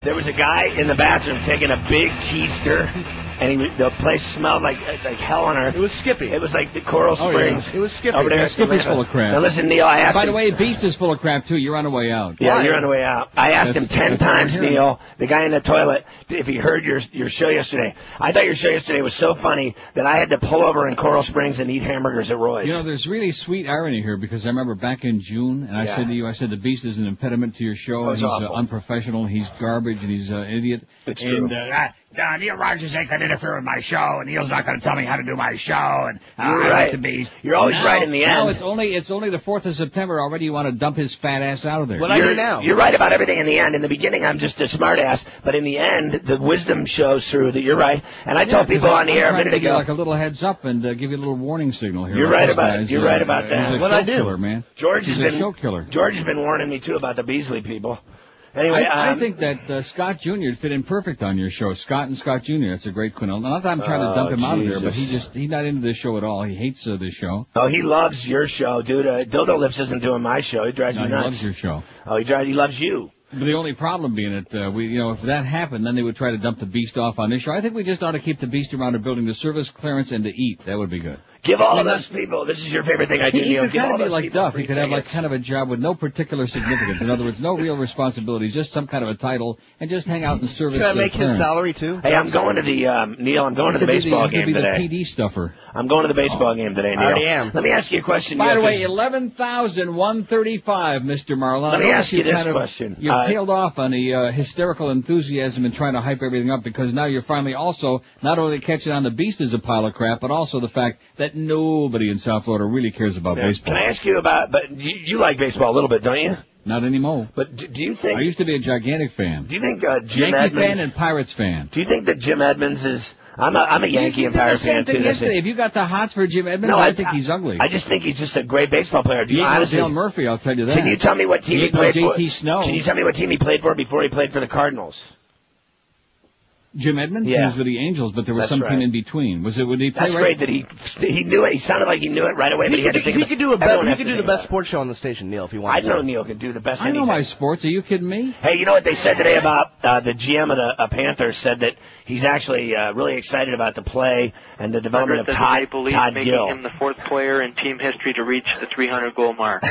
There was a guy in the bathroom taking a big keister, and the place smelled like hell on earth. It was Skippy. It was like the Coral Springs. Yeah. It was Skippy. Over there. Skippy's full of crap. Now listen, Neil, I asked By him. the way, Beast is full of crap, too. You're on the way out. Yeah, you're on the way out. I asked him 10 times, Neil, the guy in the toilet, if he heard your show yesterday. I thought your show yesterday was so funny that I had to pull over in Coral Springs and eat hamburgers at Roy's. You know, there's really sweet irony here, because I remember back in June, and I said to you, the Beast is an impediment to your show, and he's unprofessional, he's garbage, and he's an idiot. It's true. Neil Rogers ain't going to interfere with my show, and Neil's not going to tell me how to do my show, and You're I right. like the Beast. You're always right in the end. No, it's only the 4th of September already. You want to dump his fat ass out of there. What I do now? You're right about everything in the end. In the beginning, I'm just a smart ass, but in the end, the wisdom shows through that you're right. And I told people on the air a minute ago. Like a little heads up and give you a little warning signal here. You're right about it. You're right about that. He's a show killer, man. George has been a show killer. George has been warning me too about the Beasley people. Anyway, I think that Scott Jr. fit in perfect on your show. Scott and Scott Jr. That's a great quintet. Not that I'm trying to dump him out of there, but he's not into this show at all. He hates this show. Oh, he loves your show, dude. Dildo Lips isn't doing my show. He drives me nuts. He loves your show. Oh, he loves you. But the only problem being that if that happened, then they would try to dump the Beast off on this show. I think we just ought to keep the Beast around the building to service clearance and to eat. That would be good. Give all of those people. This is your favorite thing I do, Neil. He could be like Duff. He could have like kind of a job with no particular significance. In other words, no real responsibilities, just some kind of a title, and just hang out and service. Can I make his salary too? Hey, I'm going to the Neil. I'm going to the baseball game today. The PD stuffer. I'm going to the baseball game today, Neil. I already am. Let me ask you a question. By Neil, the way, 11,135, Mr. Marlon. Let me ask you this question. You've tailed off on the hysterical enthusiasm and trying to hype everything up because now you're finally also not only catching on the Beast as a pile of crap, but also the fact that nobody in South Florida really cares about baseball. Can I ask you about? But you like baseball a little bit, don't you? Not anymore. But do you think? I used to be a gigantic fan. Do you think Jim Yankee Edmonds fan and Pirates fan? Do you think that Jim Edmonds is? I'm a Yankee and Pirates fan too. If you got the hots for Jim Edmonds, I think he's ugly. I just think he's just a great baseball player. Do you honestly? Dale Murphy, I'll tell you that. Can you tell me what team he played for? JT Snow. Can you tell me what team he played for before he played for the Cardinals? Jim Edmonds? Yeah. He was with the Angels, but there was some team in between. Was it when he played? That's great that he knew it. He sounded like he knew it right away, but he had to think. He could do the best sports show on the station, Neil, if he wanted. I know Neil could do the best. I know my sports. Are you kidding me? Hey, you know what they said today about the GM of the Panthers said that he's actually really excited about the play and the development of Todd making Gill. him the 4th player in team history to reach the 300-goal mark.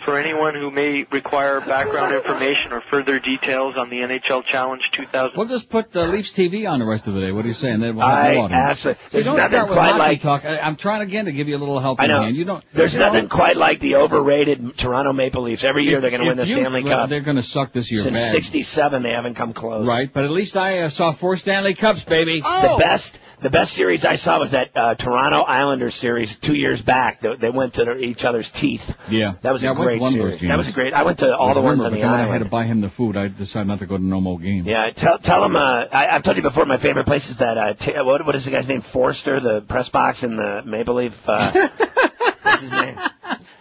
For anyone who may require background information or further details on the NHL Challenge 2000. We'll just put Leafs TV on the rest of the day. What are you saying? We'll absolutely. There's nothing quite like talk. I'm trying again to give you a little help. I know. Hand. There's nothing quite like the overrated Toronto Maple Leafs. Every year they're going to win the Stanley Cup. They're going to suck this year. Since '67, they haven't come close. Right, but at least I saw 4 Stanley Cups, baby. Oh. The best series I saw was that Toronto Islanders series 2 years back. They went to each other's teeth. Yeah. That was a great series. That was a great. I went to all the ones on the island. I had to buy him the food. I decided not to go to no more game. Yeah, tell him. I've told you before. My favorite place is that. What is the guy's name? Forster, the press box in the Maple Leaf. What's his name?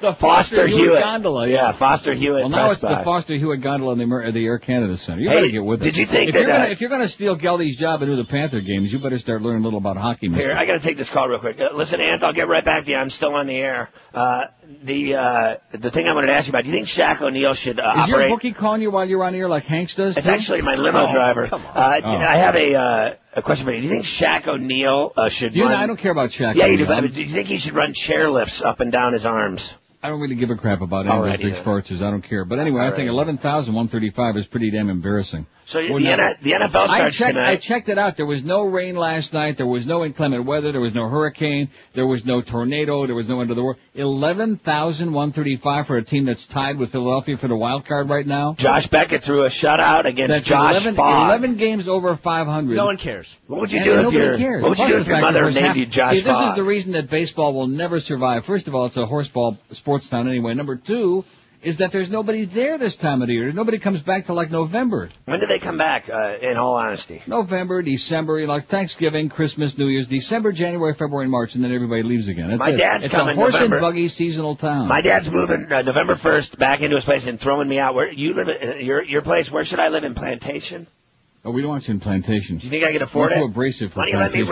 The Foster Hewitt Gondola. Yeah, Foster Hewitt. Well, now it's the Foster Hewitt Gondola in the Air Canada Center. You better get with it. Did you think if you're going to steal Geldy's job and do the Panther games, you better start learning a little about hockey. Here, I got to take this call real quick. Listen, Ant, I'll get right back to you. I'm still on the air. The thing I wanted to ask you about. Do you think Shaq O'Neal should operate? Is your bookie calling you while you're on air like Hanks does? It's actually my limo driver. Come on. I have a question for you. Do you think Shaq O'Neal should run? I don't care about Shaq. Yeah, you do. But do you think he should run chairlifts up and down his arms? I don't really give a crap about any of those big farts. I don't care. But anyway, I think 11,135 is pretty damn embarrassing. So the NFL starts tonight. I checked it out. There was no rain last night. There was no inclement weather. There was no hurricane. There was no tornado. There was no end of the world. 11,135 for a team that's tied with Philadelphia for the wild card right now. Josh Beckett threw a shutout against Josh Fogg. 11 games over 500. No one cares. What would you do if your mother named you Josh Fogg? This is the reason that baseball will never survive. First of all, it's a horseball sports town anyway. Number two is that there's nobody there this time of the year. Nobody comes back till like November. When do they come back, in all honesty? November, December, like Thanksgiving, Christmas, New Year's, December, January, February, and March, and then everybody leaves again. My dad's coming It's a horse November. and buggy seasonal town. My dad's moving November 1st back into his place and throwing me out. Where you live at your place? Where should I live in Plantation? Oh, we don't want you in Plantations. Do you think I can afford it? Too abrasive for Why don't you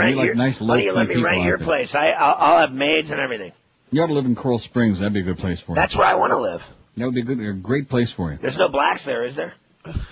let me rent your place? I'll have maids and everything. You ought to live in Coral Springs. That'd be a good place for you. That's where I want to live. That would be a great place for you. There's no blacks there, is there?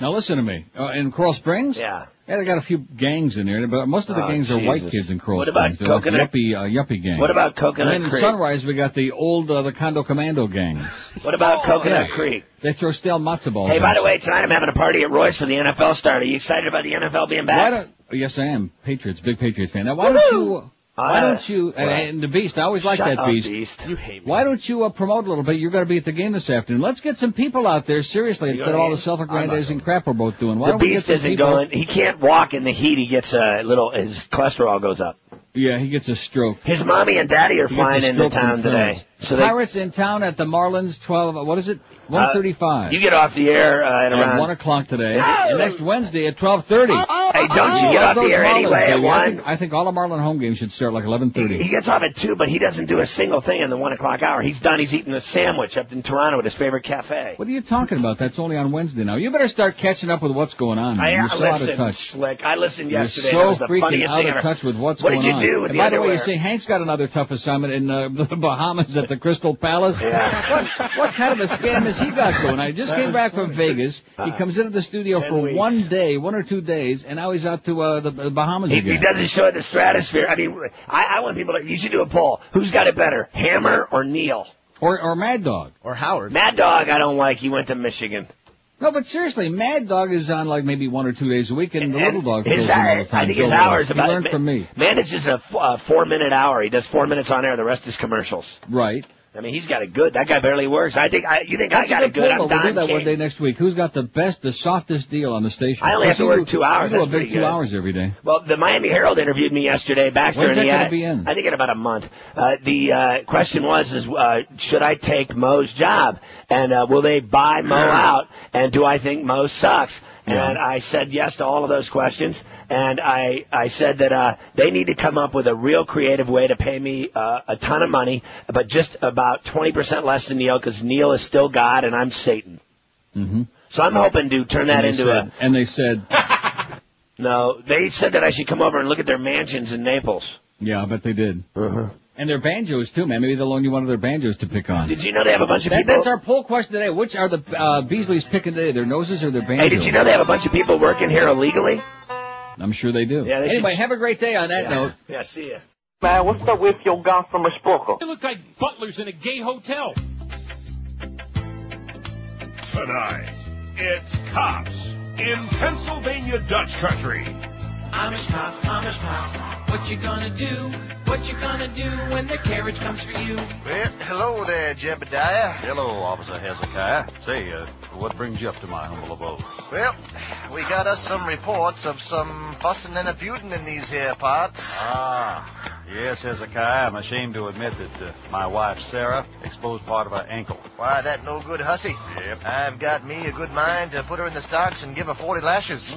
Now listen to me. In Coral Springs? Yeah. Yeah, they got a few gangs in there, but most of the gangs are white kids in Coral Springs. What about Coconut? Yuppie gangs. What about Coconut And then Creek? in Sunrise, we got the old, the Condo Commando gangs. What about Coconut Creek? They throw stale matzo balls. Hey, by the way, tonight I'm having a party at Royce for the NFL start. Are you excited about the NFL being back? Yes, I am. Patriots, big Patriots fan. Now, why don't you, and the Beast, I always like that Beast. You hate me. Why don't you promote a little bit? You're going to be at the game this afternoon. Let's get some people out there, seriously, instead of all the self-aggrandizing crap we're both doing. Why the don't we Beast get isn't going. He can't walk in the heat. He gets his cholesterol goes up. Yeah, he gets a stroke. His mommy and daddy are flying into town today. So Pirates in town at the Marlins, 1:35. You get off the air at around 1 o'clock today. And next Wednesday at 12:30. Hey, don't you get off the air anyway at 1? I think all the Marlin home games should start like 11:30. He gets off at 2, but he doesn't do a single thing in the 1 o'clock hour. He's done. He's eating a sandwich up in Toronto at his favorite cafe. What are you talking about? That's only on Wednesday now. You better start catching up with what's going on. You're so out of touch. Slick. I listened yesterday. You're so that was the freaking funniest out thing of ever. touch with what's going on. What did you do with and the by the way, you underwear? say Hank's got another tough assignment in the Bahamas at the Crystal Palace. Yeah. What kind of a scam has he got going? I just came back from Vegas. He comes into the studio for 1 day, 1 or 2 days, and now he's out to the Bahamas again. He doesn't show the stratosphere. I mean, I want people to. You should do a poll. Who's got it better, Hammer or Neil? Or Mad Dog. Or Howard. Mad Dog, I don't like. He went to Michigan. No, but seriously, Mad Dog is on like maybe 1 or 2 days a week, and the Little Dog his goes in all the time. I think his hours about. He learned from me. Manages a 4-minute hour. He does 4 minutes on air. The rest is commercials. Right. I mean, he's got it good. That guy barely works. You think I got it good? I'm We'll do that King. one day next week. Who's got the softest deal on the station? I only have to work 2 hours. You do That's a big pretty 2 good. hours every day. Well, the Miami Herald interviewed me yesterday. Baxter When's and that going to be in? I think in about a month. The question was, should I take Mo's job? And will they buy Mo out? And do I think Mo sucks? Yeah. And I said yes to all of those questions. And I said that they need to come up with a real creative way to pay me a ton of money, but just about 20% less than Neil, because Neil is still God and I'm Satan. Mm-hmm. So I'm hoping to turn that into a... And they said... No, they said that I should come over and look at their mansions in Naples. Yeah, I bet they did. Uh-huh. And their banjos, too, man. Maybe they'll loan you one of their banjos to pick on. Did you know they have a bunch of people... That's our poll question today. Which are the Beasleys picking today, their noses or their banjos? Hey, did you know they have a bunch of people working here illegally? I'm sure they do. Yeah, anyway, have a great day on that note. Yeah, see ya. Man, what's up with your gossamer spoker? They look like butlers in a gay hotel. Tonight, it's Cops in Pennsylvania Dutch Country. Amish cops, what you gonna do? What you gonna do when their carriage comes for you? Well, hello there, Jebediah. Hello, Officer Hezekiah. Say, what brings you up to my humble abode? Well, we got us some reports of some fussing and a feuding in these here parts. Ah, yes, Hezekiah. I'm ashamed to admit that my wife, Sarah, exposed part of her ankle. Why, that no good hussy. Yep. I've got me a good mind to put her in the stocks and give her 40 lashes.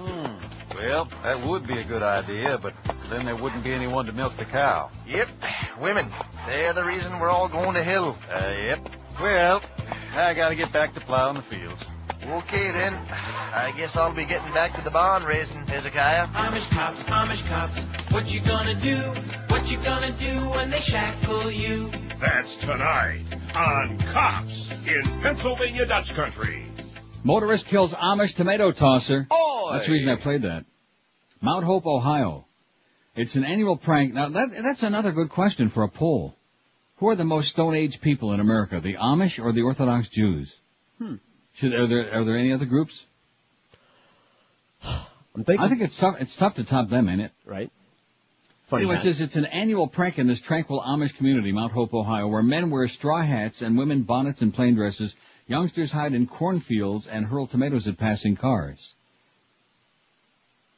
Well, that would be a good idea, but then there wouldn't be anyone to milk the cow. Yep, women. They're the reason we're all going to hell. Yep. Well, I gotta get back to plowing the fields. Okay, then. I guess I'll be getting back to the barn raising, Hezekiah. Amish cops, what you gonna do? What you gonna do when they shackle you? That's tonight on Cops in Pennsylvania Dutch Country. Motorist kills Amish tomato tosser. Oy! That's the reason I played that. Mount Hope, Ohio. It's an annual prank. Now, that's another good question for a poll. Who are the most Stone Age people in America, the Amish or the Orthodox Jews? Are there any other groups? I think it's tough to top them, ain't it? Right. Anyway, it says it's an annual prank in this tranquil Amish community, Mount Hope, Ohio, where men wear straw hats and women bonnets and plain dresses. Youngsters hide in cornfields and hurl tomatoes at passing cars.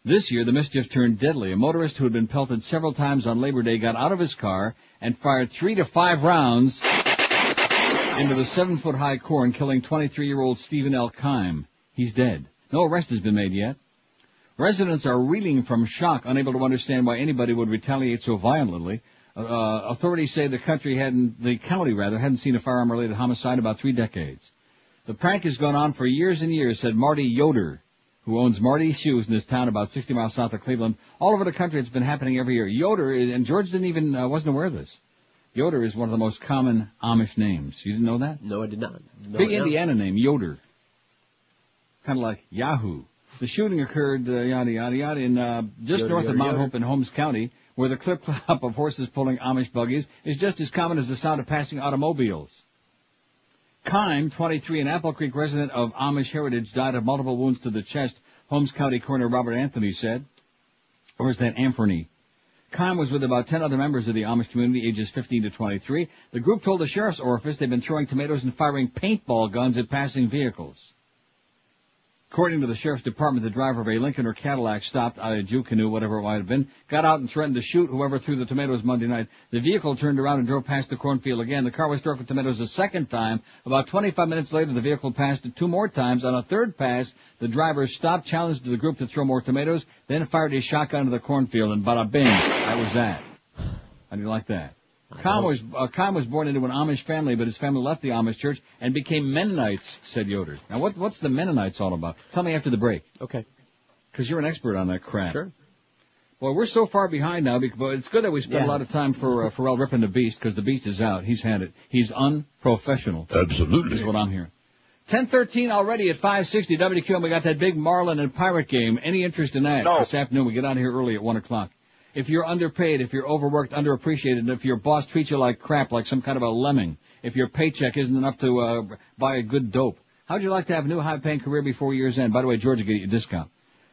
This year, the mischief turned deadly. A motorist who had been pelted several times on Labor Day got out of his car and fired 3 to 5 rounds into the 7-foot-high corn, killing 23-year-old Stephen L. Kime. He's dead. No arrest has been made yet. Residents are reeling from shock, unable to understand why anybody would retaliate so violently. Authorities say the county hadn't seen a firearm-related homicide in about 3 decades. The prank has gone on for years and years, said Marty Yoder, who owns Marty's Shoes in this town about 60 miles south of Cleveland. All over the country, it's been happening every year. Yoder, and George wasn't aware of this. Yoder is one of the most common Amish names. You didn't know that? No, I did not. Big Indiana name, Yoder. kind of like Yahoo. The shooting occurred, yada, yada, yada, in just north of Mount Hope in Holmes County, where the clip-clop of horses pulling Amish buggies is just as common as the sound of passing automobiles. Kime, 23, an Apple Creek resident of Amish heritage, died of multiple wounds to the chest, Holmes County Coroner Robert Anthony said. Or is that Anthony? Kime was with about 10 other members of the Amish community, ages 15 to 23. The group told the sheriff's office they've been throwing tomatoes and firing paintball guns at passing vehicles. According to the sheriff's department, the driver of a Lincoln or Cadillac stopped out a Jew canoe, whatever it might have been, got out and threatened to shoot whoever threw the tomatoes Monday night. The vehicle turned around and drove past the cornfield again. The car was struck with tomatoes a second time. About 25 minutes later, the vehicle passed it 2 more times. On a third pass, the driver stopped, challenged the group to throw more tomatoes, then fired his shotgun into the cornfield, and bada bing, that was that. How do you like that? Kime was born into an Amish family, but his family left the Amish church and became Mennonites, said Yoder. Now, what's the Mennonites all about? Tell me after the break. Okay. Because you're an expert on that crap. Sure. Well, we're so far behind now, but it's good that we spent a lot of time for Pharrell ripping the Beast, because the Beast is out. He's had it. He's unprofessional. Absolutely. Is what I'm hearing. 10:13 already at 560 WQAM. We got that big Marlin and Pirate game. Any interest in that? No. This afternoon, we get out of here early at 1 o'clock. If you're underpaid, if you're overworked, underappreciated, and if your boss treats you like crap, like some kind of a lemming, if your paycheck isn't enough to buy a good dope, how'd you like to have a new high-paying career before year's end? By the way, Georgia get you a discount.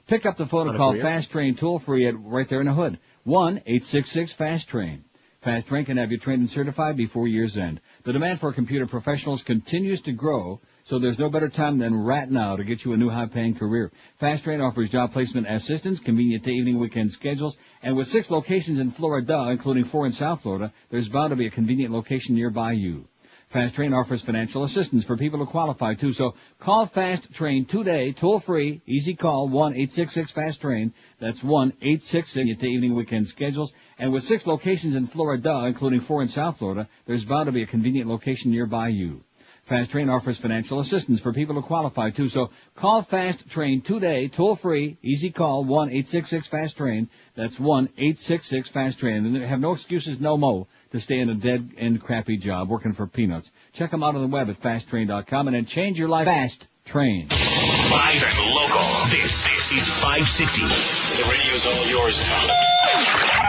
Pick up the phone and call Fast Train toll-free right there in the hood. 1-866-FAST-TRAIN. Fast Train can have you trained and certified before year's end. The demand for computer professionals continues to grow, so there's no better time than right now to get you a new high-paying career. Fast Train offers job placement assistance, convenient day, evening, weekend schedules, and with 6 locations in Florida, including 4 in South Florida, there's bound to be a convenient location nearby you. Fast Train offers financial assistance for people who qualify, too, so call Fast Train today, toll-free, easy call, 1-866-FAST-TRAIN. That's 1-866 day, evening, weekend schedules, and with 6 locations in Florida, including 4 in South Florida, there's bound to be a convenient location nearby you. Fast Train offers financial assistance for people who qualify, too. So call Fast Train today, toll-free, easy call, 1-866-FAST-TRAIN. That's 1-866-FAST-TRAIN. And they have no excuses, no mo, to stay in a dead-end crappy job working for peanuts. Check them out on the web at fasttrain.com and then change your life. Fast Train. Live and local. This is 560. The radio's all yours now.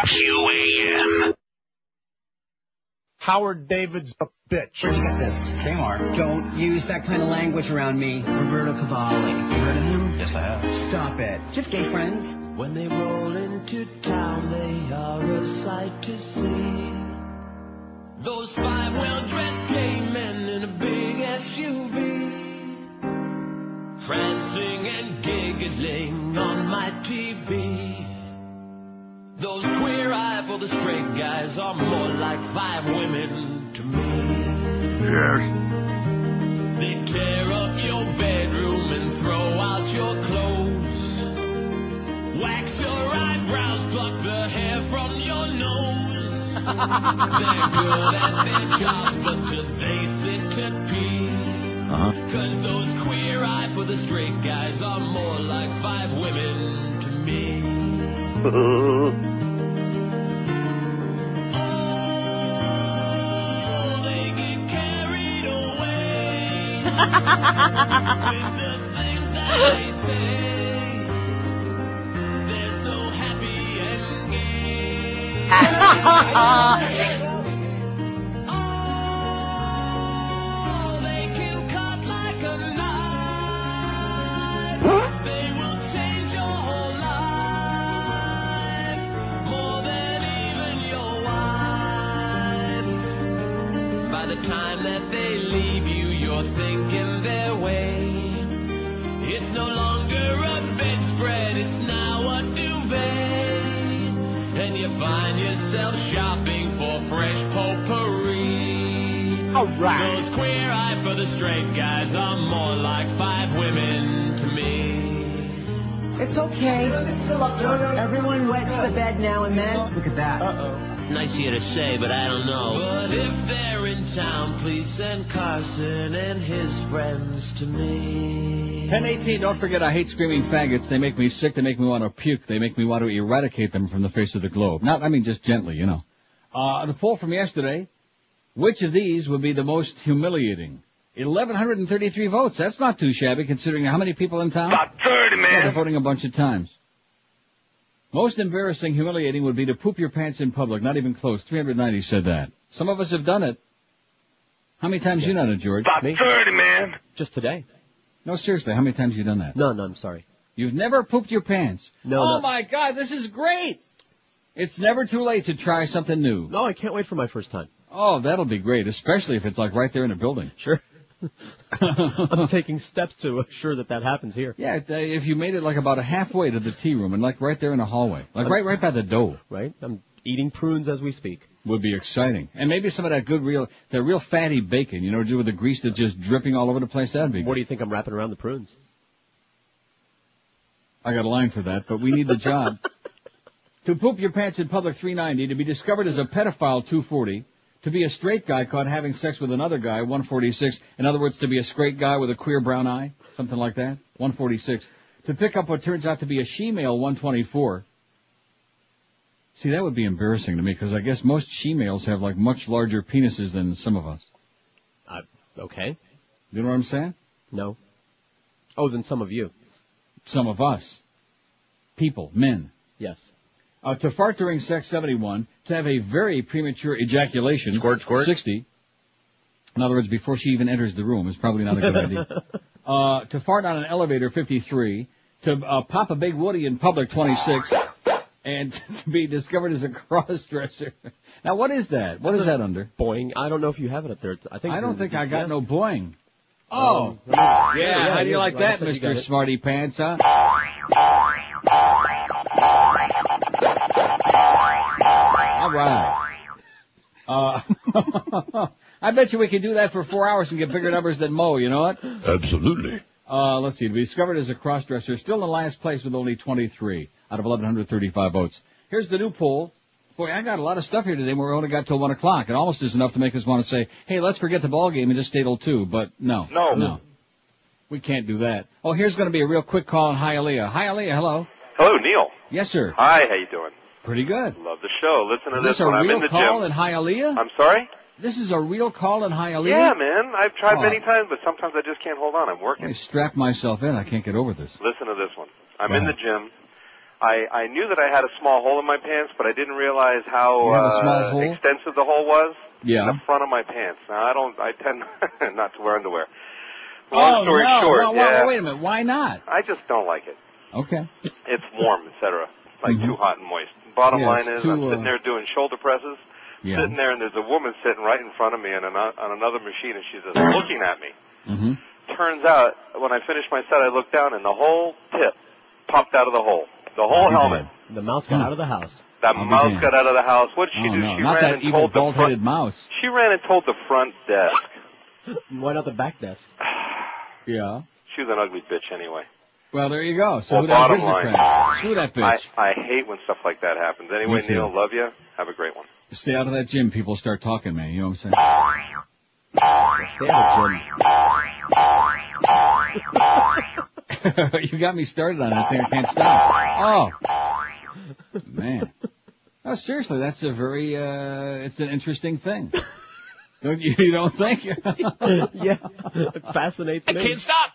QAM. Howard David's a bitch. Where'd you get this? Kmart. Don't use that kind of language around me. Roberto Cavalli. You heard of him? Yes, I have. Stop it. Do you have gay friends? When they roll into town, they are a sight to see. Those 5 well-dressed gay men in a big SUV, prancing and giggling on my TV. Those queer-eye for the straight guys are more like 5 women to me. Yes. They tear up your bedroom and throw out your clothes, wax your eyebrows, pluck the hair from your nose. They're good at their jobs, but do they sit at pee? 'Cause those queer-eye for the straight guys are more like 5 women to me. Oh, they get carried away with the things that they say. They're so happy and gay. Oh, they can cut like a knife. They will change your whole life, more than even your wife. By the time that they leave you, you're thinking their way. It's no longer a bedspread, it's now a duvet. And you find yourself shopping for fresh potpourri. All right. Those queer eye for the straight guys are more like 5 women to me. It's okay. Everyone wets the bed now and then. Look at that. It's nice of you to say, but I don't know. But if they're in town, please send Carson and his friends to me. 10:18, don't forget I hate screaming faggots. They make me sick, they make me want to puke, they make me want to eradicate them from the face of the globe. Just gently, you know. The poll from yesterday, which of these would be the most humiliating? 1,133 votes. That's not too shabby considering how many people in town. About 30, man. Yeah, they're voting a bunch of times. Most embarrassing, humiliating would be to poop your pants in public. Not even close. 390 said that. Some of us have done it. How many times you done it, George? About 30, man. Just today. No, seriously, how many times you done that? None, I'm sorry. You've never pooped your pants? No. Oh, my God, this is great. It's never too late to try something new. No, I can't wait for my first time. Oh, that'll be great, especially if it's like right there in the building. Sure. I'm taking steps to assure that happens here. Yeah, if you made it like about a halfway to the tea room and like right there in the hallway. Like right by the door. Right? I'm eating prunes as we speak. Would be exciting. And maybe some of that good real fatty bacon, you know, with the grease that's just dripping all over the place. That'd be good. What do you think I'm wrapping around the prunes? I got a line for that, but we need the job. To poop your pants in public, 390. To be discovered as a pedophile, 240. To be a straight guy caught having sex with another guy, 146. In other words, to be a straight guy with a queer brown eye, something like that, 146. To pick up what turns out to be a she-male, 124. See, that would be embarrassing to me, because I guess most she-males have, like, much larger penises than some of us. Okay. You know what I'm saying? No. Oh, than some of you. Some of us. People, men. Yes. To fart during sex, 71. To have a very premature ejaculation. Squirt. 60. In other words, before she even enters the room is probably not a good idea. To fart on an elevator, 53. To pop a big woody in public, 26. And to be discovered as a cross-dresser. Now, what is that? What is that under? Boing. I don't know if you have it up there. I don't think I got no boing. Oh. Yeah, how do you like that, Mr. Smarty Pants, huh? All right. I bet you we could do that for 4 hours and get bigger numbers than Mo, you know what? Absolutely. Let's see. To be discovered as a cross-dresser, still in last place with only 23 out of 1,135 votes. Here's the new poll. Boy, I got a lot of stuff here today. We only got till 1 o'clock. It almost is enough to make us want to say, hey, let's forget the ball game and just stay till 2. But no. We can't do that. Oh, here's going to be a real quick call on Hialeah. Hialeah, hello. Hello, Neil. Yes, sir. Hi, how you doing? Pretty good. Love the show. Listen to Is this this when a I'm in real the call gym. in Hialeah? I'm sorry? This is a real call in Hialeah? Yeah, man. I've tried many times, but sometimes I just can't hold on. I'm working. I strap myself in. I can't get over this. Listen to this one. I'm in the gym. I knew that I had a small hole in my pants, but I didn't realize how extensive the hole was in the front of my pants. Now, I tend not to wear underwear. Long story short. Wait a minute. Why not? I just don't like it. Okay. It's warm, etc. Like too hot and moist. Bottom line is, I'm sitting there doing shoulder presses, sitting there, and there's a woman sitting right in front of me on another machine, and she's just looking at me. Mm-hmm. Turns out, when I finished my set, I looked down, and the whole tip popped out of the hole. The whole helmet. The mouse got out of the house. That mouse got out of the house. What did she do? No, she not ran that and evil told the bald-headed mouse. She ran and told the front desk. Why not the back desk? Yeah. She was an ugly bitch anyway. Well, there you go. So well, who bottom line, screw that bitch. I hate when stuff like that happens. Anyway, Neil, love you. Have a great one. Stay out of that gym. People start talking, man. You know what I'm saying? Stay out of the gym. You got me started on that thing. I can't stop. Oh. Man. No, seriously, that's a very, it's an interesting thing. You don't think? Yeah. It fascinates me. I can't stop.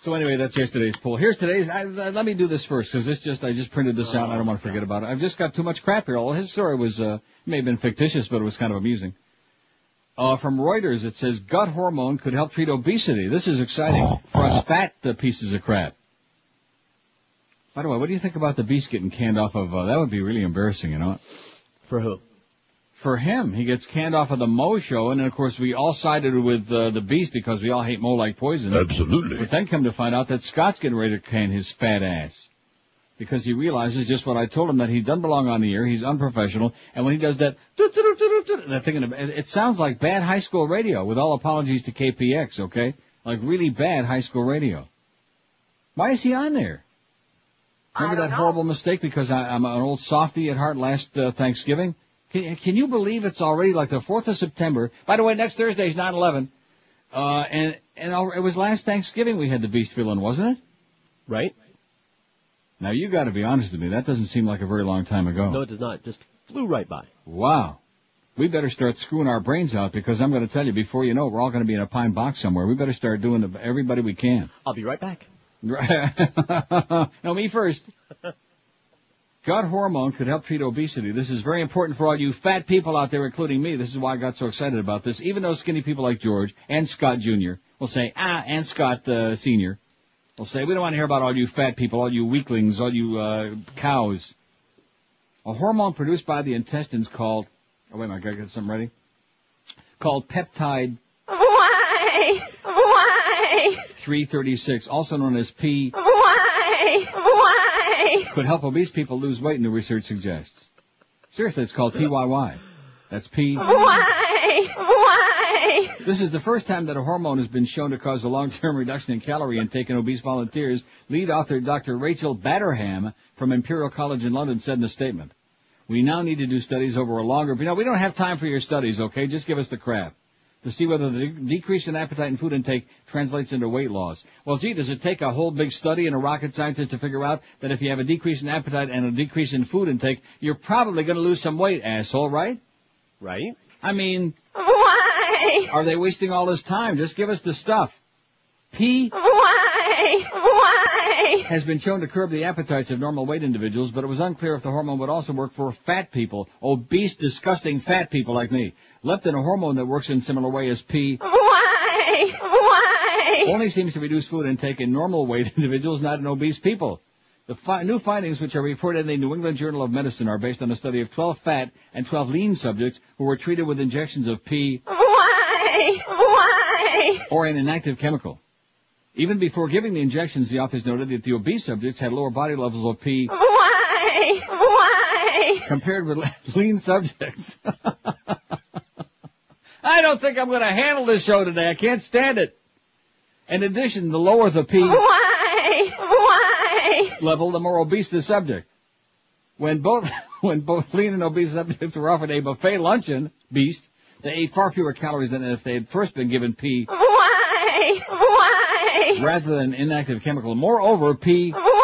So anyway, that's yesterday's poll. Here's today's. Let me do this first, because I just printed this out and I don't want to forget about it. I've just got too much crap here. Well, his story was, may have been fictitious, but it was kind of amusing. From Reuters, it says gut hormone could help treat obesity. This is exciting for us fat pieces of crap. By the way, what do you think about the Beast getting canned off of, that would be really embarrassing, you know? For who? For him. He gets canned off of the Mo show, and then, of course, we all sided with the Beast because we all hate Mo like poison. Absolutely. But then come to find out that Scott's getting ready to can his fat ass. Because he realizes just what I told him, that he doesn't belong on the air, he's unprofessional, and when he does that thing, it sounds like bad high school radio, with all apologies to KPX, okay? Like really bad high school radio. Why is he on there? Remember that horrible mistake because I'm an old softy at heart last Thanksgiving? Can you believe it's already like the 4th of September? By the way, next Thursday is 9/11. And it was last Thanksgiving we had the Beast fill in, wasn't it? Right. Now you got to be honest with me. That doesn't seem like a very long time ago. No, it does not. Just flew right by. Wow. We better start screwing our brains out because I'm going to tell you, before you know it, we're all going to be in a pine box somewhere. We better start doing everybody we can. I'll be right back. No, me first. Gut hormone could help treat obesity. This is very important for all you fat people out there, including me. This is why I got so excited about this. Even though skinny people like George and Scott Jr. will say, and Scott Sr. will say, we don't want to hear about all you fat people, all you weaklings, all you cows. A hormone produced by the intestines called, oh wait a minute, I gotta get something ready. Called Peptide YY 336, also known as P. YY Could help obese people lose weight, new research suggests. Seriously, it's called PYY. That's P. YY. This is the first time that a hormone has been shown to cause a long-term reduction in calorie intake in obese volunteers. Lead author Dr. Rachel Batterham from Imperial College in London said in a statement, we now need to do studies over a longer... we don't have time for your studies, okay? Just give us the crap. To see whether the decrease in appetite and food intake translates into weight loss. Well, gee, does it take a whole big study and a rocket scientist to figure out that if you have a decrease in appetite and a decrease in food intake, you're probably going to lose some weight, asshole, right? Right. I mean... Why? Are they wasting all this time? Just give us the stuff. P... Why? Has been shown to curb the appetites of normal weight individuals, but it was unclear if the hormone would also work for fat people, obese, disgusting fat people like me. Leptin, a hormone that works in similar way as P... Why? Only seems to reduce food intake in normal weight individuals, not in obese people. The new findings, which are reported in the New England Journal of Medicine, are based on a study of 12 fat and 12 lean subjects who were treated with injections of P... Why? Or an inactive chemical. Even before giving the injections, the authors noted that the obese subjects had lower body levels of P... Why? Compared with lean subjects. I don't think I'm going to handle this show today. I can't stand it. In addition, the lower the P... Why? level, the more obese the subject. When both lean and obese subjects were offered a buffet luncheon, beast, they ate far fewer calories than if they had first been given P... Why? rather than inactive chemical. Moreover, P... Why?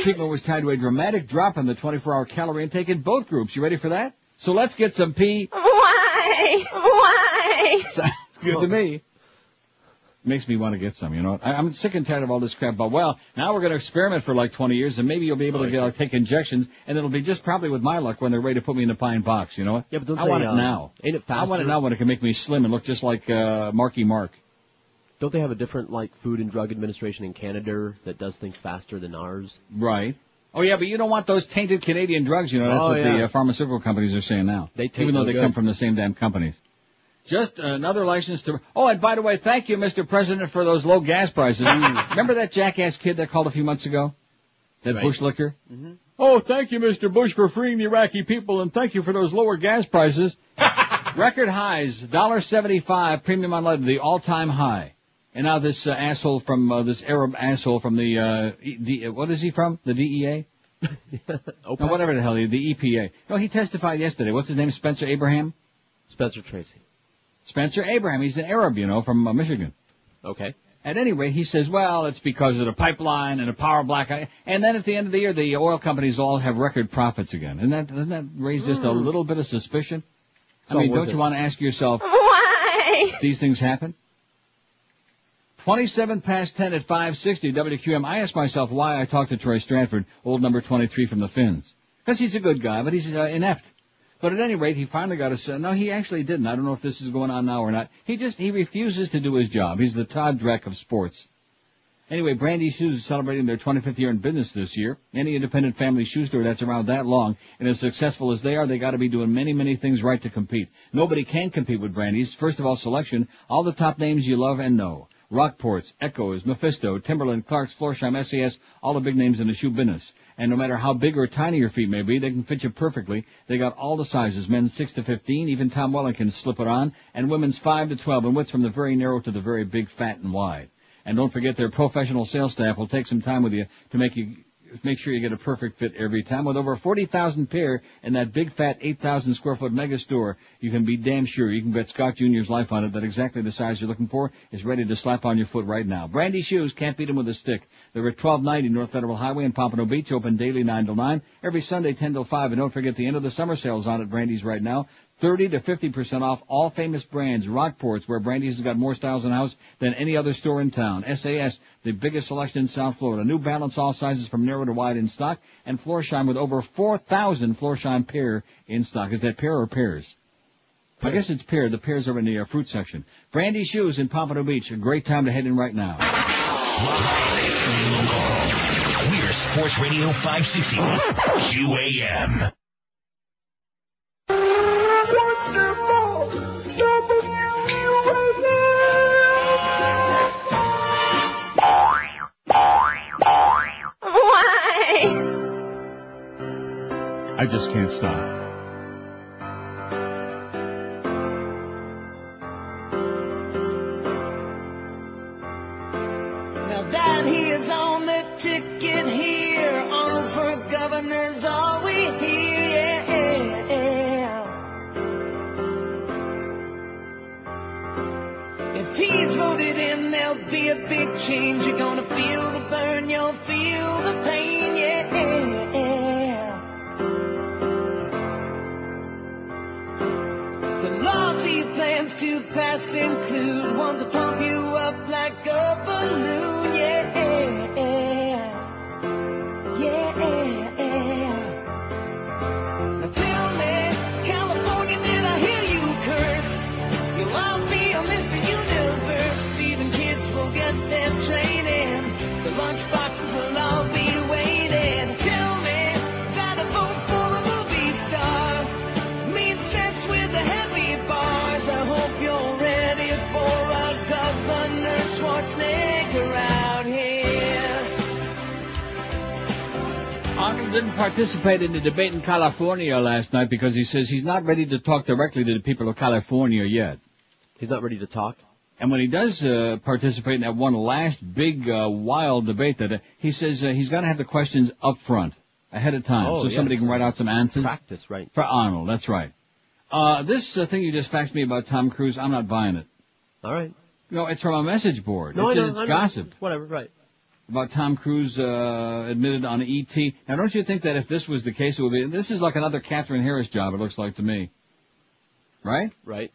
treatment was tied to a dramatic drop in the 24-hour calorie intake in both groups. You ready for that? So let's get some P... Why? Sounds good to me. Makes me want to get some, you know. I'm sick and tired of all this crap, but well, now we're going to experiment for like 20 years, and maybe you'll be able to take injections, and it'll be just probably with my luck when they're ready to put me in a pine box, you know. Yeah, but I want it now. Ain't it faster? I want it now when it can make me slim and look just like Marky Mark. Don't they have a different, like, Food and Drug Administration in Canada that does things faster than ours? Right. Oh, yeah, but you don't want those tainted Canadian drugs, you know. That's what the pharmaceutical companies are saying now. Even though they come from the same damn companies. Just another license to... Oh, and by the way, thank you, Mr. President, for those low gas prices. Remember that jackass kid that called a few months ago? That Bush licker? Mm-hmm. Oh, thank you, Mr. Bush, for freeing the Iraqi people, and thank you for those lower gas prices. Record highs, $1.75 premium unleaded, the all-time high. And now this asshole from, this Arab asshole from the, what is he from? The DEA? No, whatever the hell, the EPA. No, he testified yesterday. What's his name? Spencer Abraham? Spencer Tracy. Spencer Abraham. He's an Arab, you know, from Michigan. Okay. At any rate, he says, well, it's because of the pipeline and the power black. And then at the end of the year, the oil companies all have record profits again. Doesn't that raise just a little bit of suspicion? I mean, don't you want to ask yourself, why? These things happen? 27 past 10 at 560 WQAM. I asked myself why I talked to Troy Stratford, old number 23 from the Finns. Because he's a good guy, but he's inept. But at any rate, he finally got us. No, he actually didn't. I don't know if this is going on now or not. He refuses to do his job. He's the Todd Dreck of sports. Anyway, Brandy Shoes is celebrating their 25th year in business this year. Any independent family shoe store that's around that long and as successful as they are, they got to be doing many, many things right to compete. Nobody can compete with Brandy's. First of all, selection. All the top names you love and know. Rockports, Echoes, Mephisto, Timberland, Clark's, Florsheim, SAS, all the big names in the shoe business. And no matter how big or tiny your feet may be, they can fit you perfectly. They got all the sizes, men's 6 to 15, even Tom Welling can slip it on, and women's 5 to 12, and widths from the very narrow to the very big, fat, and wide. And don't forget their professional sales staff will take some time with you to make you make sure you get a perfect fit every time. With over 40,000 pair in that big fat 8,000 square foot mega store, you can be damn sure you can bet Scott Jr.'s life on it that exactly the size you're looking for is ready to slap on your foot right now. Brandy shoes, can't beat them with a stick. They're at 1290 North Federal Highway in Pompano Beach, open daily 9 till 9, every Sunday 10 till 5. And don't forget the end of the summer sales on at Brandy's right now. 30 to 50% off all famous brands. Rockports, where Brandy's has got more styles in the house than any other store in town. SAS, the biggest selection in South Florida. New Balance, all sizes from narrow to wide in stock. And Florsheim with over 4,000 Florsheim pair in stock. Is that pair or pears? I guess it's pear. The pears are in the fruit section. Brandy shoes in Pompano Beach. A great time to head in right now. We're Sports Radio 560 QAM. I just can't stop. Now that he is on the ticket here, all for governors are we here. If he's voted in, there'll be a big change. You're gonna feel the burn, you'll feel the pain, yeah. The laws he plans to pass include ones to pump you up like a balloon, yeah. Now tell me, California, did I hear you curse? You'll all be a Mr. Universe. Even kids will get their training. The lunchboxes will all be waiting. Tell me, that a vote for a movie star means sex with the heavy bars. I hope you're ready for a Governor Schwarzenegger out here. Arnold didn't participate in the debate in California last night because he says he's not ready to talk directly to the people of California yet. He's not ready to talk? And when he does participate in that one last big, wild debate, that he says he's got to have the questions up front, ahead of time, so somebody can write out some answers. Practice, right. For Arnold, that's right. This thing you just faxed me about Tom Cruise, I'm not buying it. All right. No, it's from a message board. No, it's gossip. Whatever, right. About Tom Cruise admitted on E.T. Now, don't you think that if this was the case, it would be... This is like another Catherine Harris job, it looks like to me. Right? Right.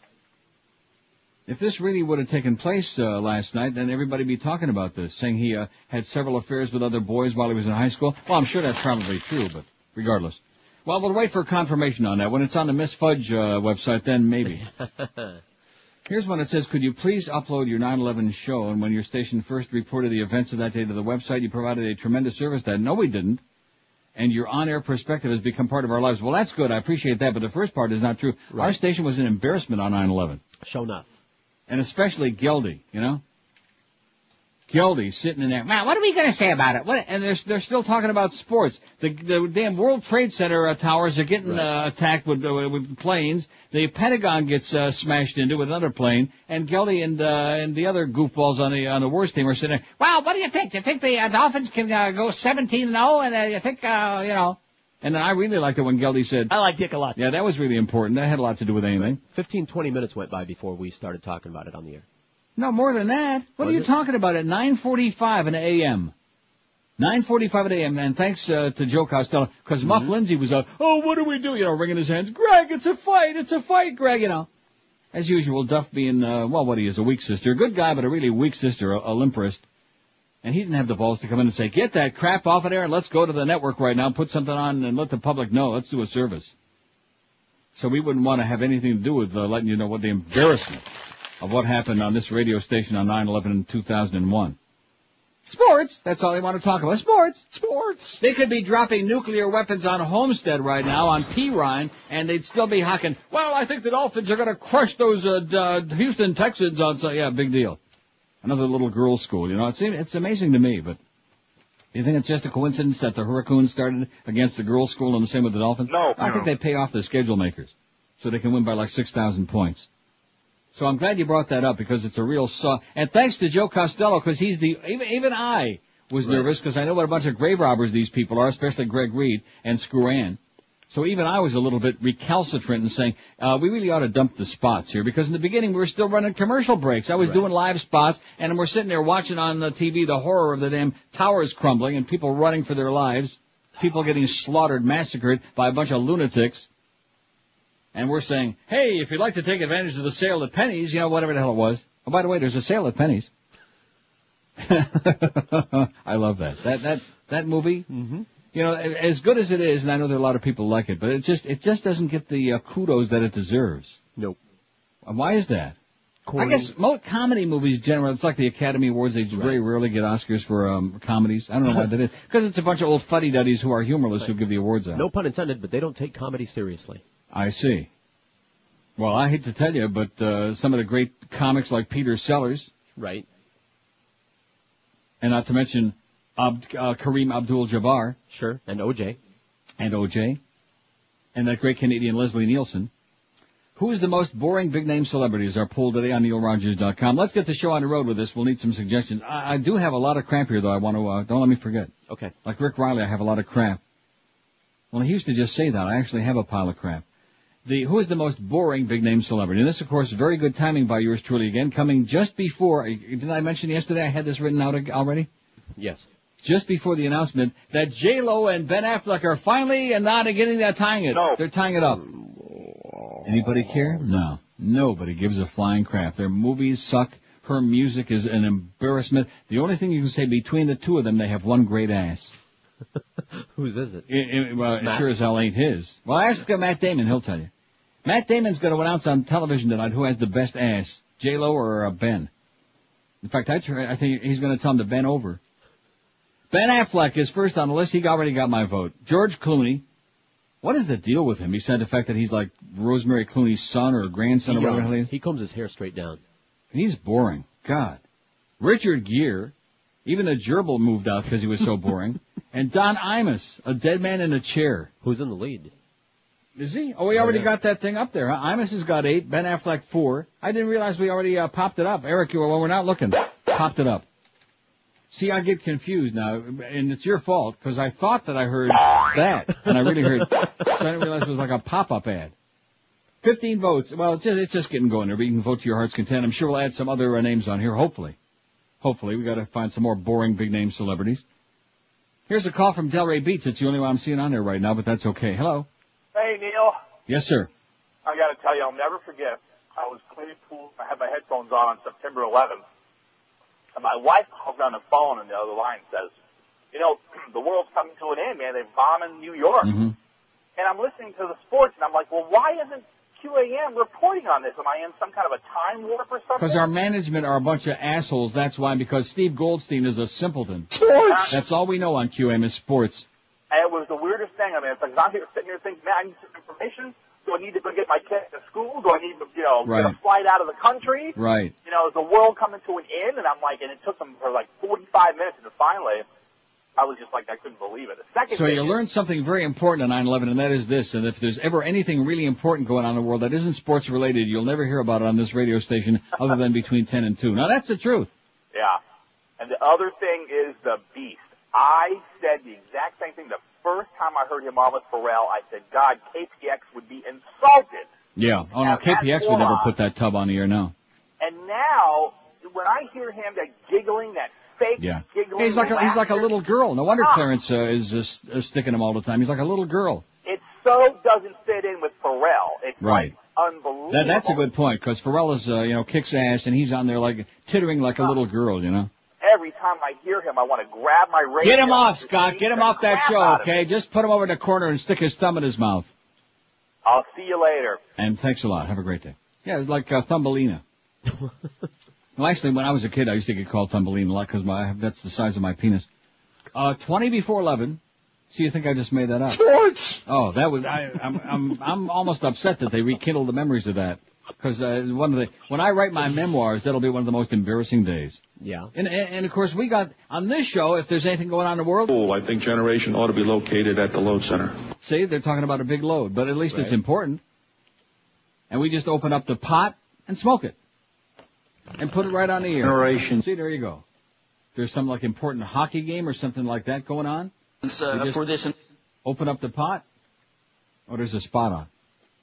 If this really would have taken place last night, then everybody would be talking about this, saying he had several affairs with other boys while he was in high school. Well, I'm sure that's probably true, but regardless. Well, we'll wait for confirmation on that. When it's on the Miss Fudge website, then maybe. Here's one that says, could you please upload your 9/11 show? And when your station first reported the events of that day to the website, you provided a tremendous service that, no, we didn't. And your on-air perspective has become part of our lives. Well, that's good. I appreciate that. But the first part is not true. Right. Our station was an embarrassment on 9/11. Show enough. And especially Geldy, you know? Geldy sitting in there. Now, what are we going to say about it? And they're still talking about sports. The damn World Trade Center towers are getting attacked with planes. The Pentagon gets smashed into with another plane. And Geldy and the other goofballs on the worst team are sitting there. Well, what do you think? Do you think the Dolphins can go 17-0? And you think, you know? And I really liked it when Geldy said... I like Dick a lot. Yeah, that was really important. That had a lot to do with anything. 15, 20 minutes went by before we started talking about it on the air. No, more than that. What are you talking about at 9:45 in the a.m.? 9:45 in the a.m. And thanks to Joe Costello, because Muff Lindsay was what do we do? You know, wringing his hands. Greg, it's a fight, Greg, you know. As usual, Duff being, what he is, a weak sister. A good guy, but a really weak sister, a limperist. And he didn't have the balls to come in and say, get that crap off of there and let's go to the network right now, put something on and let the public know. Let's do a service. So we wouldn't want to have anything to do with letting you know what the embarrassment of what happened on this radio station on 9/11 in 2001. Sports! That's all they want to talk about. Sports! They could be dropping nuclear weapons on Homestead right now, on Pirine, and they'd still be hawking, well, I think the Dolphins are going to crush those Houston Texans on... So, yeah, big deal. Another little girls' school, you know. It's amazing to me, but you think it's just a coincidence that the Hurricanes started against the girls' school and the same with the Dolphins? No. I think they pay off the schedule makers so they can win by like 6,000 points. So I'm glad you brought that up because it's a real and thanks to Joe Costello because he's even I was nervous because I know what a bunch of grave robbers these people are, especially Greg Reed and Screw-Ann. So even I was a little bit recalcitrant in saying, we really ought to dump the spots here, because in the beginning we were still running commercial breaks. I was doing live spots, and we're sitting there watching on the TV the horror of the damn towers crumbling and people running for their lives, people getting slaughtered, massacred by a bunch of lunatics. And we're saying, hey, if you'd like to take advantage of the sale at Penny's, whatever the hell it was. Oh, by the way, there's a sale at Penny's. I love that. That movie. Mm-hmm. As good as it is, and I know there are a lot of people like it, but it just doesn't get the kudos that it deserves. Nope. Why is that? Corny. I guess most comedy movies generally, it's like the Academy Awards, they very rarely get Oscars for comedies. I don't know why that is. Because it's a bunch of old fuddy-duddies who are humorless who give the awards out. No pun intended, but they don't take comedy seriously. I see. Well, I hate to tell you, but some of the great comics like Peter Sellers. Right. And not to mention Kareem Abdul-Jabbar. Sure. And OJ. And that great Canadian Leslie Nielsen. Who's the most boring big-name celebrity is our poll today on NeilRogers.com. Let's get the show on the road with this. We'll need some suggestions. I do have a lot of crap here, though. I want to, don't let me forget. Okay. Like Rick Riley, I have a lot of crap. Well, he used to just say that. I actually have a pile of crap. Who is the most boring big-name celebrity? And this, of course, is very good timing by yours truly again, coming just before, didn't I mention yesterday I had this written out already? Yes. Just before the announcement that J-Lo and Ben Affleck are finally and not getting that tying it. No. They're tying it up. Anybody care? No. Nobody gives a flying crap. Their movies suck. Her music is an embarrassment. The only thing you can say between the two of them, they have one great ass. Whose is it? Well, it sure as hell ain't his. Well, ask Matt Damon. He'll tell you. Matt Damon's going to announce on television tonight who has the best ass, J-Lo or Ben. In fact, I think he's going to tell him to bend over. Ben Affleck is first on the list. He already got my vote. George Clooney. What is the deal with him? Besides the fact that he's like Rosemary Clooney's son or grandson or whatever he is. He combs his hair straight down. He's boring. God. Richard Gere. Even the gerbil moved out because he was so boring. And Don Imus, a dead man in a chair. Who's in the lead? Is he? Oh, we already got that thing up there, huh? Imus has got 8, Ben Affleck 4. I didn't realize we already popped it up. Eric, well, we're not looking. Popped it up. See, I get confused now, and it's your fault, because I thought that I heard that, and I really heard, so I didn't realize it was like a pop-up ad. 15 votes. Well, it's just getting going there, but you can vote to your heart's content. I'm sure we'll add some other names on here, hopefully. Hopefully. We got to find some more boring big-name celebrities. Here's a call from Delray Beach. It's the only one I'm seeing on there right now, but that's okay. Hello. Hey, Neil. Yes, sir. I got to tell you, I'll never forget. I was cleaning pool. I had my headphones on September 11th. And my wife calls on the phone, and the other line says, the world's coming to an end, man. They're bombing New York. Mm-hmm. And I'm listening to the sports, and I'm like, well, why isn't QAM reporting on this? Am I in some kind of a time warp or something? Because our management are a bunch of assholes. That's why, because Steve Goldstein is a simpleton. Sports! That's all we know on QAM is sports. And it was the weirdest thing. I mean, it's like I'm sitting here thinking, man, I need some information. Do I need to go get my kid to school? Do I need to, get a flight out of the country? Right. Is the world coming to an end? And I'm like, and it took them for like 45 minutes, and finally, I was just like, I couldn't believe it. The second so thing you learned something very important on 9/11, and that is this, and if there's ever anything really important going on in the world that isn't sports related, you'll never hear about it on this radio station other than between 10 and 2. Now, that's the truth. Yeah. And the other thing is the beast. I said the exact same thing the first time I heard him on with Pharrell. I said, God, KPX would be insulted. Yeah. Oh, no, KPX would never put that tub on the air, no. And now, when I hear him, that giggling, that fake giggling. He's like a little girl. No wonder Clarence is sticking him all the time. He's like a little girl. It so doesn't fit in with Pharrell. It's right. Like unbelievable. That's a good point, because Pharrell is, kicks ass, and he's on there like tittering like a little girl, Every time I hear him, I want to grab my radio. Get him off, Scott. Get him off that show, okay? Just put him over in the corner and stick his thumb in his mouth. I'll see you later. And thanks a lot. Have a great day. Yeah, it's like Thumbelina. Well, actually, when I was a kid, I used to get called Thumbelina a lot because that's the size of my penis. 20 before 11. So you think I just made that up? Sports! Oh, that was, I'm almost upset that they rekindled the memories of that. Because when I write my memoirs, that'll be one of the most embarrassing days. Yeah. And of course, we got, on this show, if there's anything going on in the world. I think generation ought to be located at the load center. See, they're talking about a big load, but at least it's important. And we just open up the pot and smoke it. And put it right on the air. Generation. See, there you go. there's some like important hockey game or something like that going on. For this. Open up the pot. Oh, there's a spot on.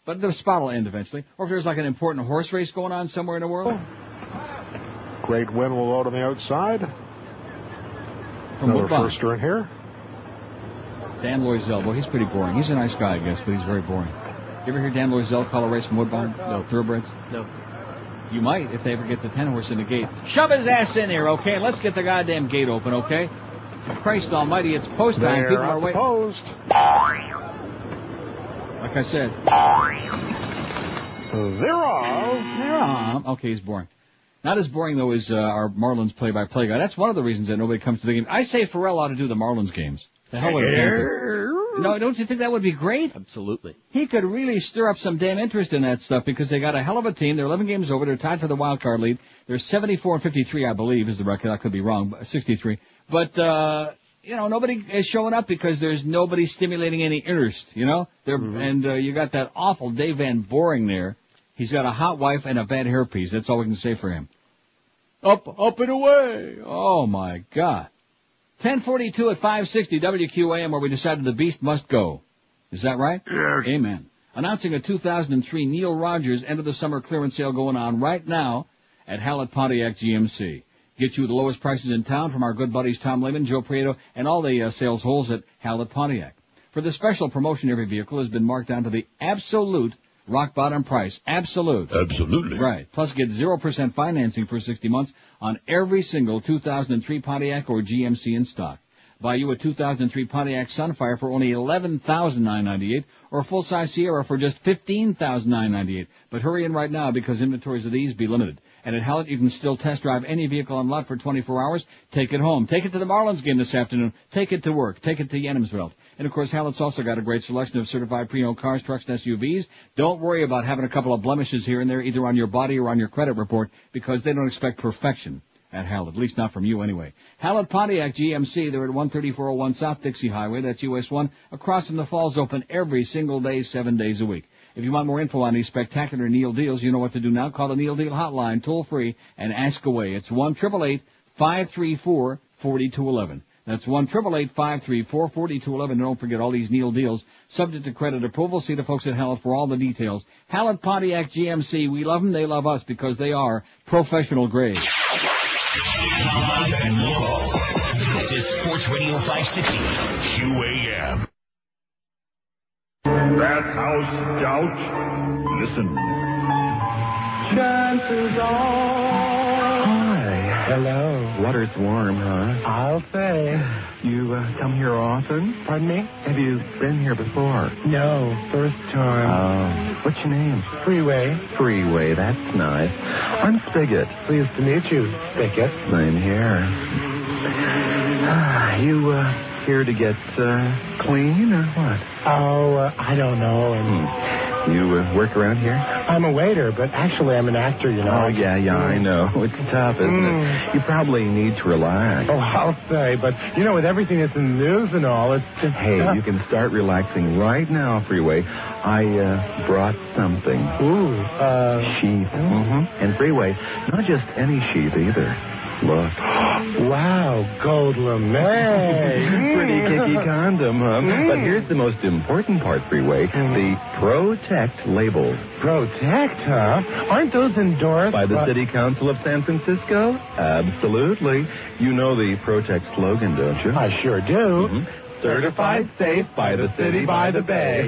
But the spot will end eventually. Or if there's like an important horse race going on somewhere in the world. Great win will load on the outside. From Another Woodbine. firster in here. Dan Loisel. Well, he's pretty boring. He's a nice guy, I guess, but he's very boring. You ever hear Dan Loisel call a race from Woodbine? No. Thoroughbreds? No. You might if they ever get the 10-horse in the gate. Shove his ass in here, okay? Let's get the goddamn gate open, okay? Christ almighty, it's post time. People are waiting. Post. Like I said. Zero. Okay, he's boring. Not as boring, though, as our Marlins play-by-play guy. That's one of the reasons that nobody comes to the game. I say Pharrell ought to do the Marlins games. The hell with it. No, don't you think that would be great? Absolutely. He could really stir up some damn interest in that stuff because they got a hell of a team. They're 11 games over. They're tied for the wild card lead. They're 74-53, I believe, is the record. I could be wrong, 63. But, nobody is showing up because there's nobody stimulating any interest, And you got that awful Dave Van Boring there. He's got a hot wife and a bad hairpiece. That's all we can say for him. Up and away. Oh, my God. 10:42 at 560 WQAM, where we decided the beast must go. Is that right? Yes. Amen. Announcing a 2003 Neil Rogers end of the summer clearance sale going on right now at Hallett Pontiac GMC. Get you the lowest prices in town from our good buddies Tom Lehman, Joe Prieto, and all the sales holes at Hallett Pontiac. For the special promotion, every vehicle has been marked down to the absolute rock bottom price. Absolute. Absolutely. Right. Plus get 0% financing for 60 months on every single 2003 Pontiac or GMC in stock. Buy you a 2003 Pontiac Sunfire for only $11,998 or a full-size Sierra for just $15,998. But hurry in right now because inventories of these be limited. And at Hallett, you can still test drive any vehicle on lot for 24 hours. Take it home. Take it to the Marlins game this afternoon. Take it to work. Take it to Yennemsveld. And, of course, Hallett's also got a great selection of certified pre-owned cars, trucks, and SUVs. Don't worry about having a couple of blemishes here and there, either on your body or on your credit report, because they don't expect perfection at Hallett, at least not from you anyway. Hallett Pontiac GMC, they're at 13401 South Dixie Highway. That's US 1. Across from the Falls, open every single day, 7 days a week. If you want more info on these spectacular Neil deals, you know what to do now. Call the Neil Deal hotline, toll-free, and ask away. It's 1-888-534-4211. That's 1-888-534-4211. Don't forget all these Neil deals. Subject to credit approval. See the folks at Hallett for all the details. Hallett Pontiac GMC. We love them. They love us because they are professional grade. Live and local. This is Sports Radio 560 QAM. That house doubt. Listen. Chances are. Hi. Hello. Water's warm, huh? I'll say. You come here often? Pardon me? Have you been here before? No, first time. Oh. What's your name? Freeway. Freeway, that's nice. I'm Spigot. Pleased to meet you, Spigot. Same here. You here to get clean or what? Oh, I don't know. You work around here? I'm a waiter, but actually I'm an actor, you know. Oh, yeah, I know. It's tough, isn't it? You probably need to relax. Oh, I'll say, but, with everything that's in the news and all, it's just... Hey, you can start relaxing right now, Freeway. I brought something. Ooh, sheath. And Freeway, not just any sheath either. Look. Wow, gold lame. Pretty kicky condom, huh? But here's the most important part, Freeway. The Protect label. Protect, huh? Aren't those endorsed by the City Council of San Francisco? Absolutely. You know the Protect slogan, don't you? I sure do. Certified safe by the city by the bay.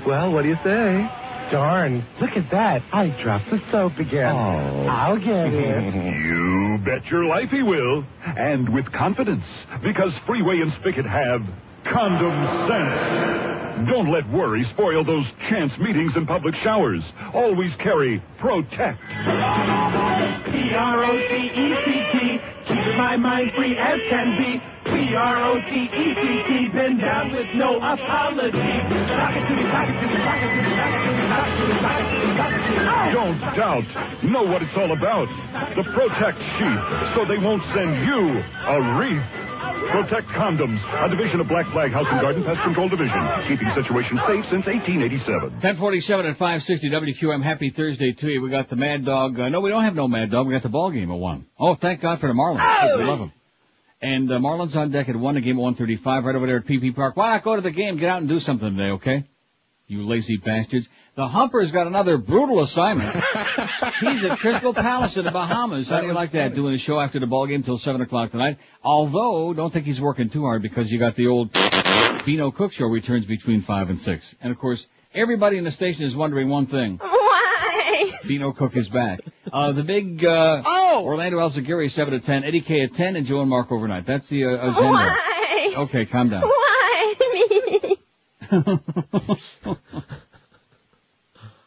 Well, what do you say? Darn, look at that. I dropped the soap again. Oh. I'll get it. You bet your life he will. And with confidence, because Freeway and Spigot have condom sense. Don't let worry spoil those chance meetings and public showers. Always carry Protect. Protect. Keeping my mind free as can be. Protect. Been down with no apology. Don't doubt. Know what it's all about. The Protect sheath, so they won't send you a wreath. Protect Condoms, a division of Black Flag House and Garden Pest Control Division, keeping situations safe since 1887. 10:47 at 560 WQAM. Happy Thursday to you. We got the Mad Dog. No, we don't have no Mad Dog. We got the ball game at 1. Oh, thank God for the Marlins. We love them. And Marlins on deck had won a game at 135 right over there at PP Park. Why not go to the game? Get out and do something today, okay? You lazy bastards. The Humper's got another brutal assignment. He's at Crystal Palace in the Bahamas. How do you like that? Doing a show after the ball game till 7 o'clock tonight. Although, don't think he's working too hard because you got the old Beano Cook show returns between 5 and 6. And of course, everybody in the station is wondering one thing. Why? Beano Cook is back. The big, Orlando Alzagiri 7 to 10, Eddie K at 10, and Joe and Mark overnight. That's the agenda. Why? Okay, calm down. Why me?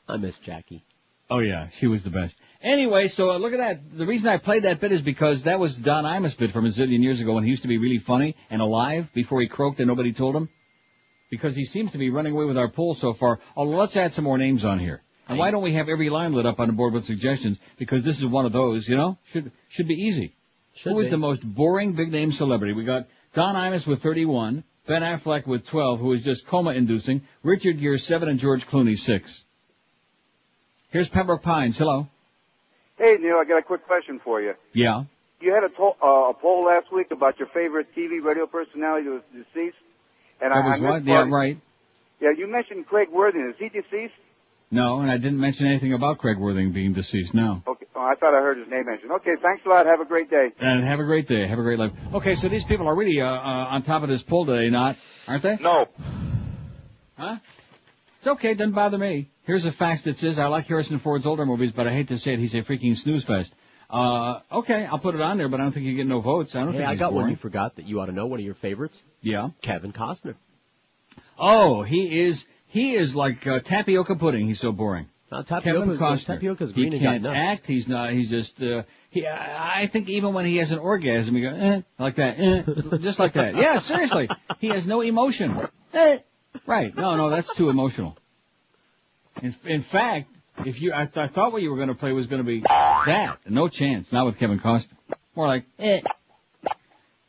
I miss Jackie. Oh yeah, she was the best. Anyway, so look at that. The reason I played that bit is because that was Don Imus' bit from a zillion years ago when he used to be really funny and alive before he croaked and nobody told him. Because he seems to be running away with our poll so far. Although let's add some more names on here. And why don't we have every line lit up on the board with suggestions? Because this is one of those, you know? Should be easy. Who is the most boring big name celebrity? We got Don Imus with 31, Ben Affleck with 12, who is just coma-inducing, Richard Gere 7, and George Clooney 6. Here's Pembroke Pines. Hello. Hey, Neil, I got a quick question for you. Yeah. You had a poll last week about your favorite TV radio personality who was deceased. And That was what? Yeah, right. Yeah, you mentioned Craig Worthing. Is he deceased? No, and I didn't mention anything about Craig Worthing being deceased, no. Okay. Oh, I thought I heard his name mentioned. Okay, thanks a lot. Have a great day. And have a great day. Have a great life. Okay, so these people are really on top of this poll today, aren't they? No. Huh? It's okay, doesn't bother me. Here's a fact that says I like Harrison Ford's older movies, but I hate to say it, he's a freaking snooze fest. Okay, I'll put it on there, but I don't think you get no votes. I don't think I he's got boring. one you forgot that you ought to know, one of your favorites. Yeah. Kevin Costner. Oh, he is like tapioca pudding. He's so boring. Kevin Costner. Tapioca's green He and got can't nuts. act. He's not. He's just. I think even when he has an orgasm, he goes like that, just like that. Yeah, seriously, he has no emotion. Right? No, that's too emotional. In fact, I thought what you were going to play was going to be that. No chance. Not with Kevin Costner. More like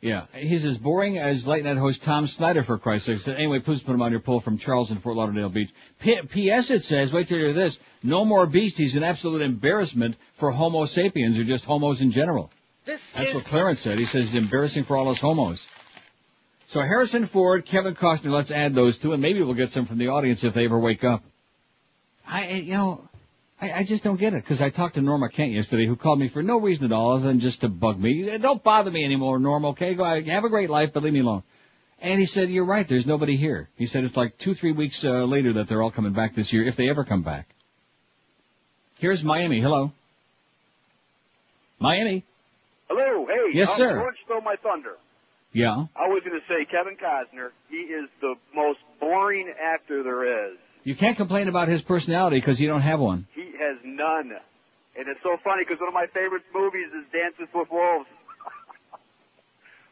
Yeah, he's as boring as late night host Tom Snyder, for Christ's sake. So anyway, please put him on your poll from Charles in Fort Lauderdale Beach. P.S. it says, wait till you hear this, no more beast. He's an absolute embarrassment for Homo sapiens, or just homos in general. That's what Clarence said. He says he's embarrassing for all us homos. So Harrison Ford, Kevin Costner, let's add those two, and maybe we'll get some from the audience if they ever wake up. I just don't get it, because I talked to Norma Kent yesterday, who called me for no reason at all other than just to bug me. Don't bother me anymore, Norma, okay? Go have a great life, but leave me alone. And he said, you're right, there's nobody here. He said it's like 2-3 weeks later that they're all coming back this year, if they ever come back. Here's Miami. Hello. Miami. Hello. Hey. Yes, sir. George stole my thunder. Yeah. I was going to say Kevin Costner. He is the most boring actor there is. You can't complain about his personality because you don't have one. He has none. And it's so funny because one of my favorite movies is Dances with Wolves.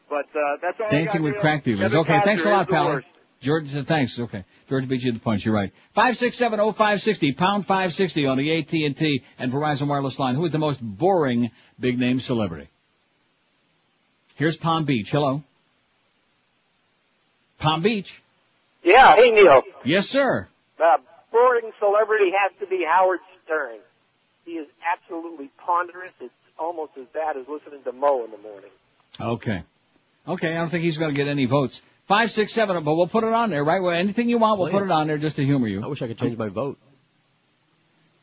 But that's all Dancing with Crack Dealers. Kevin Okay, Costner thanks a lot, is the pal. worst. George, thanks. Okay. George beat you to the punch. You're right. 567-0560, pound 560 on the AT&T and Verizon Wireless line. Who is the most boring big-name celebrity? Here's Palm Beach. Hello. Palm Beach. Yeah, hey, Neil. Yes, sir. Boring celebrity has to be Howard Stern. He is absolutely ponderous. It's almost as bad as listening to Mo in the morning. Okay, I don't think he's going to get any votes. 567, but we'll put it on there, right? Well, anything you want, we'll put it on there just to humor you. I wish I could change my vote.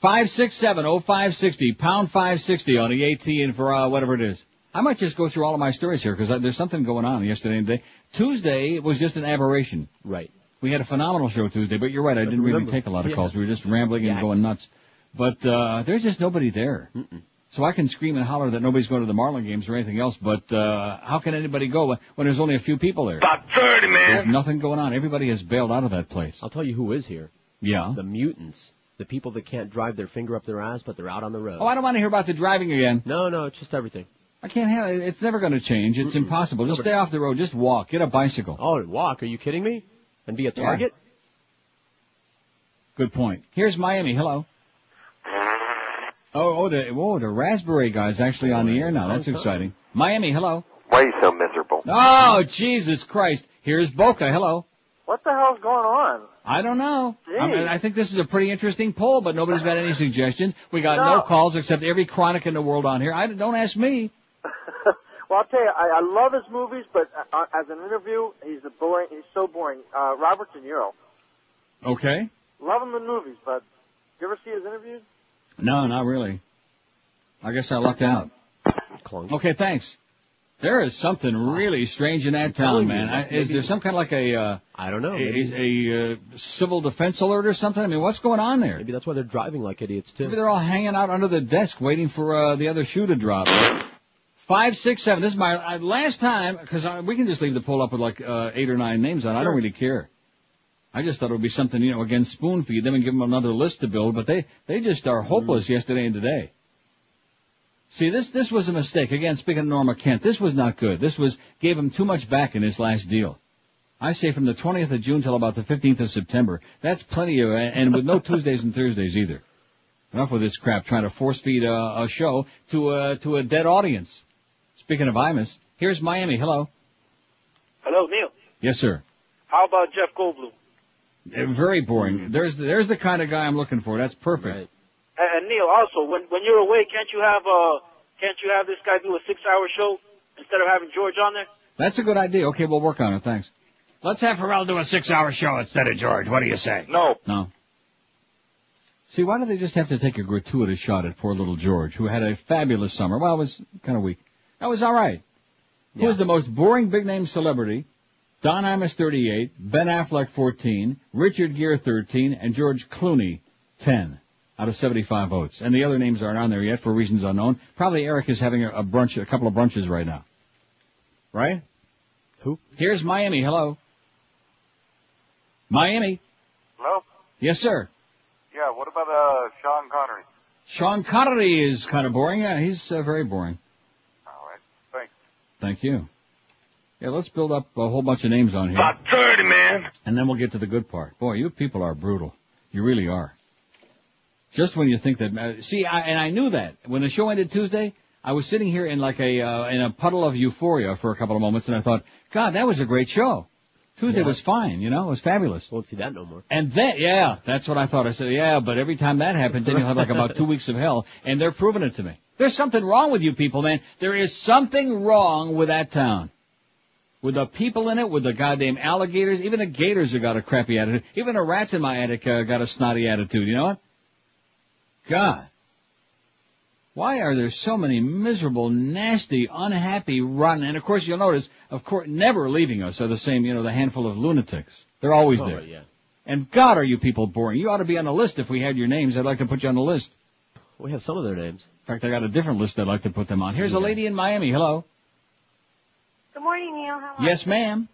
567-0560, pound 560 on the AT and for whatever it is. I might just go through all of my stories here because there's something going on yesterday and today. Tuesday was just an aberration. Right. We had a phenomenal show Tuesday, but you're right, I didn't really take a lot of calls. We were just rambling and going nuts. But there's just nobody there. So I can scream and holler that nobody's going to the Marlin games or anything else, but how can anybody go when there's only a few people there? About 30, man. There's nothing going on. Everybody has bailed out of that place. I'll tell you who is here. Yeah? The mutants. The people that can't drive their finger up their ass, but they're out on the road. Oh, I don't want to hear about the driving again. No, it's just everything. I can't have it. It's never going to change. It's impossible. Just stay off the road. Just walk. Get a bicycle. Oh, walk? Are you kidding me? And be a target? Yeah. Good point. Here's Miami. Hello. The raspberry guy's actually on the air now. That's exciting. Miami. Hello. Why are you so miserable? Oh, Jesus Christ. Here's Boca. Hello. What the hell's going on? I don't know. Jeez. I think this is a pretty interesting poll, but nobody's got any suggestions. We got no calls except every chronic in the world on here. Don't ask me. Well, Well, I'll tell you, I love his movies, but as an interview, he's so boring. Robert De Niro. Okay. Love him in movies, but you ever see his interviews? No, not really. I guess I lucked out. Okay, thanks. There is something really strange in that town, man. Is there some kind of like I don't know. A civil defense alert or something? I mean, what's going on there? Maybe that's why they're driving like idiots, too. Maybe they're all hanging out under the desk waiting for the other shoe to drop. 567. This is my last time, because we can just leave the poll up with like 8 or 9 names on. I don't really care. I just thought it would be something, again, spoon feed them and give them another list to build, but they just are hopeless yesterday and today. See, this was a mistake. Again, speaking of Norma Kent, this was not good. Gave him too much back in his last deal. I say from the 20th of June till about the 15th of September. That's plenty of, and with no Tuesdays and Thursdays either. Enough with this crap, trying to force feed a show to a dead audience. Speaking of Imus, here's Miami. Hello. Hello, Neil. Yes, sir. How about Jeff Goldblum? Very boring. There's the kind of guy I'm looking for. That's perfect. Right. And Neil, also, when you're away, can't you have this guy do a 6-hour show instead of having George on there? That's a good idea. Okay, we'll work on it. Thanks. Let's have Pharrell do a 6-hour show instead of George. What do you say? No. See, why do they just have to take a gratuitous shot at poor little George, who had a fabulous summer? Well, it was kind of weak. That was all right. Yeah. Who was the most boring big-name celebrity? Don Imus, 38, Ben Affleck, 14, Richard Gere, 13, and George Clooney, 10 out of 75 votes. And the other names aren't on there yet for reasons unknown. Probably Eric is having a couple of brunches right now. Right? Who? Here's Miami. Hello. Miami. Hello? Yes, sir. Yeah, what about Sean Connery? Sean Connery is kind of boring. Yeah, he's very boring. All right. Thanks. Thank you. Yeah, let's build up a whole bunch of names on here. About 30, man. And then we'll get to the good part. Boy, you people are brutal. You really are. Just when you think that, and I knew that. When the show ended Tuesday, I was sitting here in like in a puddle of euphoria for a couple of moments, and I thought, God, that was a great show. Tuesday was fine, it was fabulous. Won't see that no more. And then, that's what I thought. I said, yeah, but every time that happens, then you'll have like about 2 weeks of hell, and they're proving it to me. There's something wrong with you people, man. There is something wrong with that town. With the people in it, with the goddamn alligators, even the gators have got a crappy attitude. Even the rats in my attic got a snotty attitude, you know what? God. Why are there so many miserable, nasty, unhappy, rotten, and of course you'll notice, never leaving us are the same, the handful of lunatics. They're always there. Yeah. And God, are you people boring. You ought to be on the list if we had your names. I'd like to put you on the list. We have some of their names. In fact, I got a different list I'd like to put them on. Here's a lady in Miami. Hello. Good morning, Neil. How are you? Yes, ma'am.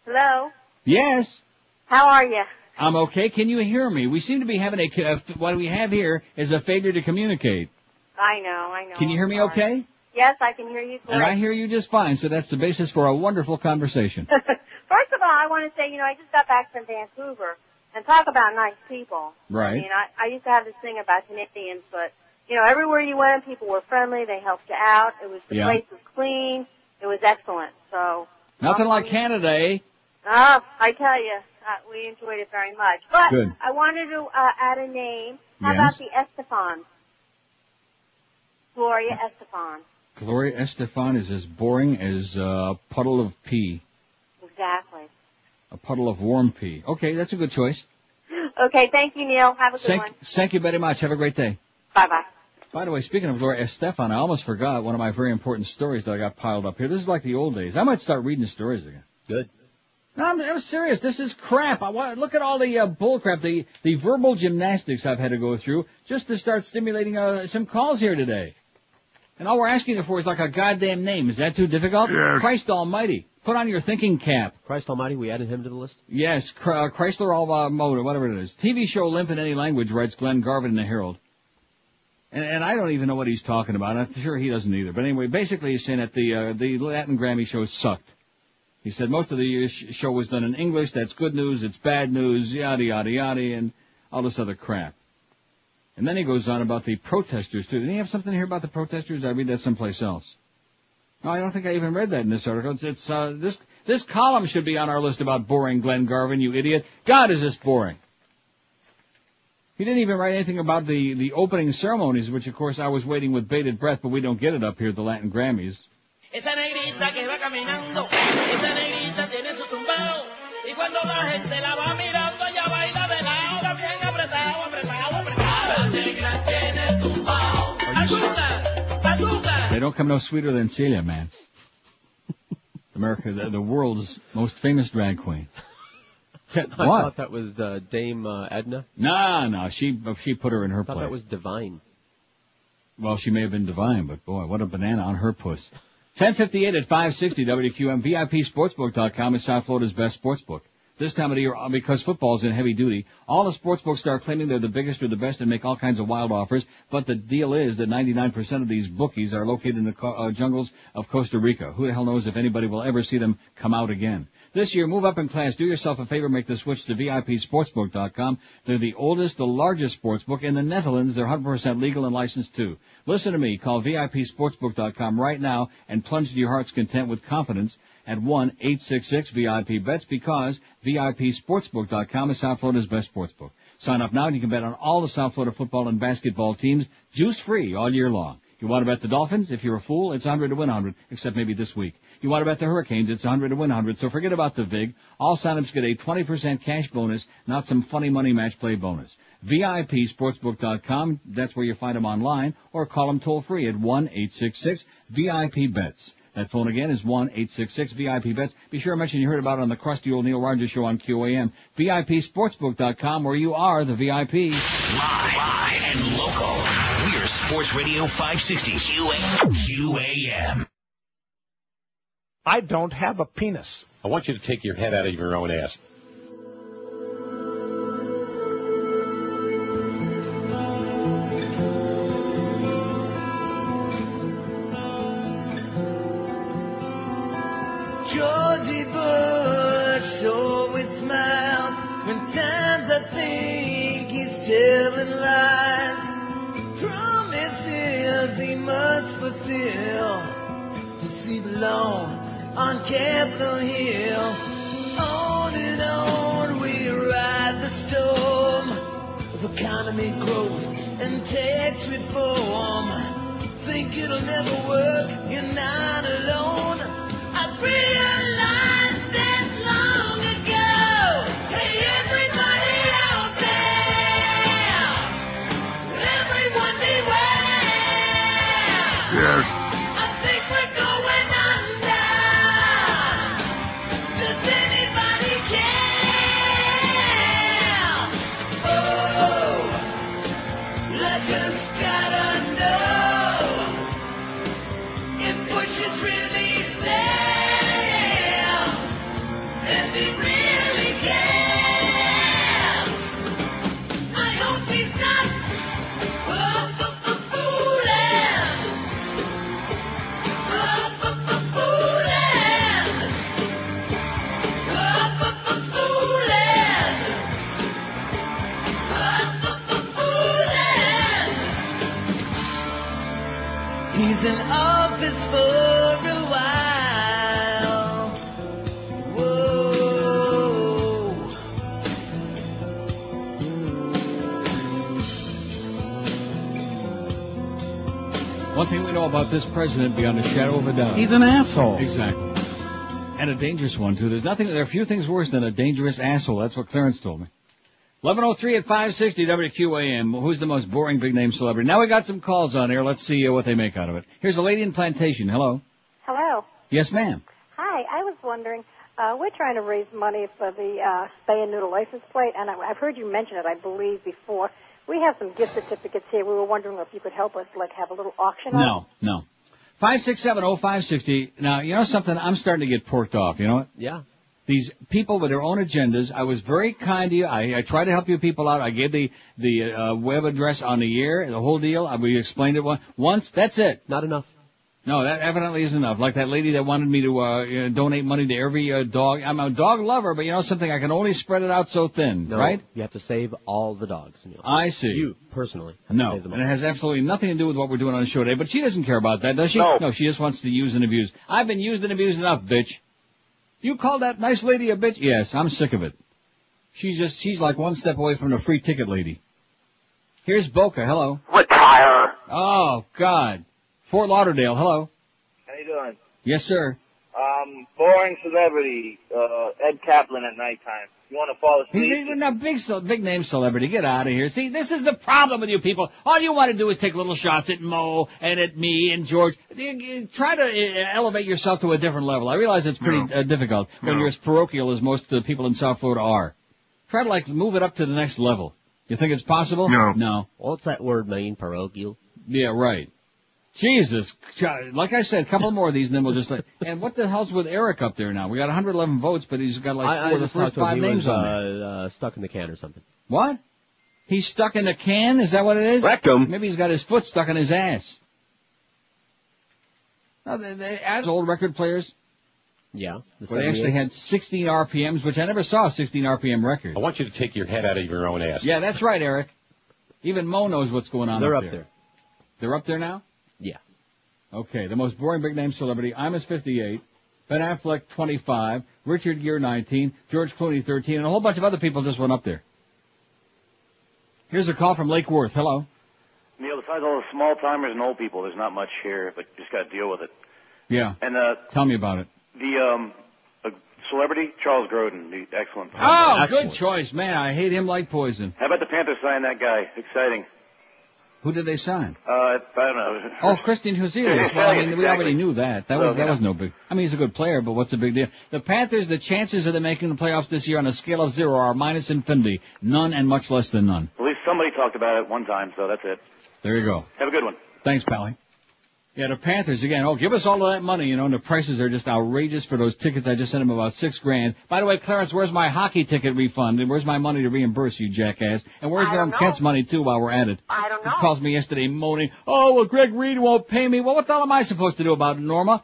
Hello. Yes. How are you? I'm okay. Can you hear me? We seem to be having what we have here is a failure to communicate. I know. Can you hear me okay? Yes, I can hear you great. And I hear you just fine, so that's the basis for a wonderful conversation. First of all, I want to say, I just got back from Vancouver, and talk about nice people. Right. I mean, I used to have this thing about Canadians, but, everywhere you went, people were friendly, they helped you out, the place was clean, it was excellent, so. Nothing like Canada, eh? Oh, I tell you, we enjoyed it very much. But good. I wanted to add a name. How about the Estefan? Gloria Estefan. Gloria Estefan is as boring as a puddle of pee. Exactly. A puddle of warm pee. Okay, that's a good choice. Okay, thank you, Neil. Have a good one. Thank you very much. Have a great day. Bye-bye. By the way, speaking of Gloria Estefan, I almost forgot one of my very important stories that I got piled up here. This is like the old days. I might start reading stories again. Good. No, I'm serious. This is crap. Look at all the bull crap, the verbal gymnastics I've had to go through just to start stimulating some calls here today. And all we're asking for is like a goddamn name. Is that too difficult? Yeah. Christ almighty. Put on your thinking cap. Christ almighty, we added him to the list? Yes, Chrysler All Motor, whatever it is. TV show Limp in Any Language, writes Glenn Garvin in the Herald. And I don't even know what he's talking about. I'm sure he doesn't either. But anyway, basically he's saying that the Latin Grammy show sucked. He said most of the show was done in English. That's good news. It's bad news. Yada, yada, yada, and all this other crap. And then he goes on about the protesters, too. Didn't he have something here about the protesters? I read that someplace else. No, I don't think I even read that in this article. This column should be on our list about boring Glenn Garvin, you idiot. God, is this boring. He didn't even write anything about the opening ceremonies, which, of course, I was waiting with bated breath, but we don't get it up here at the Latin Grammys. Esa negrita que va caminando, esa negrita tiene su tumbao. Y cuando la gente la va mirando, ella baila de lado, bien apretado, apretado, apretado. La negra tiene tumbao. Azúcar, azúcar. They don't come no sweeter than Celia, man. America, the world's most famous drag queen. I thought that was Dame Edna. No, she put her in her I thought place. that was Divine. Well, she may have been divine, but boy, what a banana on her puss. 10:58 at 560 WQAM. VIPSportsbook.com is South Florida's best sportsbook. This time of the year, because football's in heavy duty, all the sportsbooks start claiming they're the biggest or the best and make all kinds of wild offers. But the deal is that 99% of these bookies are located in the jungles of Costa Rica. Who the hell knows if anybody will ever see them come out again? This year, move up in class. Do yourself a favor. Make the switch to VIPSportsbook.com. They're the oldest, the largest sportsbook in the Netherlands. They're 100% legal and licensed too. Listen to me. Call VIPSportsbook.com right now and plunge to your heart's content with confidence at 1-866-VIP-BETS because VIPSportsbook.com is South Florida's best sportsbook. Sign up now and you can bet on all the South Florida football and basketball teams juice-free all year long. You want to bet the Dolphins? If you're a fool, it's 100 to win 100, except maybe this week. You want to bet the Hurricanes? It's 100 to win 100, so forget about the VIG. All signups get a 20% cash bonus, not some funny money match play bonus. VIPSportsbook.com, that's where you find them online, or call them toll-free at 1-866-VIP-BETS. That phone again is 1-866-VIP-BETS. Be sure to mention you heard about it on the crusty old Neil Rogers Show on QAM. VIPSportsbook.com, where you are the VIP. Live and local. We're Sports Radio 560 QAM. I don't have a penis. I want you to take your head out of your own ass. Georgie Bush always smiles when times I think he's telling lies. Promises he must fulfill to see belong on Capitol Hill. On and on we ride the storm of economy growth and tax reform. Think it'll never work, you're not alone. I realized that long ago. Hey, everybody out there, everyone beware. Yes. I think we're going under. Does anybody care? Oh, I just gotta know if Bush is really there. If he really cares, I hope he's not fooling. He's in office for a while. Whoa. One thing we know about this president beyond a shadow of a doubt. He's an asshole. Exactly. And a there are a few things worse than a dangerous asshole. That's what Clarence told me. 11:03 at 560 WQAM. Who's the most boring big name celebrity? Now we got some calls on here. Let's see what they make out of it. Here's a lady in Plantation. Hello. Hello. Yes, ma'am. Hi. I was wondering, we're trying to raise money for the spay and neuter license plate, and I've heard you mention it, I believe, before. We have some gift certificates here. We were wondering if you could help us, like, have a little auction on it. No. 567-0560. Now, you know something? I'm starting to get porked off. You know what? Yeah. These people with their own agendas. I was very kind to you. I tried to help you people out. I gave the web address on the air, the whole deal. We explained it once. That's it. Not enough. No, that evidently isn't enough. Like that lady that wanted me to donate money to every dog. I'm a dog lover, but you know something? I can only spread it out so thin, No, right? You have to save all the dogs. I see. You, personally. have to No, save them and all. it has absolutely nothing to do with what we're doing on the show today. But she doesn't care about that, does she? No, she just wants to use and abuse. I've been used and abused enough, bitch. You call that nice lady a bitch? Yes, I'm sick of it. She's like one step away from the free ticket lady. Here's Boca. Hello. Retire. Oh, God. Fort Lauderdale. Hello. How you doing? Yes, sir. Boring celebrity, Ed Kaplan at nighttime. You want to fall asleep? He's a big name celebrity. Get out of here. See, this is the problem with you people. All you want to do is take little shots at Mo and at me and George. Try to elevate yourself to a different level. I realize it's pretty difficult when you're as parochial as most people in South Florida are. Try to, move it up to the next level. You think it's possible? No. What's that word mean, parochial? Yeah, right. Jesus, like I said, a couple more of these, and then we'll just and what the hell's with Eric up there now? We got 111 votes, but he's got 4 of the first 5 names on there. Stuck in the can or something. What? He's stuck in the can? Is that what it is? Rectum. Maybe he's got his foot stuck in his ass. No, they as old record players. Yeah. Well, they actually had 16 RPMs, which I never saw a 16 RPM record. I want you to take your head out of your own ass. Yeah, that's right, Eric. Even Mo knows what's going on. They're up there. They're up there now? Yeah. Okay, the most boring big name celebrity, Imus 58, Ben Affleck 25, Richard Gere 19, George Clooney 13, and a whole bunch of other people just went up there. Here's a call from Lake Worth. Hello. Neil, besides all the small timers and old people, there's not much here, but you just got to deal with it. Yeah. And tell me about it. The celebrity, Charles Grodin, the excellent. Oh, Excellent. good choice, man. I hate him like poison. How about the Panthers sign that guy? Exciting. Who did they sign? I don't know. Oh, Christian Husilius. Well, I mean, we already knew that. That Well, was no big. I mean, he's a good player, but what's the big deal? The Panthers, the chances of them making the playoffs this year on a scale of 0 are minus infinity. None and much less than none. At least somebody talked about it one time, so that's it. There you go. Have a good one. Thanks, Pally. Yeah, the Panthers again. Oh, give us all of that money, and the prices are just outrageous for those tickets. I just sent him about $6,000. By the way, Clarence, where's my hockey ticket refund? And where's my money to reimburse you, jackass? And where's Norm Kent's money too? While we're at it, I don't know. He calls me yesterday moaning. Oh, well, Greg Reed won't pay me. Well, what the hell am I supposed to do about it, Norma?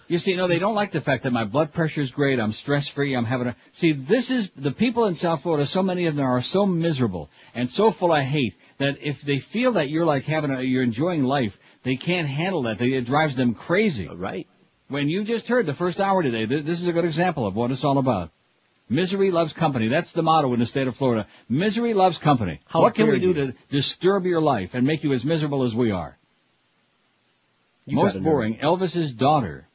You see, they don't like the fact that my blood pressure's great. I'm stress-free. I'm having this is the people in South Florida. So many of them are so miserable and so full of hate that if they feel that you're you're enjoying life. They can't handle that. It drives them crazy. Right. When you just heard the first hour today, this is a good example of what it's all about. Misery loves company. That's the motto in the state of Florida. Misery loves company. What can we do to disturb your life and make you as miserable as we are? Most boring, Elvis's daughter.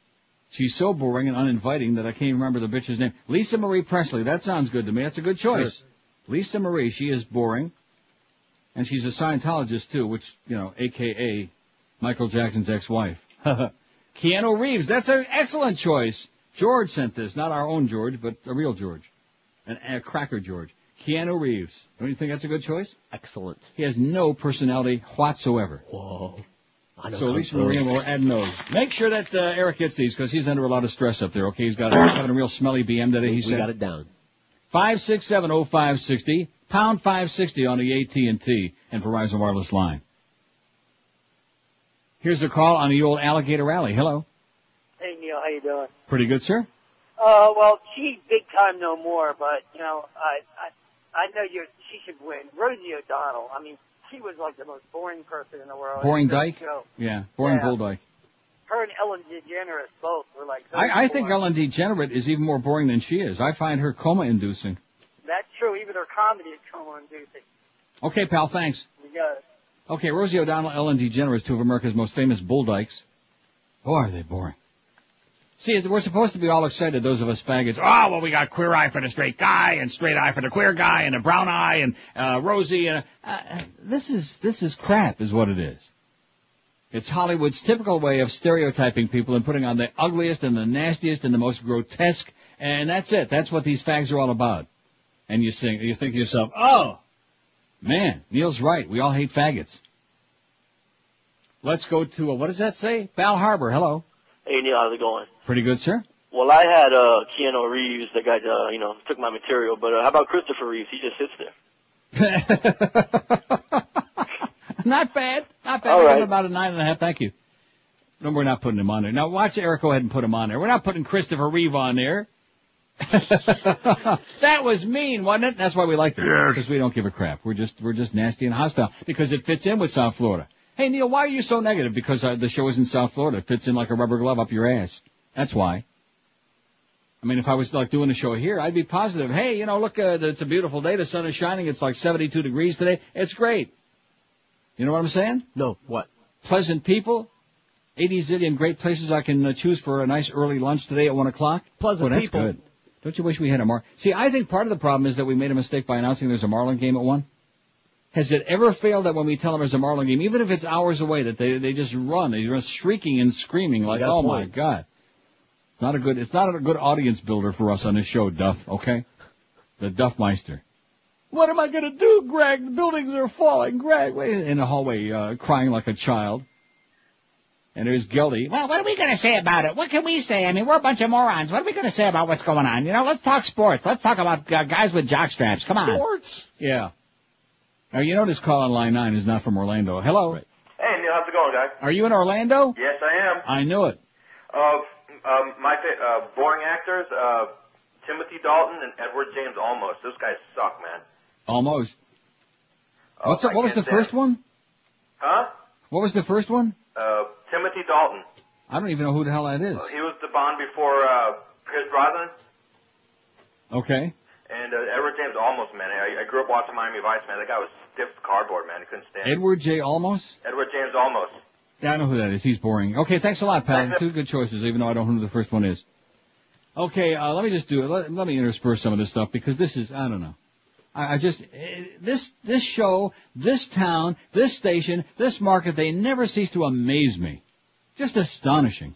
She's so boring and uninviting that I can't even remember the bitch's name. Lisa Marie Presley. That sounds good to me. That's a good choice. Sure. Lisa Marie, she is boring. And she's a Scientologist, too, which, a.k.a. Michael Jackson's ex-wife. Keanu Reeves, that's an excellent choice. George sent this, not our own George, but a real George. A cracker George. Keanu Reeves. Don't you think that's a good choice? Excellent. He has no personality whatsoever. Whoa. So Lisa Marie, we're adding those. Make sure that Eric gets these, because he's under a lot of stress up there, okay? He's having a real smelly BM today, he said. We got it down. 5670560, pound 560 on the AT&T and Verizon Wireless line. Here's a call on the old Alligator Alley. Hello. Hey, Neil, how you doing? Pretty good, sir. Well, she big time no more, but, I know she should win. Rosie O'Donnell, I mean, she was like the most boring person in the world. Boring dyke? Yeah, boring bull dyke. Her and Ellen DeGeneres both were like... I think Ellen DeGeneres is even more boring than she is. I find her coma-inducing. That's true. Even her comedy is coma-inducing. Okay, pal, thanks. You got it. Okay, Rosie O'Donnell, Ellen DeGeneres, two of America's most famous bull dykes. Boy, are they boring. See, we're supposed to be all excited, those of us faggots. Oh, well, we got queer eye for the straight guy, and straight eye for the queer guy, and a brown eye, and Rosie, and... This is crap, is what it is. It's Hollywood's typical way of stereotyping people and putting on the ugliest and the nastiest and the most grotesque, and that's it. That's what these fags are all about. And you think to yourself, oh... Man, Neil's right. We all hate faggots. Let's go to, what does that say? Bal Harbor, hello. Hey, Neil, how's it going? Pretty good, sir. Well, I had Keanu Reeves, the guy that, took my material, but how about Christopher Reeves? He just sits there. Not bad. All right. About a 9.5, thank you. No, we're not putting him on there. Now, watch Eric go ahead and put him on there. We're not putting Christopher Reeve on there. That was mean, wasn't it? That's why we like it. Because we don't give a crap. We're just nasty and hostile because it fits in with South Florida. Hey, Neil, why are you so negative? Because the show is in South Florida. It fits in like a rubber glove up your ass. That's why. I mean, if I was doing a show here, I'd be positive. Hey, look, it's a beautiful day. The sun is shining. It's like 72 degrees today. It's great. You know what I'm saying? No. What? Pleasant people. 80 zillion great places I can choose for a nice early lunch today at 1 o'clock. Pleasant that's people. Good. Don't you wish we had a See, I think part of the problem is that we made a mistake by announcing there's a Marlin game at 1. Has it ever failed that when we tell them there's a Marlin game, even if it's hours away, that they just run, they run shrieking and screaming like, oh my God. It's not a good audience builder for us on this show, Duff, okay? The Duffmeister. What am I gonna do, Greg? The buildings are falling, Greg. In the hallway, crying like a child. And there's Geldy. Well, what are we going to say about it? What can we say? I mean, we're a bunch of morons. What are we going to say about what's going on? You know, let's talk sports. Let's talk about guys with jock straps. Come on. Sports? Yeah. Now, you know this call on line 9 is not from Orlando. Hello. Right. Hey, Neil, how's it going, guys? Are you in Orlando? Yes, I am. I knew it. My boring actors, Timothy Dalton and Edward James Olmos. Those guys suck, man. Almost. What was the first one? Huh? What was the first one? Timothy Dalton. I don't even know who the hell that is. He was the Bond before Chris Brosnan. Okay. And Edward James Olmos, man. I grew up watching Miami Vice, man. That guy was stiff as cardboard, man. I couldn't stand Edward J. Olmos? Edward James Olmos. Yeah, I know who that is. He's boring. Okay, thanks a lot, pal. Two good choices, even though I don't know who the first one is. Okay, let me just do it. Let me intersperse some of this stuff, because this is, I don't know. This show, this town, this station, this market, they never cease to amaze me. Just astonishing.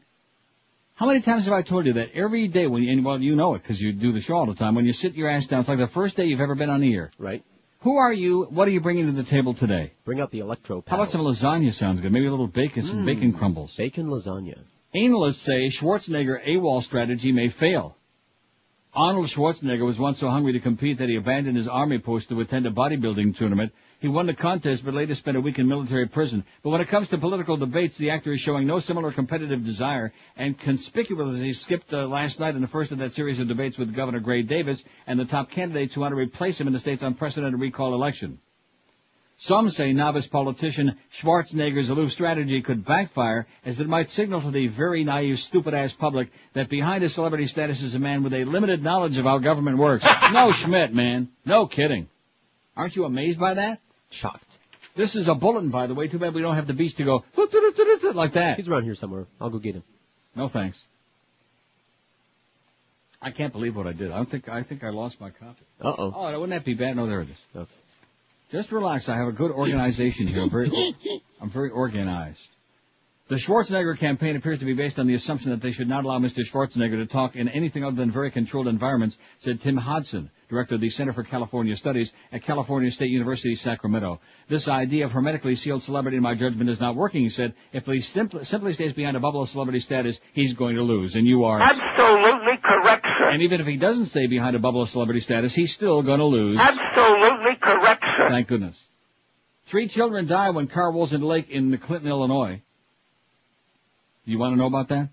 How many times have I told you that every day well, you know it because you do the show all the time, when you sit your ass down, it's like the first day you've ever been on the air. Right. Who are you? What are you bringing to the table today? Bring out the electro How about some lasagna? Sounds good. Maybe a little bacon, some bacon crumbles. Bacon lasagna. Analysts say Schwarzenegger AWOL strategy may fail. Arnold Schwarzenegger was once so hungry to compete that he abandoned his army post to attend a bodybuilding tournament. He won the contest but later spent a week in military prison. But when it comes to political debates, the actor is showing no similar competitive desire and conspicuously skipped last night in the first of that series of debates with Governor Gray Davis and the top candidates who want to replace him in the state's unprecedented recall election. Some say novice politician Schwarzenegger's aloof strategy could backfire, as it might signal to the very naive, stupid-ass public that behind his celebrity status is a man with a limited knowledge of how government works. No Schmidt, man. No kidding. Aren't you amazed by that? Shocked. This is a bulletin, by the way. Too bad we don't have the beast to go like that. He's around here somewhere. I'll go get him. No thanks. I can't believe what I did. I think I lost my copy. Uh-oh. Oh, wouldn't that be bad? No, there it is. Okay. Just relax. I have a good organization here. I'm very organized. The Schwarzenegger campaign appears to be based on the assumption that they should not allow Mr. Schwarzenegger to talk in anything other than very controlled environments, said Tim Hodson, director of the Center for California Studies at California State University, Sacramento. This idea of hermetically sealed celebrity, in my judgment, is not working, he said. If he simply stays behind a bubble of celebrity status, he's going to lose, and you are absolutely correct, sir. And even if he doesn't stay behind a bubble of celebrity status, he's still going to lose. Absolutely correct, sir. Thank goodness. 3 children die when car rolls into lake in Clinton, Illinois. Do you want to know about that?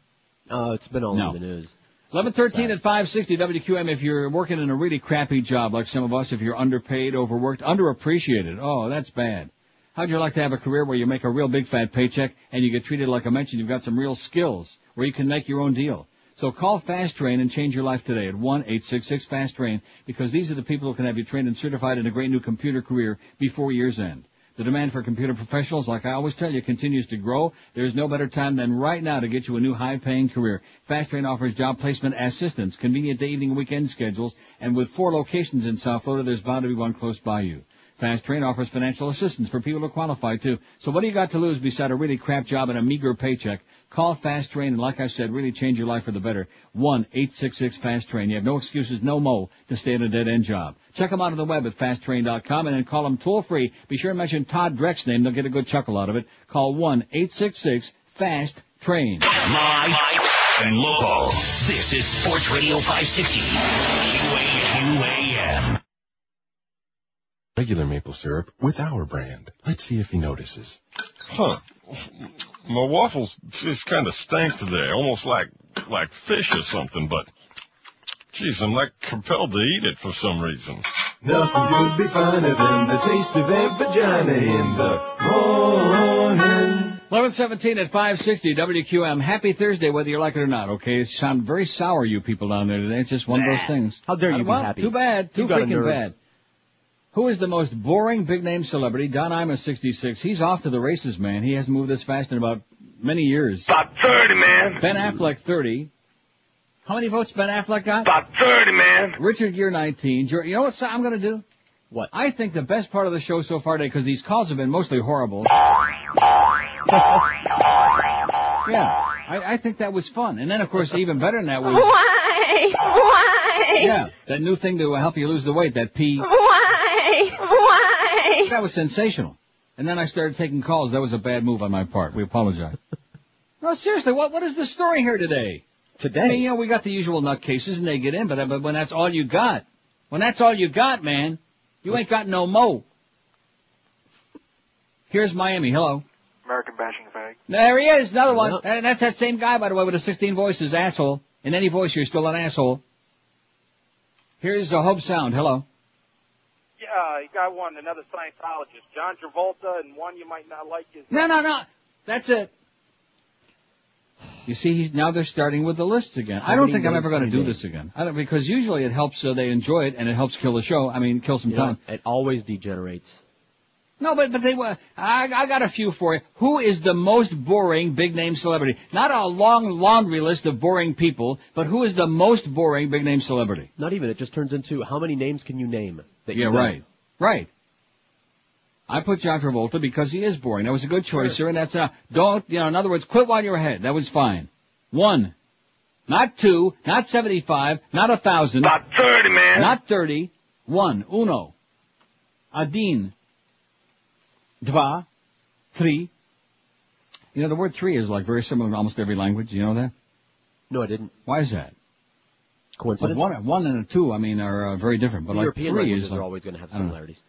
It's been all over the news. 11:13 at 560 WQAM. If you're working in a really crappy job like some of us, if you're underpaid, overworked, underappreciated, oh, that's bad. How'd you like to have a career where you make a real big fat paycheck and you get treated like I mentioned, you've got some real skills where you can make your own deal? So call Fast Train and change your life today at 1-866-FAST-TRAIN, because these are the people who can have you trained and certified in a great new computer career before year's end. The demand for computer professionals, like I always tell you, continues to grow. There's no better time than right now to get you a new high-paying career. Fast Train offers job placement assistance, convenient day, evening, weekend schedules, and with 4 locations in South Florida, there's bound to be one close by you. Fast Train offers financial assistance for people who qualify, too. So what do you got to lose beside a really crap job and a meager paycheck? Call Fast Train and, like I said, really change your life for the better. 1-866-FAST-TRAIN. You have no excuses, no mo, to stay at a dead-end job. Check them out on the web at fasttrain.com and then call them toll-free. Be sure to mention Todd Dreck's name. They'll get a good chuckle out of it. Call 1-866-FAST-TRAIN. Live and local. This is Sports Radio 560. WQAM. Regular maple syrup with our brand. Let's see if he notices. Huh. My waffles just kind of stank today, almost like fish or something, but geez, I'm like compelled to eat it for some reason. Nothing could be finer than the taste of a vagina in the morning. 11:17 at 560 WQAM. Happy Thursday, whether you like it or not, okay? It sounds very sour, you people down there today. It's just one of those things. How dare you be happy? Too bad. Too freaking bad. Who is the most boring big-name celebrity? Don Imus, 66. He's off to the races, man. He hasn't moved this fast in about many years. About 30, man. Ben Affleck, 30. How many votes Ben Affleck got? About 30, man. Richard Gere, 19. You know what I'm going to do? What? I think the best part of the show so far today, because these calls have been mostly horrible. Yeah, I think that was fun. And then, of course, even better than that was... Why? Why? Yeah, that new thing to help you lose the weight, that pee. Why? Why? That was sensational. And then I started taking calls. That was a bad move on my part. We apologize. No, seriously, what is the story here today? Today? I mean, we got the usual nutcases and they get in, but when that's all you got, man, you ain't got no mo. Here's Miami. Hello. American bashing fag. There he is, another one. Yep. And that's that same guy, by the way, with the 16 voices, asshole. In any voice, you're still an asshole. Here's Hope Sound. Hello. Yeah, you got one, another Scientologist. John Travolta, and one you might not like is... No. That's it. You see, now they're starting with the lists again. I don't think I'm ever going to do this again. Because usually it helps, they enjoy it, and it helps kill the show. I mean, kill some time. It always degenerates. No, but they I got a few for you. Who is the most boring big-name celebrity? Not a long laundry list of boring people, but who is the most boring big-name celebrity? Not even. It just turns into how many names can you name? Right. I put John Travolta because he is boring. That was a good choice, sir, and that's in other words, quit while you're ahead. That was fine. 1. Not 2, not 75, not 1,000. About 30, man. Not 30. 1. Uno. Adin. Dva. 3. You know, the word 3 is like very similar in almost every language. You know that? No, I didn't. Why is that? Coincidence? Like 1 and a 2, are very different. But European like 3 languages is are always going to have similarities.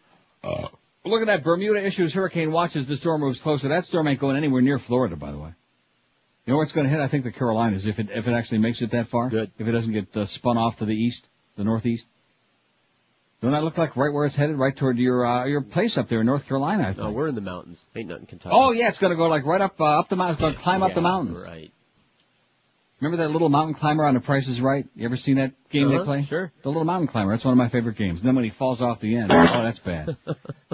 Look at that. Bermuda issues hurricane watch as the storm moves closer. That storm ain't going anywhere near Florida, by the way. You know where it's going to hit? I think the Carolinas, if it actually makes it that far. Good. If it doesn't get spun off to the east, the northeast. Don't that look like right where it's headed? Right toward your place up there in North Carolina, I think. No, we're in the mountains. Ain't nothing Kentucky. Oh, yeah, it's going to go like right up the mountains. It's going to climb up the mountains. Right. Remember that little mountain climber on The Price is Right? You ever seen that game they play? Sure. The little mountain climber. That's one of my favorite games. And then when he falls off the end, oh, that's bad.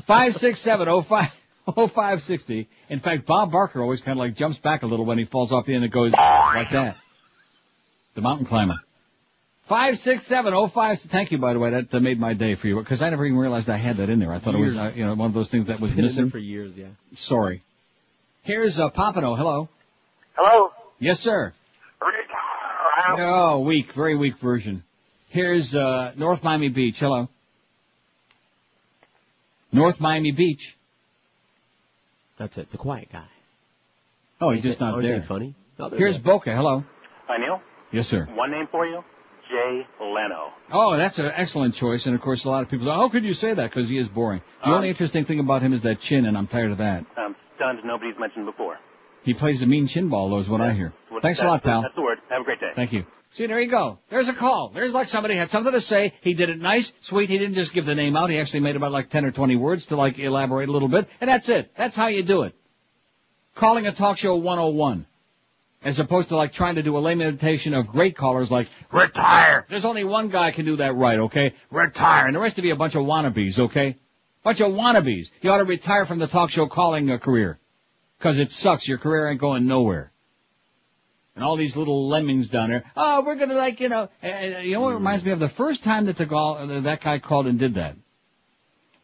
567-0560. In fact, Bob Barker always kind of like jumps back a little when he falls off the end and goes like that. The mountain climber. 567-05. Thank you, by the way. That made my day for you because I never even realized I had that in there. I thought it was one of those things that was missing. Been in there for years, yeah. Sorry. Here's Pompano. Hello. Hello. Yes, sir. Oh, weak. Very weak version. Here's North Miami Beach. Hello. North Miami Beach. That's it. The quiet guy. Oh, he's just not there. Funny. No, here's Boca. Hello. Hi, Neil. Yes, sir. One name for you. Jay Leno. Oh, that's an excellent choice. And, of course, a lot of people say, how could you say that? Because he is boring. The only interesting thing about him is that chin, and I'm tired of that. I'm stunned nobody's mentioned before. He plays the mean chin ball, though, is what I hear. Thanks a lot, pal. That's the word. Have a great day. Thank you. See, there you go. There's a call. There's like somebody had something to say. He did it nice, sweet. He didn't just give the name out. He actually made about like 10 or 20 words to like elaborate a little bit. And that's it. That's how you do it. Calling a talk show 101. As opposed to like trying to do a lame imitation of great callers like, retire. There's only one guy can do that right, okay? Retire. And the rest of you are a bunch of wannabes, okay? Bunch of wannabes. You ought to retire from the talk show calling career. Cause it sucks. Your career ain't going nowhere. And all these little lemmings down there. Oh, we're gonna like, you know what reminds me of? The first time that that guy called and did that.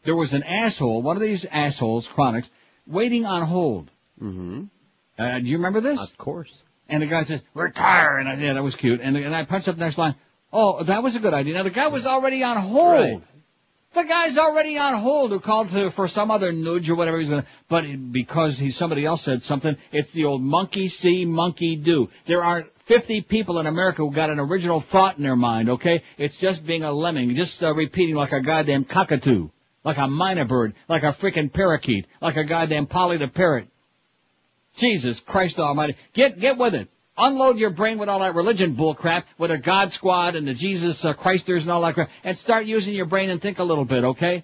There was an asshole, one of these assholes, chronics, waiting on hold. Mm-hmm. Do you remember this? Of course. And the guy says, retire. And that was cute. And I punched up the next line. Oh, that was a good idea. Now the guy was already on hold. Right. The guy's already on hold who called for some other nudge or whatever he's going to, but because somebody else said something, it's the old monkey see, monkey do. There aren't 50 people in America who got an original thought in their mind, okay? It's just being a lemming, just repeating like a goddamn cockatoo, like a minor bird, like a freaking parakeet, like a goddamn Polly the parrot. Jesus Christ almighty. Get with it. Unload your brain with all that religion bullcrap, with a God squad and the Jesus Christers and all that crap, and start using your brain and think a little bit, okay?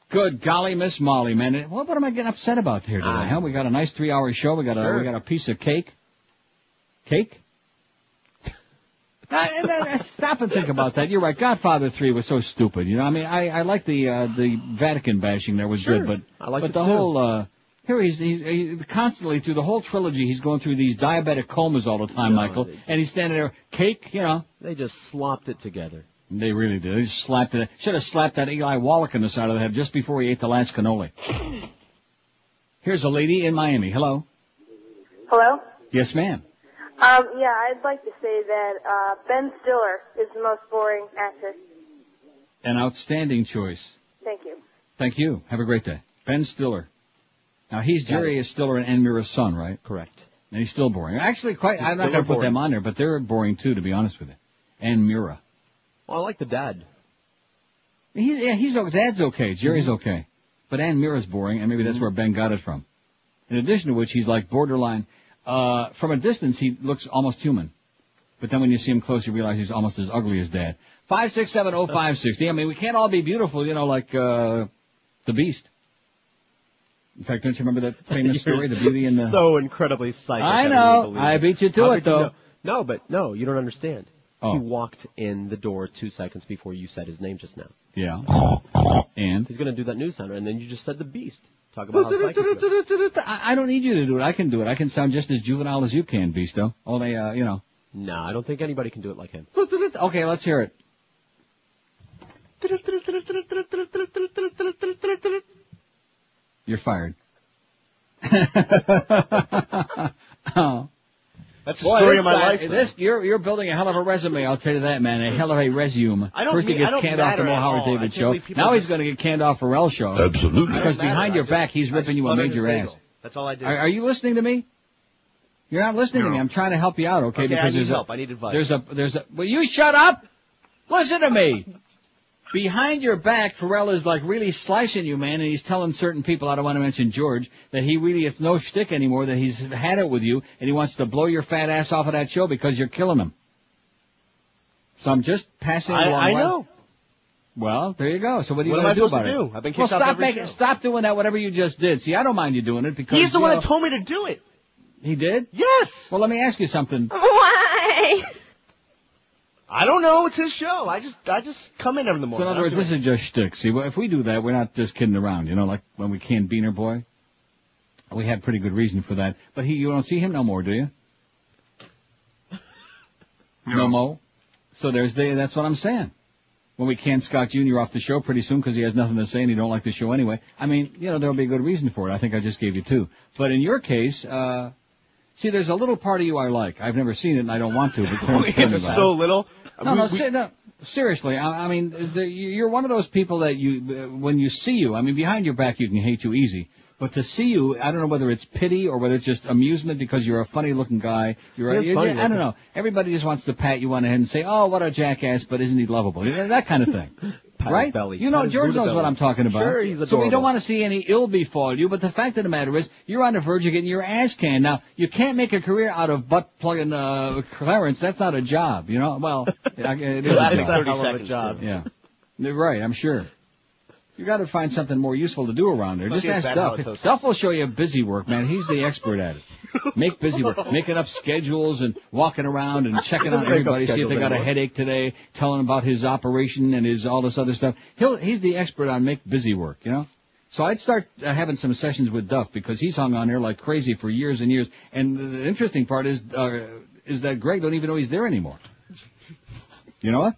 Good golly, Miss Molly, man. What am I getting upset about here today, huh? We got a nice 3-hour show. We got a piece of cake. Cake? Stop and think about that. You're right. Godfather 3 was so stupid. You know, I mean, I like the Vatican bashing there was good, but I like the whole, Here he's constantly through the whole trilogy. He's going through these diabetic comas all the time, Michael, and he's standing there, cake, you know. They just slopped it together. They really did. They just slapped it. Should have slapped that Eli Wallach in the side of the head just before he ate the last cannoli. Here's a lady in Miami. Hello. Hello? Yes, ma'am. Yeah, I'd like to say that Ben Stiller is the most boring actor. An outstanding choice. Thank you. Thank you. Have a great day. Ben Stiller. Now, he's Jerry Stiller and Ann Mira's son, right? Correct. And he's still boring. Actually, I'm not going to put them on there, but they're boring, too, to be honest with you. Ann Mira. Well, I like the dad. Dad's okay. Jerry's okay. But Ann Mira's boring, and maybe that's where Ben got it from. In addition to which, he's like borderline. From a distance, he looks almost human. But then when you see him close, you realize he's almost as ugly as Dad. 5670560. I mean, we can't all be beautiful, like the Beast. In fact, don't you remember that famous story, The Beauty and the... So incredibly psychic. I know. I beat you to it, though. No, you don't understand. Oh. He walked in the door 2 seconds before you said his name just now. Yeah. And? He's going to do that news sounder, and then you just said The Beast. Talk about how psychic you are. I don't need you to do it. I can do it. I can sound just as juvenile as you can, Beasto. Only, No, I don't think anybody can do it like him. Okay, let's hear it. You're fired. Oh. That's the story of my life. You're building a hell of a resume, I'll tell you that, man. A hell of a resume. First he gets canned off the Mo Howard David show. Now he's going to get canned off Pharrell's show. Absolutely. Because behind your back, he's ripping you a major ass. That's all I do. Are you listening to me? You're not listening to me. I'm trying to help you out, okay? Because I need help. I need advice. Will you shut up? Listen to me. Behind your back, Pharrell is like really slicing you, man, and he's telling certain people, I don't want to mention George, that he really, it's no shtick anymore, that he's had it with you, and he wants to blow your fat ass off of that show because you're killing him. So I'm just passing it along. I know. Well, there you go. So what are you going to do about it? I've been kicked off stop doing that, whatever you just did. See, I don't mind you doing it because... He's the one that told me to do it. He did? Yes. Well, let me ask you something. Why? I don't know. It's his show. I just come in every morning. So in other words, this is just shtick. See, if we do that, we're not just kidding around. Like when we canned Beaner Boy. We had pretty good reason for that. But you don't see him no more, do you? No more. So that's what I'm saying. When we can Scott Jr. off the show pretty soon because he has nothing to say and he don't like the show anyway. I mean, there'll be a good reason for it. I think I just gave you 2. But in your case, see, there's a little part of you I like. I've never seen it and I don't want to. But it's so little. No, seriously. I mean, you're one of those people that when you see you, I mean, behind your back you can hate you easy. But to see you, I don't know whether it's pity or whether it's just amusement because you're a funny-looking guy. I don't know. Everybody just wants to pat you on the head and say, "Oh, what a jackass!" But isn't he lovable? That kind of thing, right? Belly. George knows what I'm talking about. Sure, he's adorable. So we don't want to see any ill befall you. But the fact of the matter is, you're on the verge of getting your ass canned. Now, you can't make a career out of butt plugging Clarence. That's not a job, Well, it is a job. 30 seconds job. Yeah, right. I'm sure. You got to find something more useful to do around there. Just ask Duff. Duff will show you busy work, man. He's the expert at it. Make busy work. Making up schedules and walking around and checking on everybody, see if they got a headache today, telling about his operation and all this other stuff. He's the expert on make busy work, So I'd start having some sessions with Duff because he's hung on there like crazy for years and years. And the interesting part is that Greg don't even know he's there anymore. You know what?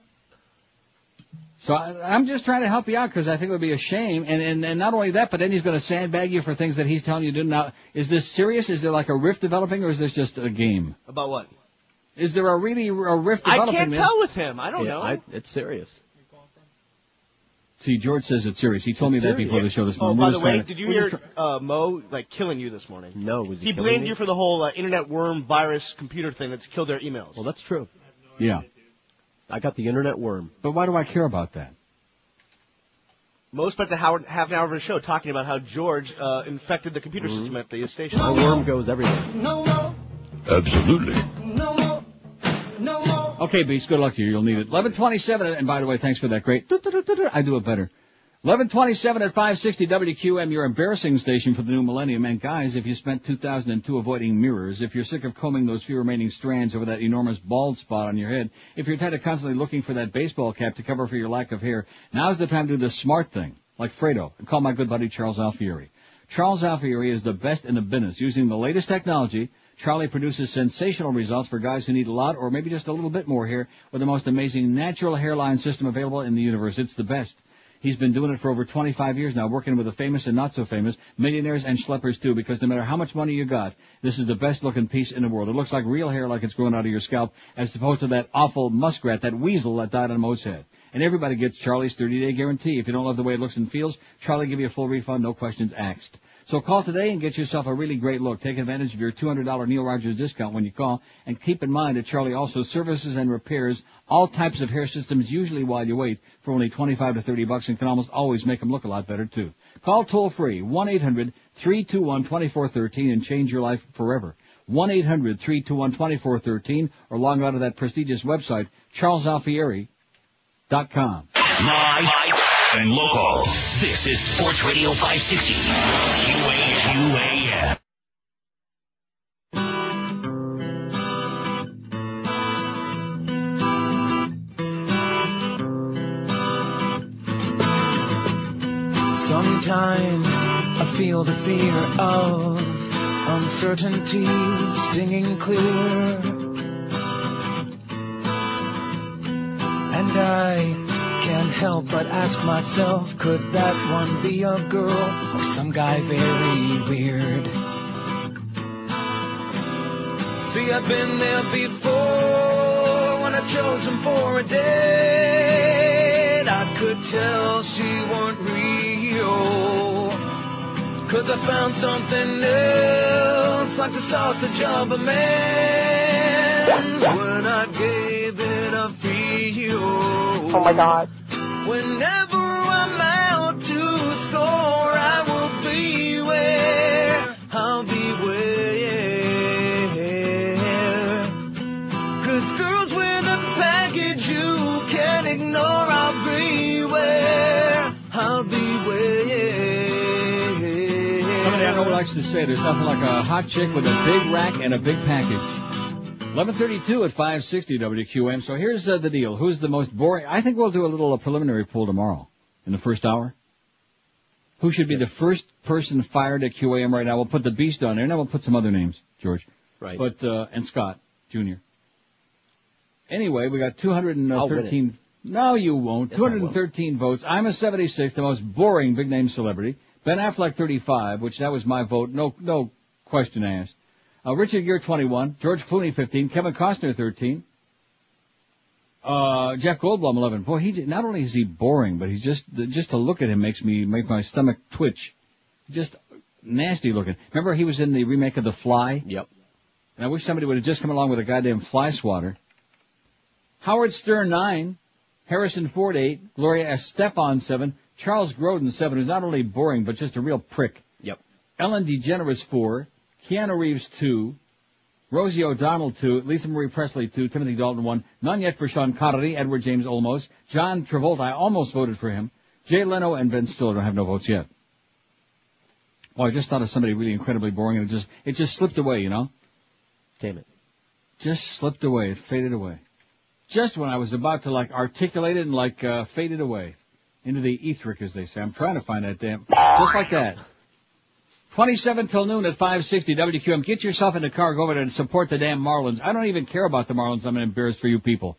So I'm just trying to help you out because I think it would be a shame. And not only that, but then he's going to sandbag you for things that he's telling you to do. Now, is this serious? Is there like a rift developing or is this just a game? About what? Is there a rift developing? I can't tell with him. I don't know. It's serious. See, George says it's serious. He told me that before the show this morning. Oh, by the way, did you hear Mo killing you this morning? No, was he blamed you for the whole internet worm virus computer thing that's killed their emails. Well, that's true. Yeah. I got the internet worm. But why do I care about that? Mo spent half an hour of his show talking about how George infected the computer system at the station. The worm goes everywhere. No. Absolutely. No. Okay, Beast, good luck to you. You'll need it. 11:27, and by the way, thanks for that great. I do it better. 11:27 at 560 WQAM, your embarrassing station for the new millennium. And guys, if you spent 2002 avoiding mirrors, if you're sick of combing those few remaining strands over that enormous bald spot on your head, if you're tired of constantly looking for that baseball cap to cover for your lack of hair, now's the time to do the smart thing, like Fredo, and call my good buddy Charles Alfieri. Charles Alfieri is the best in the business. Using the latest technology, Charlie produces sensational results for guys who need a lot or maybe just a little bit more hair with the most amazing natural hairline system available in the universe. It's the best. He's been doing it for over 25 years now, working with the famous and not so famous, millionaires and schleppers too, because no matter how much money you got, this is the best looking piece in the world. It looks like real hair, like it's growing out of your scalp, as opposed to that awful muskrat, that weasel that died on Mo's head. And everybody gets Charlie's 30-day guarantee. If you don't love the way it looks and feels, Charlie give you a full refund, no questions asked. So call today and get yourself a really great look. Take advantage of your $200 Neil Rogers discount when you call. And keep in mind that Charlie also services and repairs all types of hair systems, usually while you wait, for only $25 to $30, and can almost always make them look a lot better, too. Call toll-free, 1-800-321-2413, and change your life forever. 1-800-321-2413, or log on to that prestigious website, charlesalfieri.com. Live and local. This is Sports Radio 560. QAM. Sometimes I feel the fear of uncertainty stinging clear, and I can't help but ask myself, could that one be a girl or some guy very weird? See, I've been there before when I chose him for a date. I could tell she weren't real, 'cause I found something else, like the sausage of a man, when I gave it a feel. Oh my God. Whenever I'm out to score, I will beware. I'll beware. 'Cause girls with a package you can't ignore. I'll beware. I'll beware. Somebody I know likes to say there's nothing like a hot chick with a big rack and a big package. 11:32 at 560 WQAM. So here's the deal. Who's the most boring? I think we'll do a little preliminary poll tomorrow in the first hour. Who should be the first person fired at QAM right now? We'll put the Beast on there, and then we'll put some other names, George. Right. But and Scott Jr. Anyway, we got 213. No, you won't. Yes, 213 votes. I'm a 76, the most boring big name celebrity. Ben Affleck 35, which that was my vote. No question asked. Richard Gere 21, George Clooney 15, Kevin Costner 13, Jeff Goldblum 11. Boy, not only is he boring, but he's just to look at him makes my stomach twitch. Just nasty looking. Remember he was in the remake of The Fly? Yep. And I wish somebody would have just come along with a goddamn fly swatter. Howard Stern 9, Harrison Ford 8, Gloria Estefan 7, Charles Grodin 7, who's not only boring but just a real prick. Yep. Ellen DeGeneres 4. Keanu Reeves 2, Rosie O'Donnell 2, Lisa Marie Presley 2, Timothy Dalton 1, none yet for Sean Connery, Edward James Olmos, John Travolta, I almost voted for him, Jay Leno and Ben Stiller don't have no votes yet. Well, I just thought of somebody really incredibly boring and it just slipped away, you know? Damn it. Just slipped away, it faded away. Just when I was about to articulate it and faded away. Into the etheric, as they say. I'm trying to find that damn, just like that. 27 till noon at 560 WQM. Get yourself in the car, go over there and support the damn Marlins. I don't even care about the Marlins. I'm embarrassed for you people.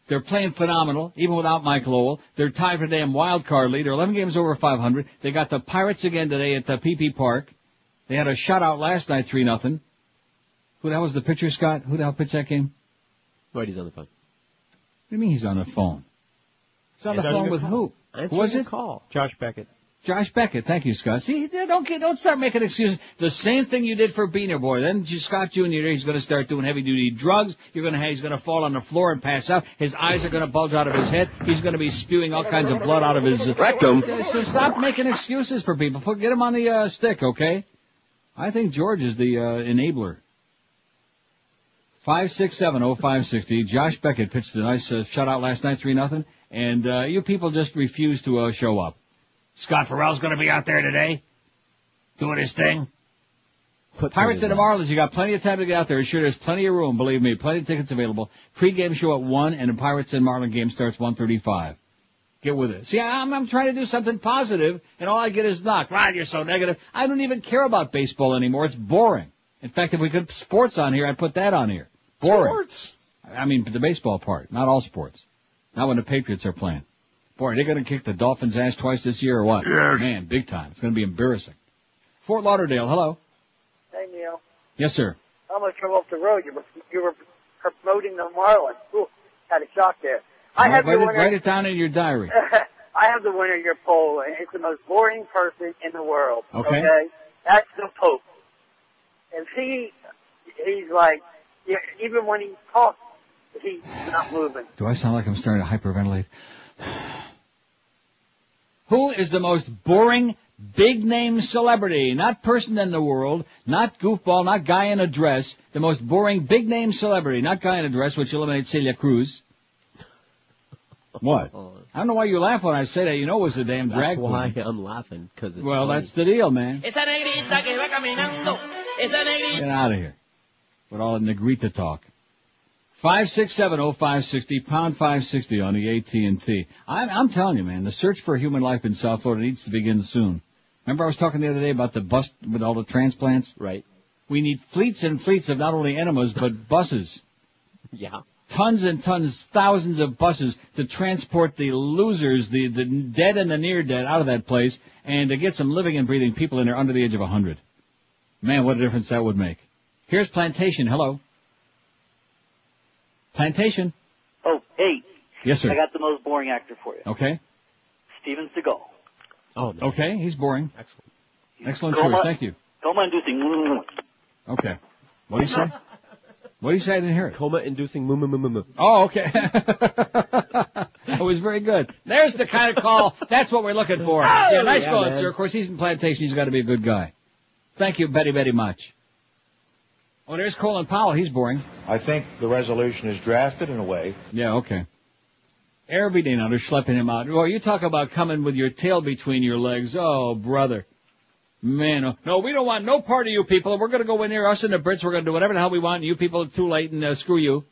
They're playing phenomenal, even without Mike Lowell. They're tied for the damn wild card lead. They're 11 games over 500. They got the Pirates again today at the PP Park. They had a shutout last night, 3-0. Who the hell was the pitcher, Scott? Who the hell pitched that game? Right, he's on the phone. What do you mean he's on the phone? He's on the phone with who? Who was it? Call. Josh Beckett. Josh Beckett, thank you, Scott. See, don't start making excuses. The same thing you did for Beaner Boy. Then Scott Jr., he's going to start doing heavy-duty drugs. He's going to fall on the floor and pass out. His eyes are going to bulge out of his head. He's going to be spewing all kinds of blood out of his rectum. So stop making excuses for people. Get him on the stick, okay? I think George is the enabler. 5670560. Josh Beckett pitched a nice shutout last night, 3-0, and you people just refuse to show up. Scott Farrell's going to be out there today, doing his thing. Pirates and the Marlins, you got plenty of time to get out there. Sure, there's plenty of room, believe me. Plenty of tickets available. Pre-game show at 1, and the Pirates and Marlin game starts 1:35. Get with it. See, I'm trying to do something positive, and all I get is knock. Ron, you're so negative. I don't even care about baseball anymore. It's boring. In fact, if we could put sports on here, I'd put that on here. Boring. Sports? I mean, the baseball part, not all sports. Not when the Patriots are playing. Boy, are they going to kick the Dolphins' ass twice this year or what? Yes. Man, big time. It's going to be embarrassing. Fort Lauderdale, hello. Hey, Neil. Yes, sir. I'm going to come off the road. You were promoting the Marlins. Ooh, had a shock there. Write it down in your diary. I have the winner of your poll, and it's the most boring person in the world. Okay. That's the Pope. And he's like, yeah, even when he talks, he's not moving. Do I sound like I'm starting to hyperventilate? Who is the most boring big-name celebrity? Not person in the world, not goofball, not guy in a dress. The most boring big-name celebrity, not guy in a dress, which eliminates Celia Cruz. What? I don't know why you laugh when I say that. You know it was a damn drag queen. That's why I'm laughing, because it's Well, funny. that's the deal, man. Get out of here with all the negrita talk. 5670560, pound 560 on the AT&T. I'm telling you, man, the search for human life in South Florida needs to begin soon. Remember I was talking the other day about the bus with all the transplants? Right. We need fleets and fleets of not only enemas, but buses. Yeah. Tons and tons, thousands of buses to transport the losers, the dead and the near dead out of that place, and to get some living and breathing people in there under the age of 100. Man, what a difference that would make. Here's Plantation. Hello. Plantation. Oh, hey. Yes, sir. I got the most boring actor for you. Okay. Steven Seagal. Oh, no. Okay, he's boring. Excellent Coma- choice. Thank you. Coma-inducing. Okay. What do you say? What do you say? I didn't hear it. Coma-inducing moo. Oh, okay. That was very good. There's the kind of call. That's what we're looking for. Yeah, nice going, man. sir. Of course, he's in Plantation. He's got to be a good guy. Thank you very, very much. Oh, there's Colin Powell. He's boring. I think the resolution is drafted in a way. Yeah, okay. Every day now they're schlepping him out. Well, you talk about coming with your tail between your legs. Oh, brother. Man, no, we don't want no part of you people. We're going to go in there, us and the Brits. We're going to do whatever the hell we want, and you people are too late, and screw you.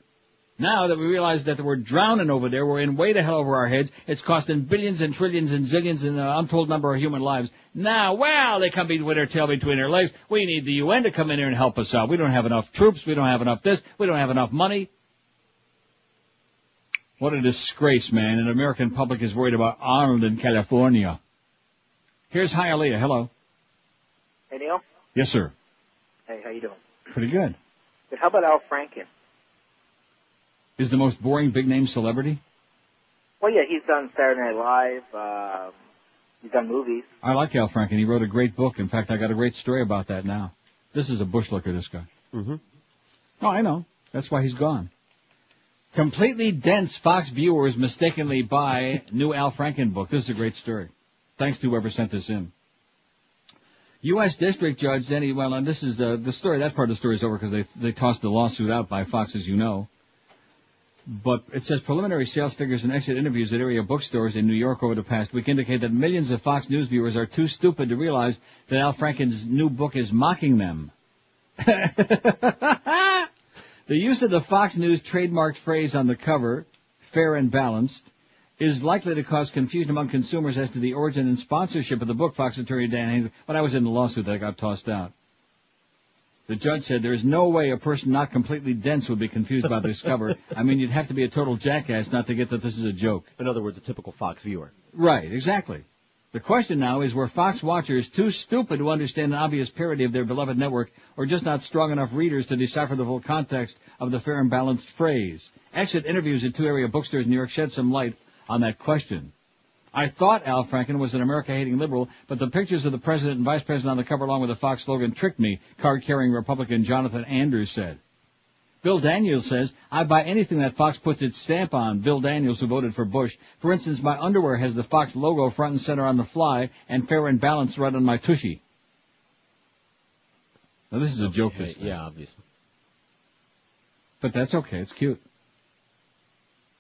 Now that we realize that we're drowning over there, we're in way the hell over our heads. It's costing billions and trillions and zillions and an untold number of human lives. Now, well, they come with their tail between their legs. We need the UN to come in here and help us out. We don't have enough troops. We don't have enough this. We don't have enough money. What a disgrace, man. And the American public is worried about Arnold in California. Here's Hialeah. Hello. Hey, Neil. Yes, sir. Hey, how you doing? Pretty good. But how about Al Franken? Is the most boring big-name celebrity? Well, yeah, he's done Saturday Night Live. He's done movies. I like Al Franken. He wrote a great book. In fact, I got a great story about that now. This is a bushlicker, this guy. Mm-hmm. Oh, I know. That's why he's gone. Completely dense Fox viewers mistakenly buy new Al Franken book. This is a great story. Thanks to whoever sent this in. U.S. District Judge Denny, and this is the story. That part of the story is over because they tossed the lawsuit out by Fox, as you know. But it says preliminary sales figures and exit interviews at area bookstores in New York over the past week indicate that millions of Fox News viewers are too stupid to realize that Al Franken's new book is mocking them. The use of the Fox News trademarked phrase on the cover, fair and balanced, is likely to cause confusion among consumers as to the origin and sponsorship of the book, Fox attorney Dan Haynes. When I was in the lawsuit, that got tossed out. The judge said there is no way a person not completely dense would be confused by this cover. I mean, you'd have to be a total jackass not to get that this is a joke. In other words, a typical Fox viewer. Right, exactly. The question now is, were Fox watchers too stupid to understand an obvious parody of their beloved network, or just not strong enough readers to decipher the full context of the fair and balanced phrase? Exit interviews at two area bookstores in New York shed some light on that question. I thought Al Franken was an America-hating liberal, but the pictures of the president and vice president on the cover along with the Fox slogan tricked me, card-carrying Republican Jonathan Anders said. Bill Daniels says, I buy anything that Fox puts its stamp on. Bill Daniels, who voted for Bush. For instance, my underwear has the Fox logo front and center on the fly and fair and balanced right on my tushy. Now, this is a joke, this thing. Yeah, obviously. But that's okay. It's cute.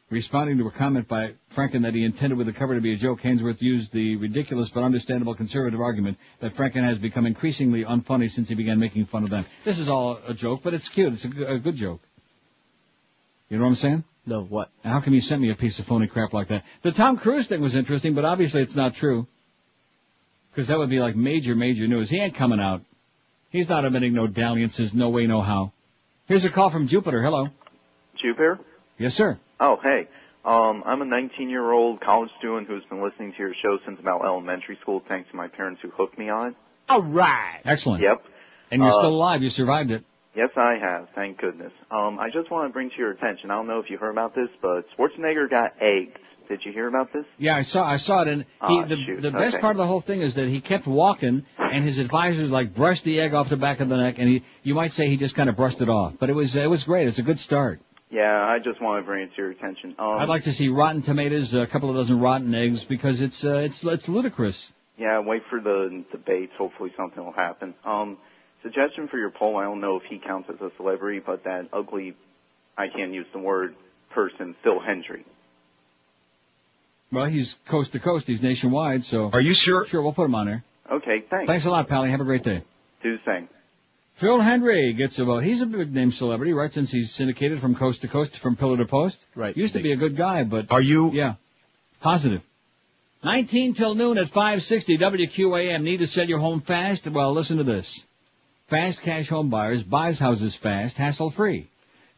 Responding to a comment by Franken that he intended with the cover to be a joke, Hainsworth used the ridiculous but understandable conservative argument that Franken has become increasingly unfunny since he began making fun of them. This is all a joke, but it's cute. It's a good joke. You know what I'm saying? No, what? How come you sent me a piece of phony crap like that? The Tom Cruise thing was interesting, but obviously it's not true. Because that would be like major, major news. He ain't coming out. He's not admitting no dalliances, no way, no how. Here's a call from Jupiter. Hello. Jupiter? Yes, sir. Oh, hey. I'm a 19-year-old college student who's been listening to your show since about elementary school, thanks to my parents who hooked me on it. All right. Excellent. Yep. And you're still alive. You survived it. Yes, I have. Thank goodness. I just want to bring to your attention, I don't know if you heard about this, but Schwarzenegger got egged. Did you hear about this? Yeah, I saw it, and the best part of the whole thing is that he kept walking, and his advisors like brushed the egg off the back of the neck, and you might say he just kind of brushed it off. But it was great. It's a good start. Yeah, I just want to bring it to your attention. I'd like to see rotten tomatoes, a couple of dozen rotten eggs, because it's ludicrous. Yeah, wait for the debates. Hopefully something will happen. Suggestion for your poll, I don't know if he counts as a celebrity, but that ugly, I can't use the word, person, Phil Hendry. Well, he's coast to coast. He's nationwide, so... Are you sure? Sure, we'll put him on there. Okay, thanks. Thanks a lot, Pally. Have a great day. Do the same. Phil Hendry gets a vote. He's a big-name celebrity, right, since he's syndicated from coast to coast, from pillar to post. Right. Used to be a good guy, but... Are you... Yeah. Positive. 19 till noon at 560 WQAM. Need to sell your home fast? Well, listen to this. Fast Cash Home Buyers buys houses fast, hassle-free.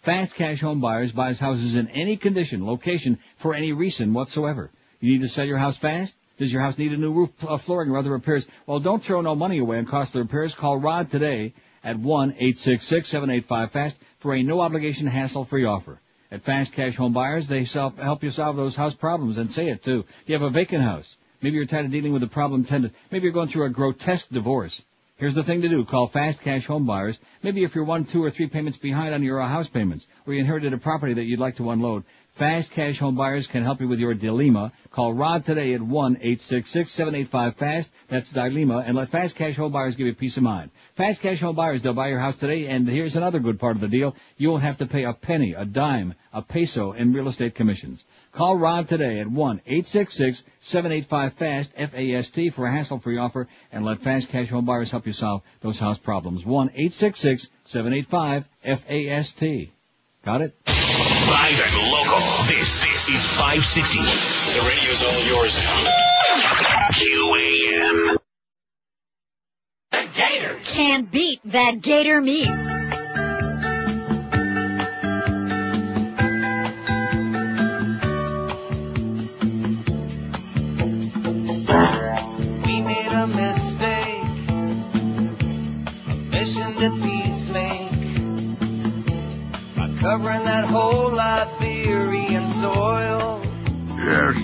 Fast Cash Home Buyers buys houses in any condition, location, for any reason whatsoever. You need to sell your house fast? Does your house need a new roof, flooring, or other repairs? Well, don't throw no money away on costly repairs. Call Rod today at 1-866-785-FAST for a no-obligation, hassle-free offer. At Fast Cash Home Buyers, they help you solve those house problems, and say it, too. You have a vacant house. Maybe you're tired of dealing with a problem tenant. Maybe you're going through a grotesque divorce. Here's the thing to do. Call Fast Cash Home Buyers. Maybe if you're 1, 2, or 3 payments behind on your house payments, or you inherited a property that you'd like to unload, Fast Cash Home Buyers can help you with your dilemma. Call Rod today at 1-866-785-FAST. That's dilemma, and let Fast Cash Home Buyers give you peace of mind. Fast Cash Home Buyers, they'll buy your house today, and here's another good part of the deal. You won't have to pay a penny, a dime, a peso in real estate commissions. Call Rod today at 1-866-785-FAST, F-A-S-T, for a hassle-free offer, and let Fast Cash Home Buyers help you solve those house problems. 1-866-785-FAST. Got it? Live and local. This is 560. The radio's all yours now. QAM. The Gators can't beat that Gator meat. We made a mistake, a mission to peacemake, by covering that whole Liberian soil. Yes.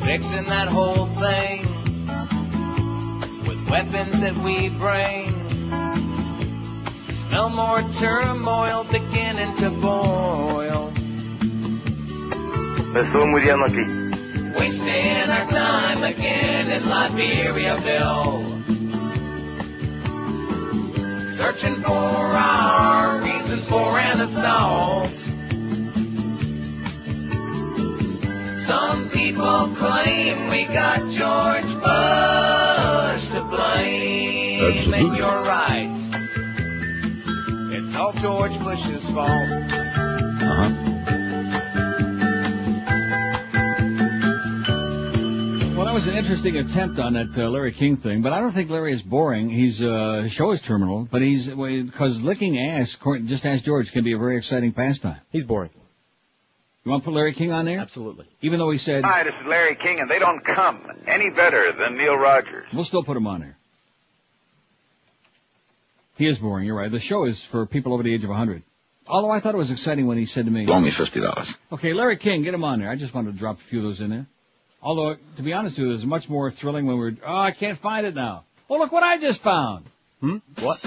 Fixing that whole thing with weapons that we bring. Smell more turmoil beginning to boil. Me estuvo muriendo aquí. Wasting our time again in Liberiaville. Searching for our reasons for an assault. Some people claim we got George Bush to blame. Absolutely. And you're right. It's all George Bush's fault. Well, that was an interesting attempt on that Larry King thing, but I don't think Larry is boring. His show is terminal, but because licking ass, just ask George, can be a very exciting pastime. He's boring. You want to put Larry King on there? Absolutely. Even though he said... Hi, this is Larry King, and they don't come any better than Neil Rogers. We'll still put him on there. He is boring, you're right. The show is for people over the age of 100. Although I thought it was exciting when he said to me... Loan me $50. Okay, Larry King, get him on there. I just wanted to drop a few of those in there. Although, to be honest with you, it was much more thrilling when I can't find it now. Oh, look what I just found. What?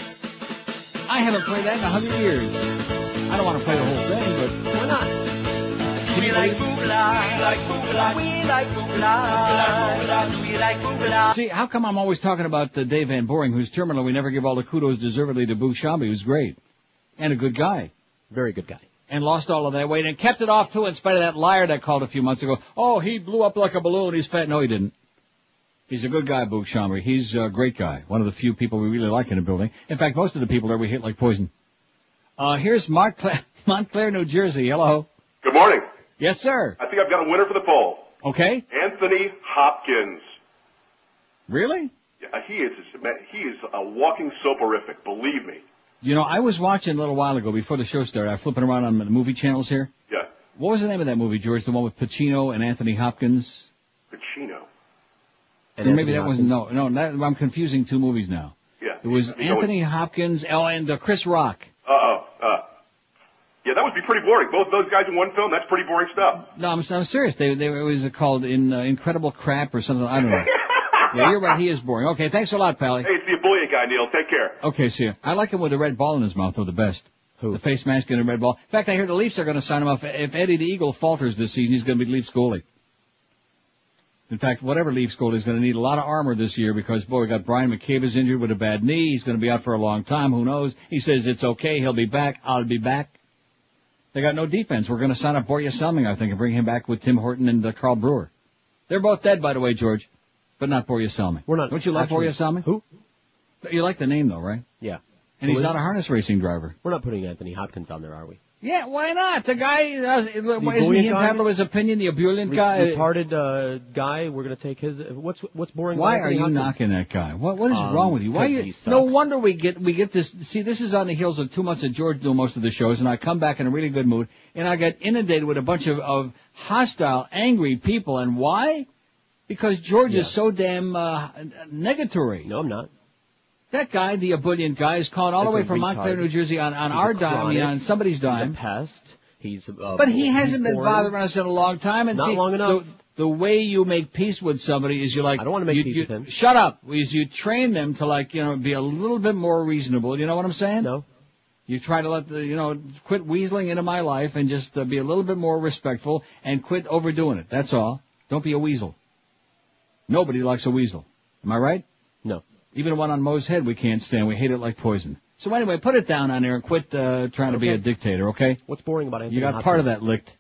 I haven't played that in 100 years. I don't want to play the whole thing, but why not? We like boobla, we like boobla, we like boobla, we like boobla. See, how come I'm always talking about Dave Van Boring, who's terminal? We never give all the kudos deservedly to Boo Shambi, who's great. And a good guy. Very good guy. And lost all of that weight and kept it off, too, in spite of that liar that called a few months ago. Oh, he blew up like a balloon, he's fat. No, he didn't. He's a good guy, Boo Shambi. He's a great guy. One of the few people we really like in the building. In fact, most of the people there we hate like poison. Here's Mark Montclair, New Jersey. Hello. Good morning. Yes, sir. I think I've got a winner for the poll. Okay. Anthony Hopkins. Really? Yeah, he is a walking soporific, believe me. You know, I was watching a little while ago before the show started. I'm flipping around on the movie channels here. Yeah. What was the name of that movie, George? The one with Pacino and Anthony Hopkins? Pacino. Or maybe that wasn't, I'm confusing two movies now. Yeah. It was Anthony Hopkins, and Chris Rock. Yeah, that would be pretty boring. Both those guys in one film, that's pretty boring stuff. No, I'm serious. It was called Incredible Crap or something. I don't know. Yeah, you're right. He is boring. Okay, thanks a lot, Pally. Hey, it's the ebullient guy, Neil. Take care. Okay, see ya. I like him with the red ball in his mouth, though, the best. Who? The face mask and the red ball. In fact, I hear the Leafs are going to sign him off. If Eddie the Eagle falters this season, he's going to be Leafs goalie. In fact, whatever Leafs goalie is going to need a lot of armor this year because, boy, we got Brian McCabe is injured with a bad knee. He's going to be out for a long time. Who knows? He says it's okay. He'll be back. I'll be back. They got no defense. We're going to sign up Borja Selming, I think, and bring him back with Tim Horton and Carl Brewer. They're both dead, by the way, George, but not Borja Selming. We're not. Don't you like Borja Selming? Who? You like the name, though, right? Yeah. And he's not a harness racing driver. We're not putting Anthony Hopkins on there, are we? Yeah, why not? The guy, isn't he entitled to his opinion, the ebullient guy? Retarded guy, we're going to take his, what's boring? Why are you knocking that guy? What is wrong with you? Why you? No wonder we get this. See, this is on the heels of 2 months of George doing most of the shows, and I come back in a really good mood, and I get inundated with a bunch of hostile, angry people, and why? Because George is so damn negatory. No, I'm not. That guy, the ebullient guy, is calling all the way from Montclair, New Jersey on our dime, on somebody's dime. He's a pest. He's but he hasn't been bothering us in a long time. And not long enough. The way you make peace with somebody is I don't want to make peace with him. Shut up. Is you train them to be a little bit more reasonable. You know what I'm saying? No. You try to quit weaseling into my life and just be a little bit more respectful and quit overdoing it. That's all. Don't be a weasel. Nobody likes a weasel. Am I right? No. Even one on Moe's head we can't stand. We hate it like poison. So anyway, put it down on there and quit trying to be a dictator, okay? What's boring about Anthony You got Hopkins? part of that licked.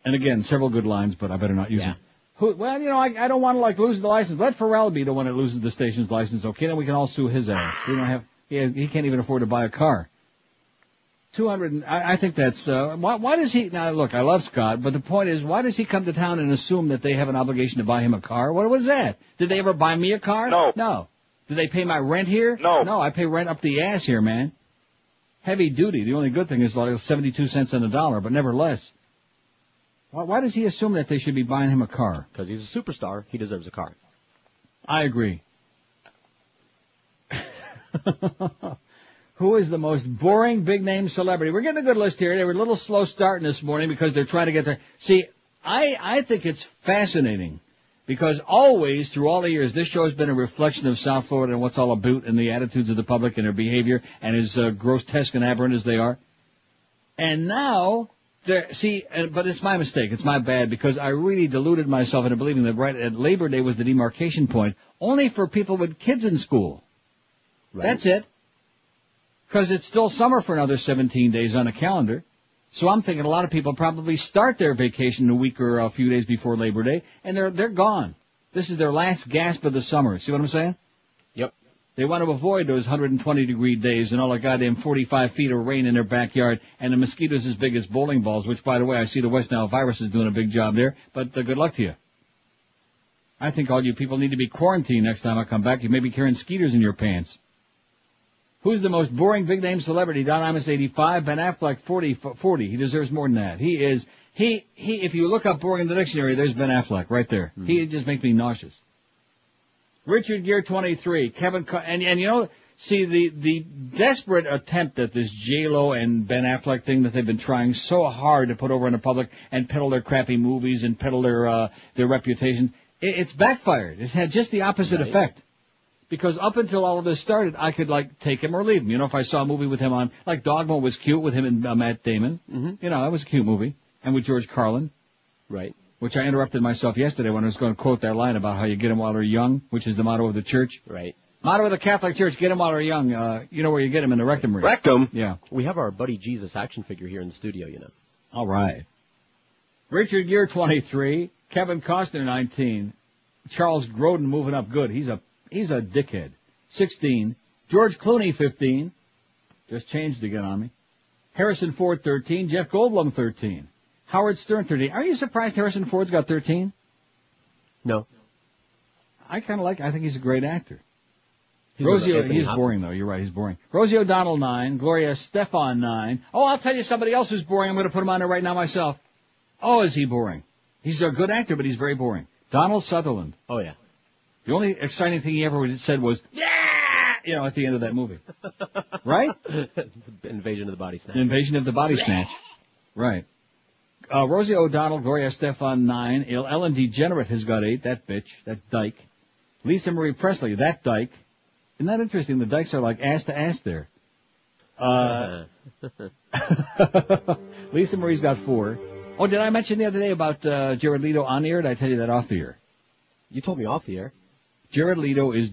And again, several good lines, but I better not use them. Well, I don't want to lose the license. Let Pharrell be the one that loses the station's license, okay? Then we can all sue his ass. We don't have. He can't even afford to buy a car. 200. I think that's. Why does he? Now look, I love Scott, but the point is, why does he come to town and assume that they have an obligation to buy him a car? What was that? Did they ever buy me a car? No. No. Did they pay my rent here? No. No, I pay rent up the ass here, man. Heavy duty. The only good thing is 72 cents on the dollar, but never less. Why does he assume that they should be buying him a car? Because he's a superstar. He deserves a car. I agree. Who is the most boring big-name celebrity? We're getting a good list here. They were a little slow starting this morning because they're trying to get there. See, I think it's fascinating because always, through all the years, this show has been a reflection of South Florida and what's all about and the attitudes of the public and their behavior and as grotesque and aberrant as they are. And now, but it's my mistake. It's my bad because I really deluded myself into believing that right at Labor Day was the demarcation point only for people with kids in school. Right. That's it. Because it's still summer for another 17 days on the calendar. So I'm thinking a lot of people probably start their vacation a week or a few days before Labor Day, and they're gone. This is their last gasp of the summer. See what I'm saying? Yep. They want to avoid those 120-degree days and all the goddamn 45 feet of rain in their backyard and the mosquitoes as big as bowling balls, which, by the way, I see the West Nile virus is doing a big job there, but good luck to you. I think all you people need to be quarantined next time I come back. You may be carrying skeeters in your pants. Who's the most boring big-name celebrity? Don Imus, 85. Ben Affleck, 40. He deserves more than that. If you look up boring in the dictionary, there's Ben Affleck right there. Mm-hmm. He just makes me nauseous. Richard Gere, 23. The desperate attempt at this J-Lo and Ben Affleck thing that they've been trying so hard to put over in the public and peddle their crappy movies and peddle their reputation, it's backfired. It's had just the opposite effect. Because up until all of this started, I could, take him or leave him. If I saw a movie with him on, Dogma was cute with him and Matt Damon. Mm-hmm. That was a cute movie. And with George Carlin. Right. Which I interrupted myself yesterday when I was going to quote that line about how you get them while they're young, which is the motto of the church. Right. Motto of the Catholic Church, get them while they're young. You know where you get them, in the rectum ring. Rectum? Yeah. We have our Buddy Jesus action figure here in the studio, All right. Richard Gere, 23. Kevin Costner, 19. Charles Grodin moving up good. He's a dickhead. 16. George Clooney, 15. Just changed again on me. Harrison Ford, 13. Jeff Goldblum, 13. Howard Stern, 13. Are you surprised Harrison Ford's got 13? No. I think he's a great actor. He's boring though. You're right, he's boring. Rosie O'Donnell, 9. Gloria Stefan, 9. Oh, I'll tell you somebody else who's boring. I'm going to put him on there right now myself. Oh, is he boring? He's a good actor, but he's very boring. Donald Sutherland. Oh, yeah. The only exciting thing he ever said was, yeah! At the end of that movie. Right? Invasion of the Body Snatch. Invasion of the Body Snatch. Right. Rosie O'Donnell, Gloria Stefan, 9. Ellen DeGenerate has got 8. That bitch. That dyke. Lisa Marie Presley. That dyke. Isn't that interesting? The dykes are like ass to ass there. Lisa Marie's got 4. Oh, did I mention the other day about Jared Leto on the air? Or did I tell you that off the air? You told me off the air. Jared Leto is,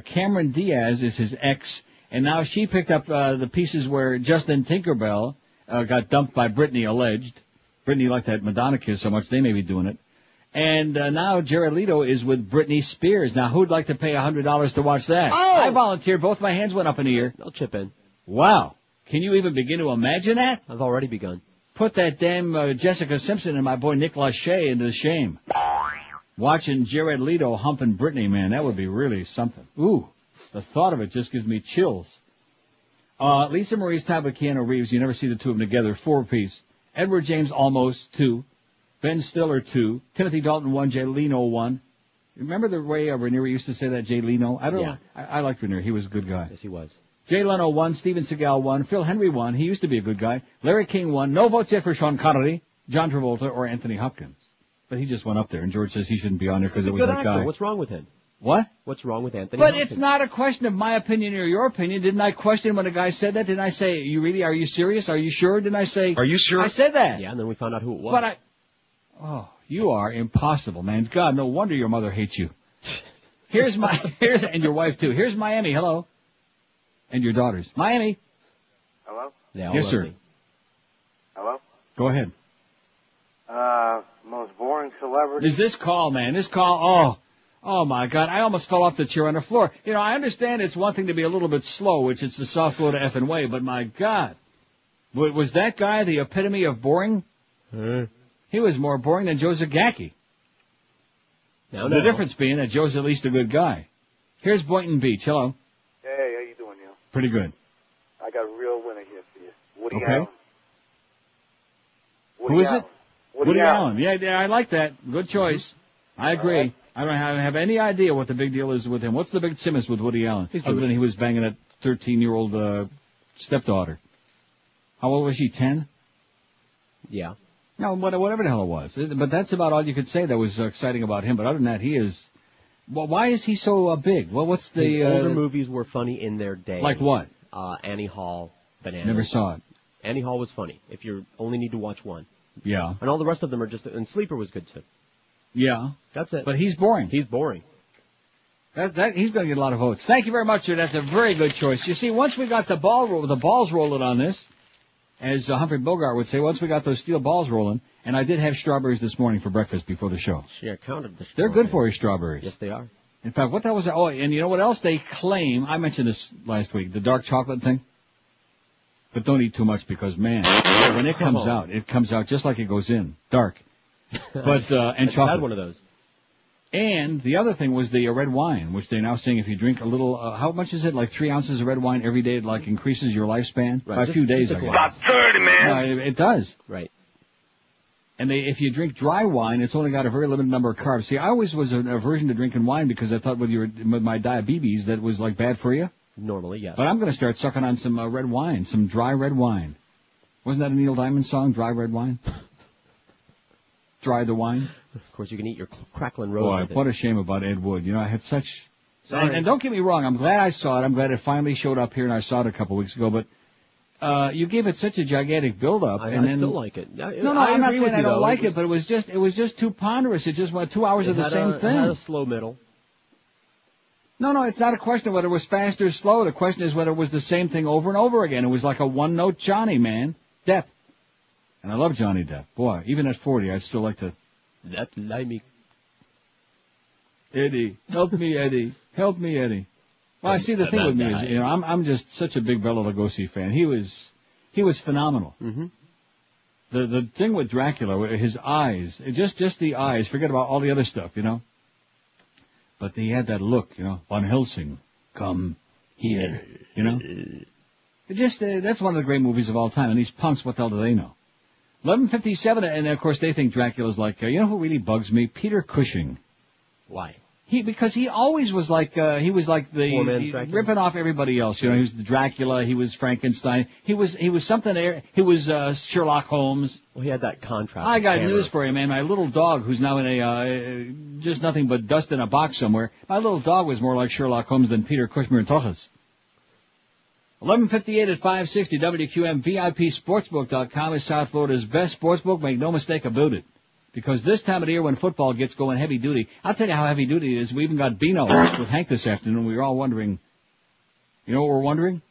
Cameron Diaz is his ex, and now she picked up the pieces where Justin Tinkerbell got dumped by Britney, alleged. Britney liked that Madonna kiss so much they may be doing it. And now Jared Leto is with Britney Spears. Now, who'd like to pay $100 to watch that? Oh! I volunteered. Both my hands went up in the air. I'll chip in. Wow. Can you even begin to imagine that? I've already begun. Put that damn Jessica Simpson and my boy Nick Lachey into shame. Watching Jared Leto humping Britney, man, that would be really something. Ooh, the thought of it just gives me chills. Lisa Marie's tied with Keanu Reeves. You never see the two of them together. 4 apiece. Edward James almost 2. Ben Stiller 2. Timothy Dalton 1. Jay Leno 1. Remember the way Raniere used to say that, Jay Leno? I don't know. I liked Raniere. He was a good guy. Yes, he was. Jay Leno 1. Steven Seagal 1. Phil Henry 1. He used to be a good guy. Larry King 1. No votes yet for Sean Connery, John Travolta, or Anthony Hopkins. But he just went up there, and George says he shouldn't be on there because it was that guy. What's wrong with him? What? What's wrong with Anthony But Hopkins? it's not a question of my opinion or your opinion. Didn't I question when a guy said that? Didn't I say, are you serious? Are you sure? Didn't I say, are you sure? I said that. Yeah, and then we found out who it was. But oh, you are impossible, man. God, no wonder your mother hates you. And your wife too. Here's Miami. Hello. And your daughters. Miami. Hello? Yeah, yes, sir. Hello? Go ahead. Most boring celebrity. Is this call, man? This call, oh my God, I almost fell off the chair on the floor. I understand it's one thing to be a little bit slow, which it's the South Florida effing way, but my God. Was that guy the epitome of boring? He was more boring than Joe Zagacki. The difference being that Joe's at least a good guy. Here's Boynton Beach. Hello. Hey, how you doing, Neil? Pretty good. I got a real winner here for you. Woody Okay. Allen. Who is it? Woody Allen. Yeah, I like that. Good choice. I agree. Right. I don't have any idea what the big deal is with him. What's the big simmons with Woody Allen? Other than he was banging a 13-year-old stepdaughter. How old was she, 10? Yeah. No, whatever the hell it was. But that's about all you could say that was exciting about him. But other than that, he is... Well, why is he so big? Well, what's the... His older movies were funny in their day. Like what? Annie Hall, Bananas. Never saw it. Annie Hall was funny, if you only need to watch one. Yeah. And all the rest of them are just... And Sleeper was good, too. Yeah. That's it. But he's boring. He's boring. He's going to get a lot of votes. Thank you very much, sir. That's a very good choice. You see, once we got the balls rolling on this, as Humphrey Bogart would say, once we got those steel balls rolling, and I did have strawberries this morning for breakfast before the show. Yeah, I counted the strawberries. They're good for you, strawberries. Yes, they are. In fact, what that was... Oh, and you know what else they claim? I mentioned this last week, the dark chocolate thing. But don't eat too much because, man, when it comes out just like it goes in. Dark. But, and chocolate. I had one of those. And the other thing was the red wine, which they're now saying if you drink a little, how much is it? Like 3 ounces of red wine every day, it like increases your lifespan? Right. By a few days, I guess. About 30, man. No, it does. Right. And if you drink dry wine, it's only got a very limited number of carbs. See, I always was an aversion to drinking wine because I thought with my diabetes that was like bad for you. Normally, yes. But I'm going to start sucking on some red wine, some dry red wine. Wasn't that a Neil Diamond song, Dry Red Wine? Dry the wine. Of course, you can eat your crackling rose Boy, with it. what a shame about Ed Wood. I had such... Sorry. And don't get me wrong, I'm glad I saw it. I'm glad it finally showed up here, and I saw it a couple weeks ago. But you gave it such a gigantic build-up. I then, still like it. No, I'm not saying I don't like it, but it was just too ponderous. It just went 2 hours of the same thing. It had a slow middle. No, it's not a question of whether it was fast or slow. The question is whether it was the same thing over and over again. It was like a one-note Johnny, man. Depp. And I love Johnny Depp. Boy, even at 40, I'd still like to... That limey. Eddie. Help me, Eddie. Help me, Eddie. Well, I see the thing with me is, I'm just such a big Bela Lugosi fan. He was phenomenal. Mm-hmm. The thing with Dracula, his eyes, just the eyes, forget about all the other stuff, But he had that look, Van Helsing, come here, that's one of the great movies of all time, and these punks, what the hell do they know? 11:57, and of course they think Dracula's like, who really bugs me? Peter Cushing. Why? Because he always was like, ripping off everybody else. He was the Dracula, he was Frankenstein, he was Sherlock Holmes. Well, he had that contrast. I got news for you, man. My little dog, who's now in just nothing but dust in a box somewhere, my little dog was more like Sherlock Holmes than Peter Cushing Tochas. 11:58 at 560 WQAM. VIPSportsbook.com is South Florida's best sportsbook. Make no mistake about it. Because this time of the year when football gets going heavy duty, I'll tell you how heavy duty it is. We even got Bino with Hank this afternoon. We were all wondering, what we're wondering?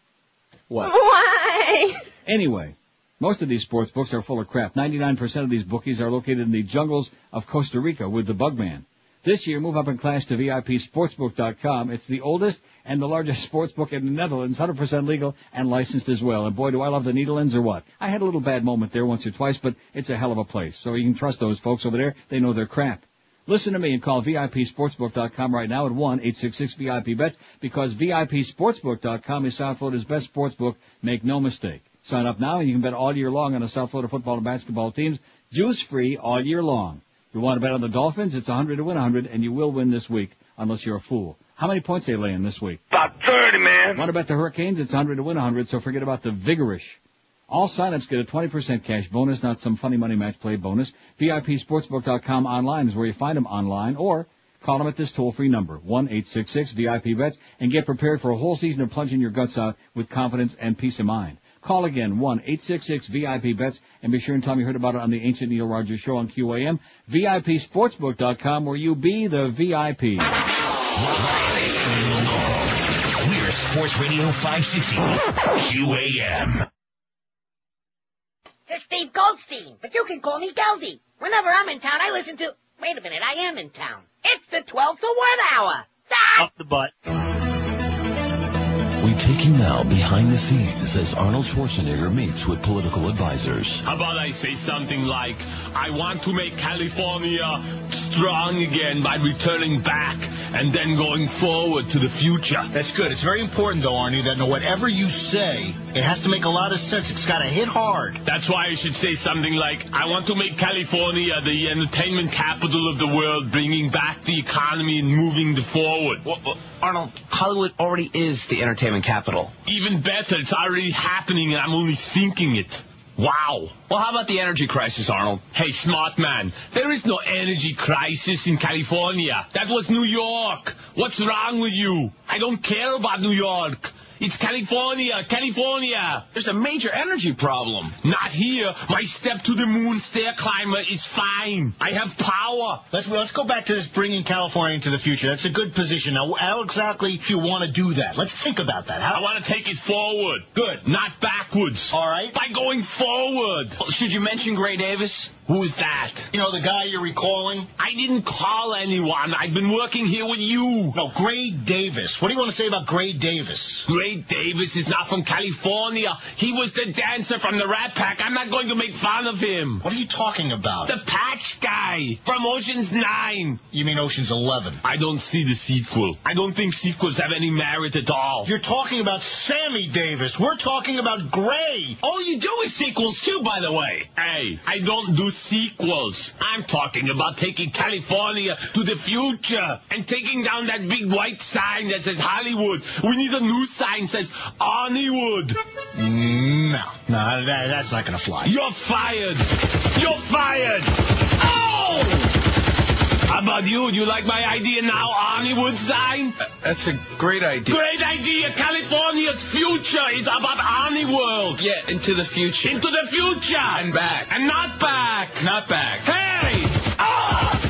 What? Why? Anyway, most of these sports books are full of crap. 99% of these bookies are located in the jungles of Costa Rica with the Bugman. This year, move up in class to VIPSportsbook.com. It's the oldest and the largest sportsbook in the Netherlands, 100% legal and licensed as well. And boy, do I love the Netherlands or what. I had a little bad moment there once or twice, but it's a hell of a place. So you can trust those folks over there. They know their crap. Listen to me and call VIPSportsbook.com right now at 1-866-VIP-BETS because VIPSportsbook.com is South Florida's best sportsbook. Make no mistake. Sign up now and you can bet all year long on the South Florida football and basketball teams. Juice-free all year long. You want to bet on the Dolphins? It's 100 to win 100, and you will win this week, unless you're a fool. How many points they laying this week? About 30, man. Want to bet the Hurricanes? It's 100 to win 100, so forget about the vigorish. All sign-ups get a 20% cash bonus, not some funny money match play bonus. VIPSportsbook.com online is where you find them online, or call them at this toll-free number, 1-866-VIP-BETS, and get prepared for a whole season of plunging your guts out with confidence and peace of mind. Call again, 1-866-VIP-BETS, and be sure and tell me you heard about it on the Ancient Neil Rogers Show on QAM. VIPSportsbook.com, where you be the VIP. We're Sports Radio 560, QAM. It's Steve Goldstein, but you can call me Geldy. Whenever I'm in town, I listen to... Wait a minute, I am in town. It's the 12 to 1 hour. Up the butt. We take you now behind the scenes as Arnold Schwarzenegger meets with political advisors. How about I say something like, I want to make California strong again by returning back and then going forward to the future. That's good. It's very important, though, Arnie, that whatever you say, it has to make a lot of sense. It's got to hit hard. That's why I should say something like, I want to make California the entertainment capital of the world, bringing back the economy and moving forward. Well, Arnold, Hollywood already is the entertainment capital. Even better, it's already happening and I'm only thinking it. Wow. Well, how about the energy crisis, Arnold? Hey, smart man, there is no energy crisis in California. That was New York. What's wrong with you? I don't care about New York. It's California, California. There's a major energy problem. Not here. My step to the moon stair climber is fine. I have power. Let's go back to this bringing California into the future. That's a good position. Now, how exactly do you want to do that? Let's think about that. I want to take it forward. Good. Not backwards. All right. By going forward. Well, should you mention Gray Davis? Who's that? You know, the guy you're recalling? I didn't call anyone. I've been working here with you. No, Gray Davis. What do you want to say about Gray Davis? Gray Davis is not from California. He was the dancer from the Rat Pack. I'm not going to make fun of him. What are you talking about? The Patch guy from Ocean's 9. You mean Ocean's 11? I don't see the sequel. I don't think sequels have any merit at all. You're talking about Sammy Davis. We're talking about Gray. All you do is sequels too, by the way. Hey, I don't do sequels. I'm talking about taking California to the future and taking down that big white sign that says Hollywood. We need a new sign that says Arniewood. No, that's not going to fly. You're fired. You're fired. Oh! How about you? Do you like my idea now, Arniewood sign? That's a great idea. Great idea. California's future is about Arnie World. Yeah, into the future. Into the future. And back. And not back. Not back. Hey! Ah!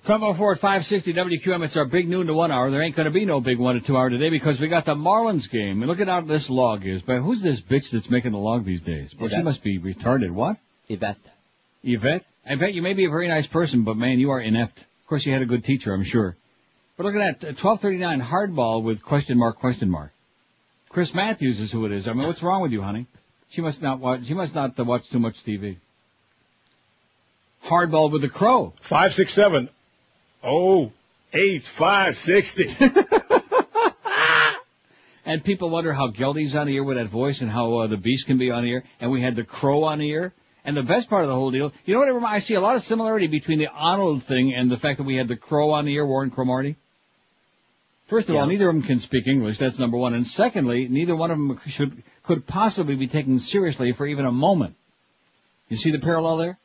Come on forward, 560 WQM. It's our big noon to 1 hour. There ain't going to be no big 1 to 2 hour today because we got the Marlins game. And look at how this log is. But who's this bitch that's making the log these days? Well, she must be retarded. What? Yvette? I bet you may be a very nice person, but man, you are inept. Of course, you had a good teacher, I'm sure. We're looking at 1239 hardball with question mark. Chris Matthews is who it is. I mean, what's wrong with you, honey? She must not watch too much TV. Hardball with the crow. 567. 08560. And people wonder how Geldy's on the air with that voice and how the Beast can be on the air. And we had the crow on the air. And the best part of the whole deal, you know what I see a lot of similarity between the Arnold thing and the fact that we had the crow on the air, Warren Cromartie. First of all, neither of them can speak English. That's number one. And secondly, neither one of them could possibly be taken seriously for even a moment. You see the parallel there?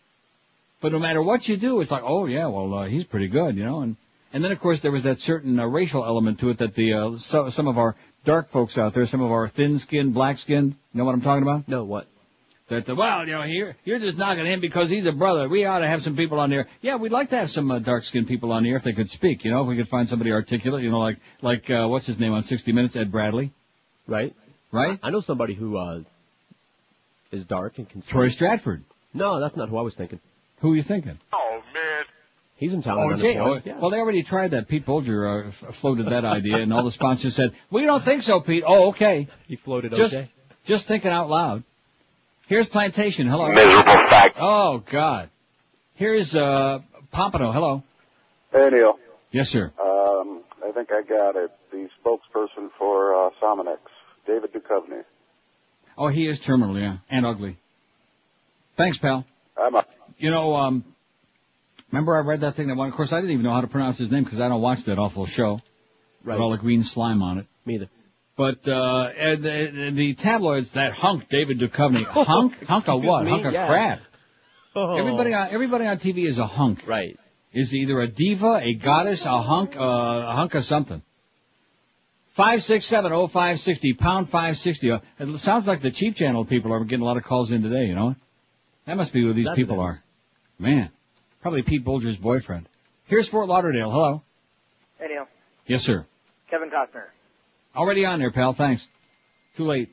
But no matter what you do, it's like, oh yeah, well, he's pretty good, you know. And then of course there was that certain racial element to it that the some of our dark folks out there, some of our thin-skinned, black-skinned, you know what I'm talking about? No, what? That, well, you know, you're just knocking him because he's a brother. We ought to have some people on there. Yeah, we'd like to have some dark-skinned people on here if they could speak, you know, if we could find somebody articulate, you know, like what's his name on 60 Minutes, Ed Bradley. Right? Right? I know somebody who is dark and can speak. Troy Stratford. No, that's not who I was thinking. Who are you thinking? Oh, man. He's in town. Yeah. Well, they already tried that. Pete Bolger floated that idea, and all the sponsors said, we don't think so, Pete. Oh, okay. He floated Just thinking out loud. Here's Plantation. Hello. Miserable fact. Oh, God. Here's Pompano. Hello. Hey, Neil. Yes, sir. I think I got it. The spokesperson for Sominex, David Duchovny. Oh, he is terminal, yeah, and ugly. Thanks, pal. I'm up. You know, remember I read that thing that one? Of course, I didn't even know how to pronounce his name because I don't watch that awful show. Right. With all the green slime on it. Me either. But the tabloids, that hunk, David Duchovny, hunk of what? Hunk of crap. Oh. Everybody on TV is a hunk. Right. Is either a diva, a goddess, a hunk of something. 5670560, pound 560. It sounds like the Cheap Channel people are getting a lot of calls in today, you know? That must be who these people are. Man. Probably Pete Bolger's boyfriend. Here's Fort Lauderdale. Hello. Hey, Neil. Yes, sir. Kevin Costner. Already on there, pal. Thanks. Too late.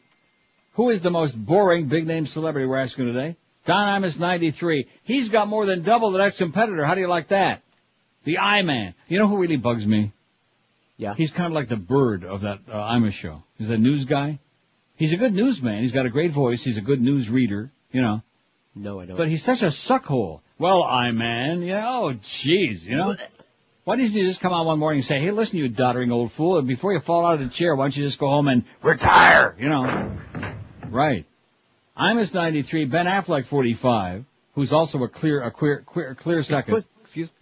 Who is the most boring big-name celebrity we're asking today? Don Imus, 93. He's got more than double the next competitor. How do you like that? The I-Man. You know who really bugs me? Yeah. He's kind of like the Bird of that Imus show. He's a news guy. He's a good newsman. He's got a great voice. He's a good news reader, you know. No, I don't. But he's such a suckhole. Well, I-Man, you know, jeez, you know. Why didn't you just come on one morning and say, hey, listen, you doddering old fool, and before you fall out of the chair, why don't you just go home and retire, you know? Right. Imus 93, Ben Affleck 45, who's also a clear second. Excuse me.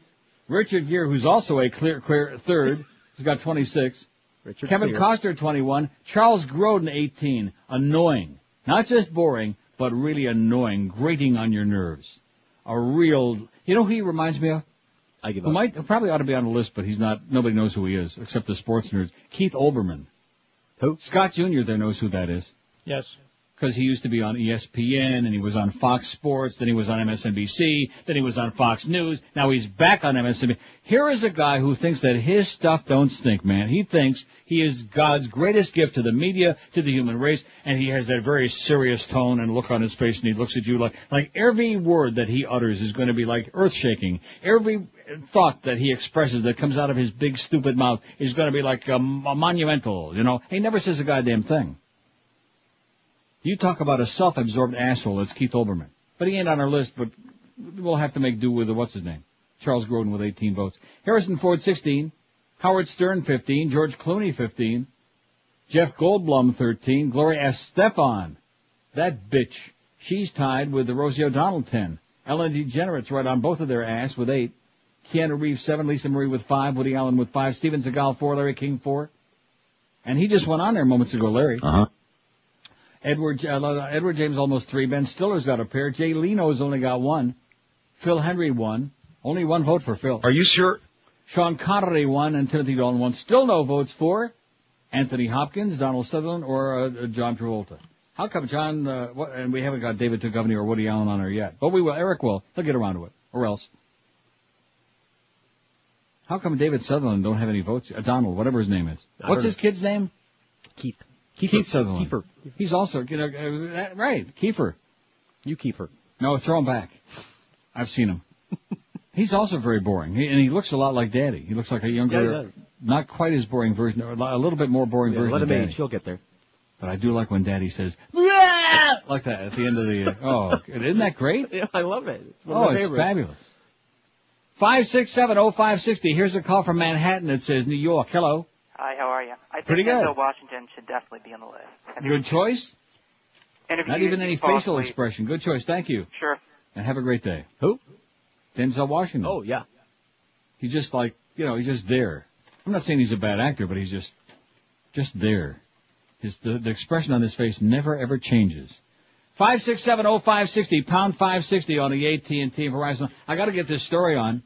Richard Gere, who's also a clear third, who's got 26. Kevin Costner 21. Charles Grodin 18. Annoying. Not just boring, but really annoying, grating on your nerves. A real, you know who he reminds me of? I give up. Who probably ought to be on the list, but he's not, nobody knows who he is, except the sports nerds. Keith Olbermann. Who? Scott Jr. there knows who that is. Yes. Because he used to be on ESPN, and he was on Fox Sports, then he was on MSNBC, then he was on Fox News, now he's back on MSNBC. Here is a guy who thinks that his stuff don't stink, man. He thinks he is God's greatest gift to the media, to the human race, and he has that very serious tone and look on his face, and he looks at you like every word that he utters is going to be like earth-shaking. Every thought that he expresses that comes out of his big, stupid mouth is going to be like a monumental, you know. He never says a goddamn thing. You talk about a self-absorbed asshole, it's Keith Olbermann. But he ain't on our list, but we'll have to make do with what's his name? Charles Grodin with 18 votes. Harrison Ford 16. Howard Stern 15. George Clooney 15. Jeff Goldblum 13. Gloria Estefan. That bitch. She's tied with the Rosie O'Donnell 10. Ellen DeGeneres right on both of their ass with 8. Keanu Reeves 7. Lisa Marie with 5. Woody Allen with 5. Steven Seagal 4. Larry King 4. And he just went on there moments ago, Larry. Uh-huh. Edward James almost 3. Ben Stiller's got a pair. Jay Leno's only got 1. Phil Henry 1. Only 1 vote for Phil. Are you sure? Sean Connery 1 and Timothy Dalton 1. Still no votes for Anthony Hopkins, Donald Sutherland, or John Travolta. How come John, and we haven't got David Duchovny or Woody Allen on there yet. But we will. Eric will. He'll get around to it. Or else. How come David Sutherland don't have any votes? Donald, whatever his name is. What's his kid's name? Keith. Keith Sutherland. Kiefer. He's also, right, Kiefer. You Kiefer. No, throw him back. I've seen him. He's also very boring. And he looks a lot like Daddy. He looks like a younger not quite as boring version, or a little bit more boring version let of him Daddy. age. She'll get there. But I do like when Daddy says, like that at the end of the, isn't that great? Yeah, I love it. It's one of my It's favorites. fabulous. 5670560. Here's a call from Manhattan that says New York. Hello. Hi, how are you? I think Pretty good. Denzel Washington should definitely be on the list. Good choice. Interview Not even any fall facial asleep. expression. Good choice. Thank you. Sure. And have a great day. Who? Denzel Washington. Oh, yeah. He's just like, he's just there. I'm not saying he's a bad actor, but he's just there. The expression on his face never ever changes. 5670560, pound 560 on the AT&T and Verizon. I gotta get this story on.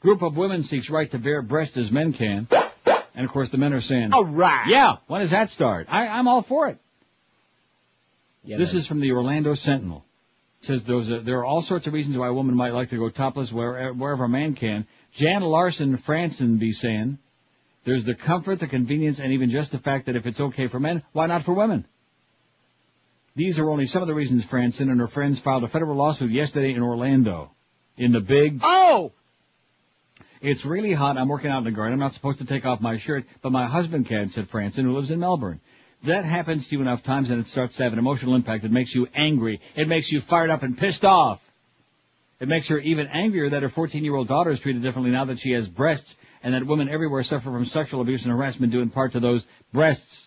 Group of women seeks right to bare breasts as men can. And of course the men are saying, all right. Yeah, when does that start? I'm all for it. Yeah, This is from the Orlando Sentinel. It says there are all sorts of reasons why a woman might like to go topless wherever a man can. Jan Larson Franson be saying, there's the comfort, the convenience, and even just the fact that if it's okay for men, why not for women? These are only some of the reasons Franson and her friends filed a federal lawsuit yesterday in Orlando. In the big... Oh! It's really hot. I'm working out in the garden. I'm not supposed to take off my shirt, but my husband can, said Franson, who lives in Melbourne. That happens to you enough times and it starts to have an emotional impact. It makes you angry. It makes you fired up and pissed off. It makes her even angrier that her 14-year-old daughter is treated differently now that she has breasts, and that women everywhere suffer from sexual abuse and harassment due in part to those breasts.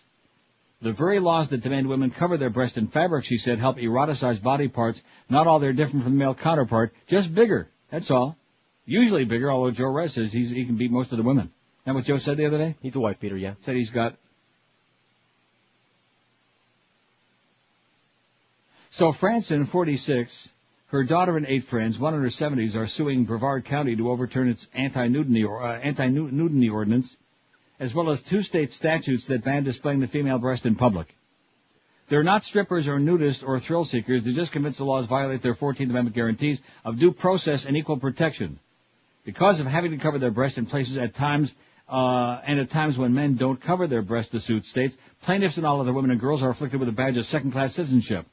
The very laws that demand women cover their breast in fabric, she said, help eroticize body parts. Not all they're different from the male counterpart, just bigger. That's all. Usually bigger, although Joe Rez says he can beat most of the women. Isn't that what Joe said the other day? He's a wife beater, yeah. Said he's got... So Franson, 46, her daughter and 8 friends, one in her 70s, are suing Brevard County to overturn its anti-nudity ordinance, as well as 2 state statutes that ban displaying the female breast in public. They're not strippers or nudists or thrill seekers. They're just convinced the laws violate their 14th Amendment guarantees of due process and equal protection. Because of having to cover their breast in places at times, and at times when men don't cover their breast, the suit states, plaintiffs and all other women and girls are afflicted with a badge of second-class citizenship.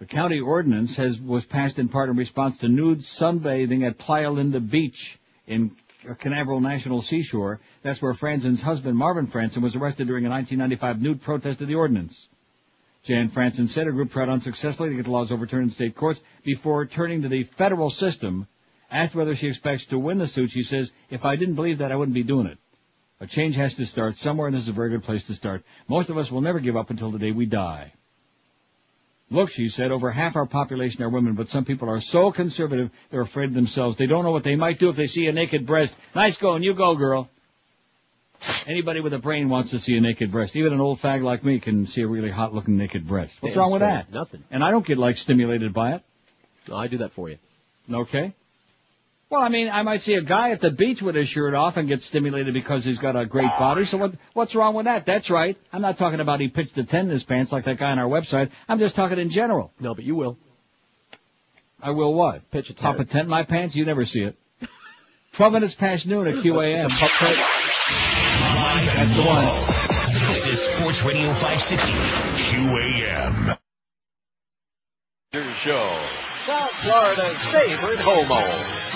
The county ordinance was passed in part in response to nude sunbathing at Playa Linda Beach in Canaveral National Seashore. That's where Franson's husband, Marvin Franson, was arrested during a 1995 nude protest of the ordinance. Jan Franson said her group tried unsuccessfully to get the laws overturned in state courts before turning to the federal system. Asked whether she expects to win the suit, she says, if I didn't believe that, I wouldn't be doing it. A change has to start somewhere, and this is a very good place to start. Most of us will never give up until the day we die. Look, she said, over half our population are women, but some people are so conservative they're afraid of themselves. They don't know what they might do if they see a naked breast. Nice going, you go, girl. Anybody with a brain wants to see a naked breast. Even an old fag like me can see a really hot-looking naked breast. What's wrong with that? Nothing. And I don't get, stimulated by it. No, I do that for you. Okay. Well, I mean, I might see a guy at the beach with his shirt off and get stimulated because he's got a great body. So what's wrong with that? That's right. I'm not talking about he pitched a tent in his pants like that guy on our website. I'm just talking in general. No, but you will. I will what? Pitch a tent. Pop a tent in my pants? You never see it. 12 minutes past noon at QAM. That's the one. This is Sports Radio 560, QAM. Show. South Florida's favorite homo.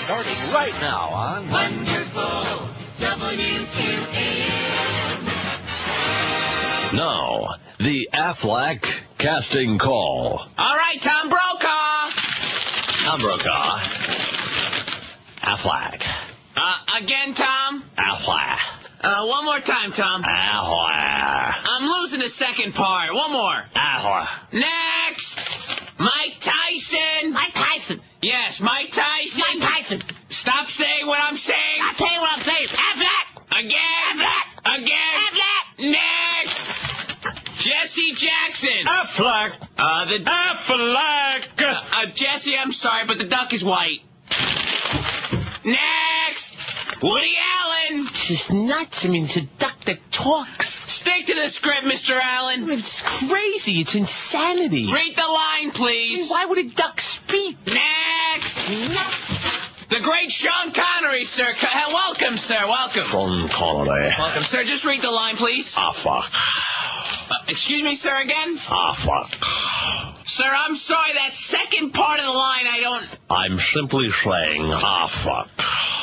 Starting right now on Wonderful WQAM. Now, the Aflac casting call. All right, Tom Brokaw. Tom Brokaw. Aflac. Again, Tom? Aflac. One more time, Tom. Aflac. I'm losing the second part. One more. Aflac. Next. Mike Tyson. Mike Tyson. Yes, Mike Tyson. Mike Tyson. Stop saying what I'm saying. Stop saying what I'm saying. Have that. Again. Have that. Again. Have that. Next. Jesse Jackson. Affleck. Affleck. Jesse, I'm sorry, but the duck is white. Next. Woody Allen. This is nuts. I mean, it's a duck that talks. Stick to the script, Mr. Allen. It's crazy. It's insanity. Read the line, please. Why would a duck speak? Next. The great Sean Connery, sir. Welcome, sir. Welcome. Sean Connery. Welcome, sir. Just read the line, please. Aflac. Excuse me, sir, again? Aflac. Sir, I'm sorry. That second part of the line, I don't... I'm simply saying Aflac.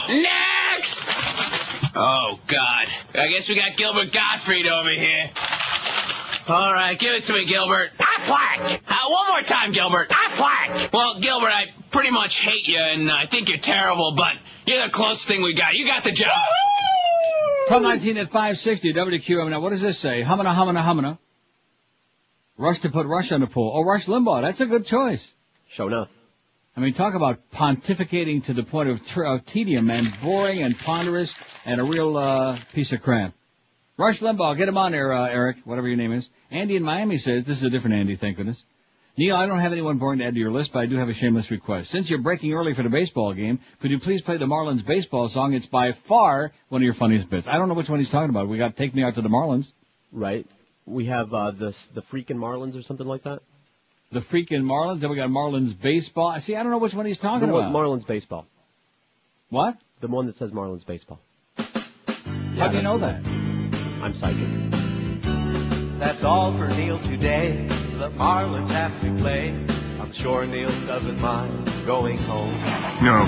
Next! Oh, God. I guess we got Gilbert Gottfried over here. All right, give it to me, Gilbert. Aflac! One more time, Gilbert. Aflac! Well, Gilbert, I pretty much hate you, and I think you're terrible, but you're the closest thing we got. You got the job. 12:19 at 560 WQAM. Now, what does this say? Humana, humana, humana. Rush to put Rush on the poll. Oh, Rush Limbaugh. That's a good choice. Sure enough. I mean, talk about pontificating to the point of tedium, man. Boring and ponderous and a real piece of crap. Rush Limbaugh, get him on there, Eric, whatever your name is. Andy in Miami says, this is a different Andy, thank goodness. Neil, I don't have anyone boring to add to your list, but I do have a shameless request. Since you're breaking early for the baseball game, could you please play the Marlins baseball song? It's by far one of your funniest bits. I don't know which one he's talking about. We got Take Me Out to the Marlins. Right. We have the freaking Marlins or something like that. The freaking Marlins. Then we got Marlins baseball. See, I don't know which one he's talking about. Marlins baseball. What? The one that says Marlins baseball. How do you know that? I'm psychic. That's all for Neil today. The Marlins have to play. I'm sure Neil doesn't mind going home. No.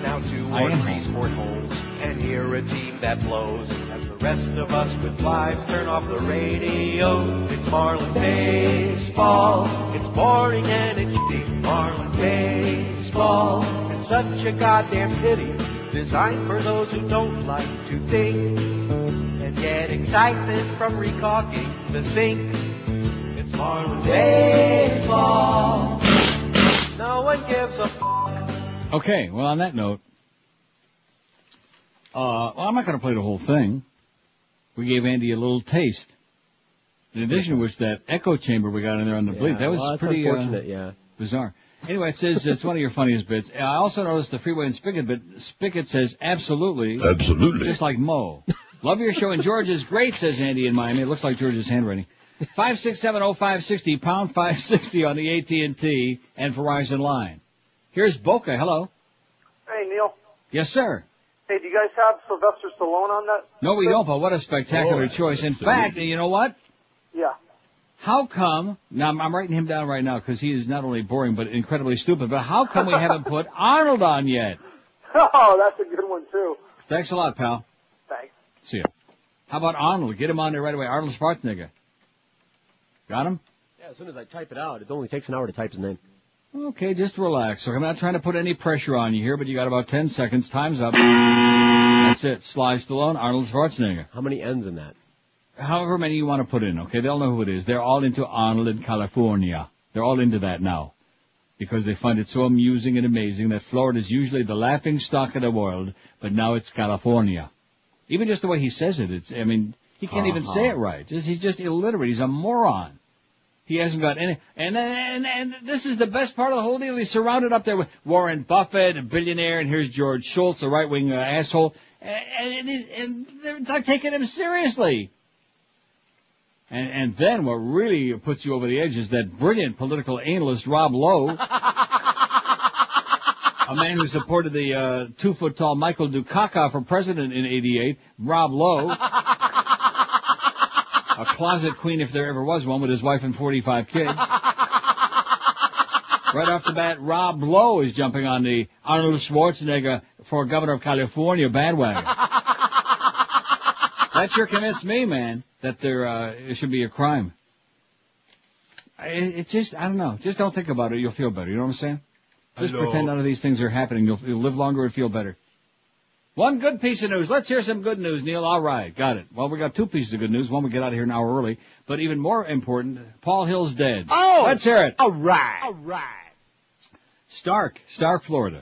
Now 2 or 3 sport holes and hear a team that blows. As the rest of us with lives turn off the radio. It's Marlins baseball. It's boring and it's shitty. Marlins baseball. It's such a goddamn pity. Designed for those who don't like to think and get excitement from recalking the sink. It's Marlins baseball. No one gives a fuck. Okay, well, on that note, I'm not going to play the whole thing. We gave Andy a little taste. In addition to which, that echo chamber we got in there on the bleep, that was pretty unfortunate, bizarre. Anyway, it says it's one of your funniest bits. I also noticed the Freeway and Spigot bit. Spigot says absolutely. Absolutely. Just like Mo. Love your show, and George is great, says Andy in Miami. It looks like George's handwriting. 5670560, pound 560 on the AT&T and Verizon line. Here's Boca. Hello. Hey, Neil. Yes, sir. Hey, do you guys have Sylvester Stallone on that? No, we don't, but what a spectacular choice. In fact, you know what? Yeah. How come, now I'm writing him down right now because he is not only boring but incredibly stupid, but how come we haven't put Arnold on yet? Oh, that's a good one, too. Thanks a lot, pal. Thanks. See ya. How about Arnold? Get him on there right away. Arnold Schwarzenegger. Got him? Yeah, as soon as I type it out, it only takes an hour to type his name. Okay, just relax. I'm not trying to put any pressure on you here, but you got about 10 seconds. Time's up. That's it. Sly Stallone, Arnold Schwarzenegger. How many N's in that? However many you want to put in, okay? They'll know who it is. They're all into Arnold in California. They're all into that now. Because they find it so amusing and amazing that Florida is usually the laughing stock of the world, but now it's California. Even just the way he says it, he can't even say it right. He's just illiterate. He's a moron. He hasn't got any, and this is the best part of the whole deal. He's surrounded up there with Warren Buffett, a billionaire, and here's George Shultz, a right-wing asshole, and they're not taking him seriously. And then what really puts you over the edge is that brilliant political analyst Rob Lowe, a man who supported the 2-foot-tall Michael Dukakis for president in '88. Rob Lowe, a closet queen if there ever was one, with his wife and 45 kids. Right off the bat, Rob Lowe is jumping on the Arnold Schwarzenegger for governor of California bandwagon. That sure convinced me, man, that it should be a crime. It's just, I don't know. Just don't think about it. You'll feel better. You know what I'm saying? Just pretend none of these things are happening. You'll live longer and feel better. One good piece of news. Let's hear some good news, Neil. All right. Got it. Well, we got 2 pieces of good news. One, we get out of here an hour early. But even more important, Paul Hill's dead. Oh! Let's hear it. All right. Stark, Florida.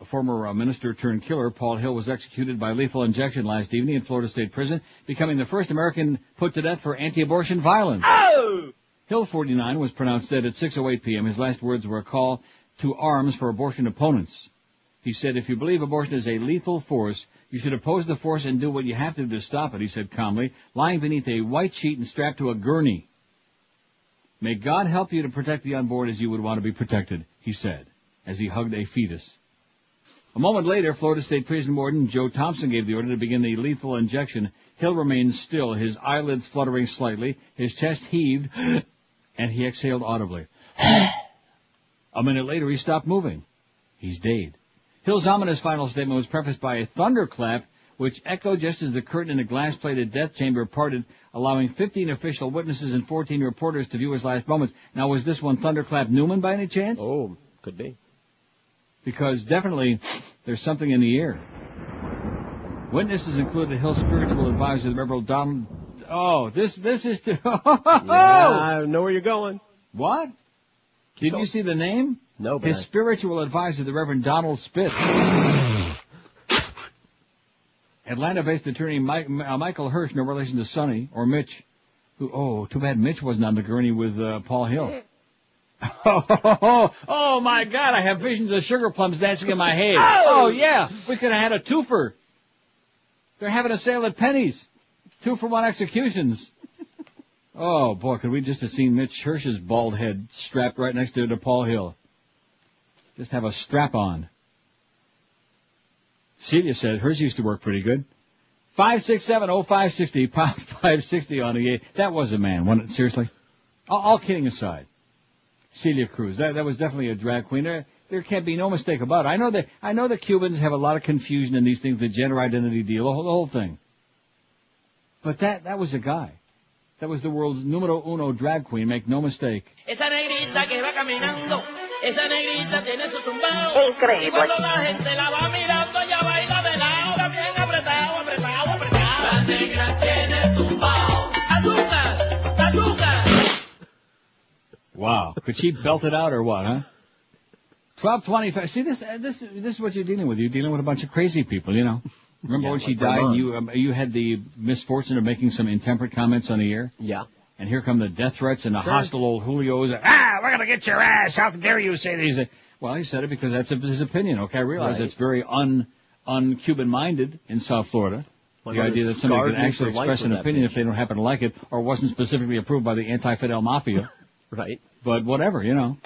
A former minister turned killer, Paul Hill, was executed by lethal injection last evening in Florida State Prison, becoming the first American put to death for anti-abortion violence. Oh! Hill, 49, was pronounced dead at 6:08 p.m. His last words were a call to arms for abortion opponents. He said, if you believe abortion is a lethal force, you should oppose the force and do what you have to do to stop it, he said calmly, lying beneath a white sheet and strapped to a gurney. May God help you to protect the unborn as you would want to be protected, he said, as he hugged a fetus. A moment later, Florida State Prison Warden Joe Thompson gave the order to begin the lethal injection. Hill remained still, his eyelids fluttering slightly, his chest heaved, and he exhaled audibly. A minute later, he stopped moving. He's dead. Hill's ominous final statement was prefaced by a thunderclap which echoed just as the curtain in the glass-plated death chamber parted, allowing 15 official witnesses and 14 reporters to view his last moments. Now, was this one Thunderclap Newman by any chance? Oh, could be. Because definitely there's something in the air. Witnesses included Hill's spiritual advisor, the Reverend Donald. Oh, this is too. Yeah, I know where you're going. What? Did you see the name? No, but his spiritual advisor, the Reverend Donald Spitz. Atlanta-based attorney Michael Hirsch, no relation to Sonny or Mitch, who, too bad Mitch wasn't on the gurney with Paul Hill. Oh, my God, I have visions of sugar plums dancing in my head. Oh, yeah, we could have had a twofer. They're having a sale at Penny's. 2-for-1 executions. Oh, boy, could we just have seen Mitch Hirsch's bald head strapped right next to Paul Hill. Just have a strap on. Celia said hers used to work pretty good. 567-0560, pound 560 on the 8. That was a man, wasn't it? Seriously? All kidding aside. Celia Cruz, that was definitely a drag queen. There can't be no mistake about it. I know that Cubans have a lot of confusion in these things, the gender identity deal, the whole thing. But that was a guy. That was the world's numero uno drag queen, make no mistake. Esa negrita que va caminando, esa negrita tiene su tumbao. Increíble. Y cuando la gente la va mirando, ya baila de lado, bien apretado, apretado, apretado. La negra tiene tumbao. Azúcar, azúcar. Wow. Could she belt it out or what, huh? 12:25. See, this is what you're dealing with. You're dealing with a bunch of crazy people, you know. Remember when she died and you had the misfortune of making some intemperate comments on the air? Yeah. And here come the death threats and the hostile old Julios. We're going to get your ass. How dare you say these? Well, he said it because that's his opinion. Okay, I realize it's very un-Cuban-minded in South Florida. Well, the idea that somebody can actually express an opinion if they don't happen to like it or wasn't specifically approved by the anti-Fidel Mafia. Right. But whatever, you know.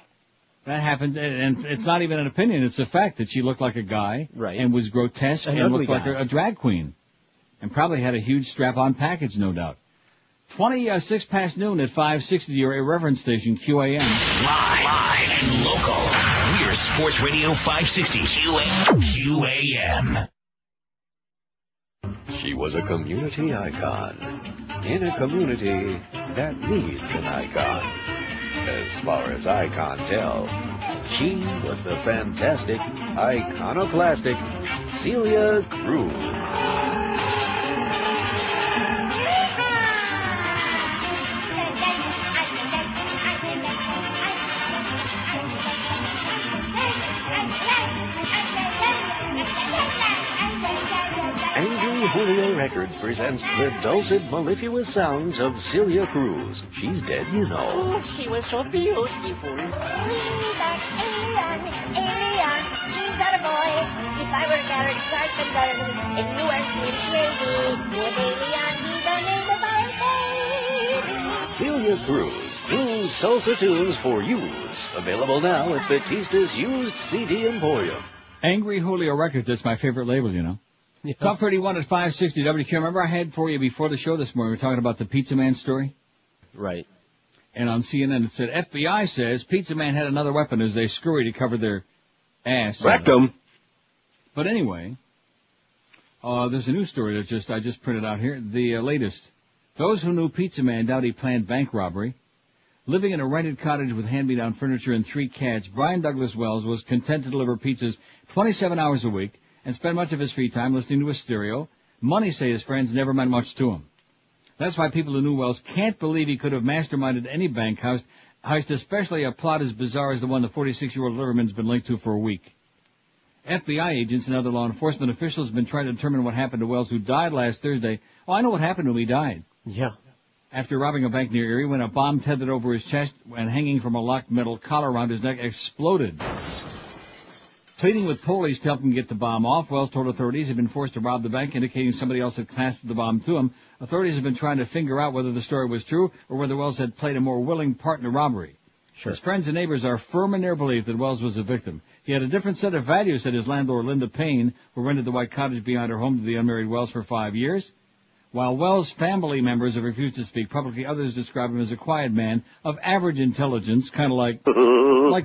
That happened, and it's not even an opinion. It's a fact that she looked like a guy and was grotesque and looked like a drag queen. And probably had a huge strap-on package, no doubt. 26 past noon at 560, your irreverent station, QAM. Live and local. We're Sports Radio 560, QAM. She was a community icon in a community that needs an icon. As far as I can't tell, she was the fantastic, iconoclastic Celia Cruz. Angry Julio Records presents the dulcet, mellifluous sounds of Celia Cruz. She's dead, you know. Oh, she was so beautiful. That's alien, alien. She's not a boy. If I were Gary Carpenter, and you were Slim Shady, good alien, he's the name of our baby. Celia Cruz, new salsa tunes for use. Available now at Batista's used CD Emporium. Angry Julio Records, that's my favorite label, you know. Yeah. Top 31 at 560 WQAM. Remember I had for you before the show this morning, we were talking about the Pizza Man story? Right. And on CNN it said, FBI says Pizza Man had another weapon as they scurry to cover their ass. Rectum. But anyway, there's a new story that I just printed out here. The latest. Those who knew Pizza Man doubt he planned bank robbery. Living in a rented cottage with hand-me-down furniture and 3 cats, Brian Douglas Wells was content to deliver pizzas 27 hours a week and spend much of his free time listening to his stereo. Money, say his friends, never meant much to him. That's why people who knew Wells can't believe he could have masterminded any bank heist, especially a plot as bizarre as the one the 46-year-old liverman's been linked to for a week. FBI agents and other law enforcement officials have been trying to determine what happened to Wells, who died last Thursday. Oh, I know what happened to him. He died. Yeah. After robbing a bank near Erie when a bomb tethered over his chest and hanging from a locked metal collar around his neck exploded. Pleading with police to help him get the bomb off, Wells told authorities he'd been forced to rob the bank, indicating somebody else had clasped the bomb to him. Authorities have been trying to figure out whether the story was true or whether Wells had played a more willing part in the robbery. Sure. His friends and neighbors are firm in their belief that Wells was a victim. He had a different set of values, said his landlord, Linda Payne, who rented the white cottage behind her home to the unmarried Wells for 5 years. While Wells' family members have refused to speak publicly, others describe him as a quiet man of average intelligence, kind of like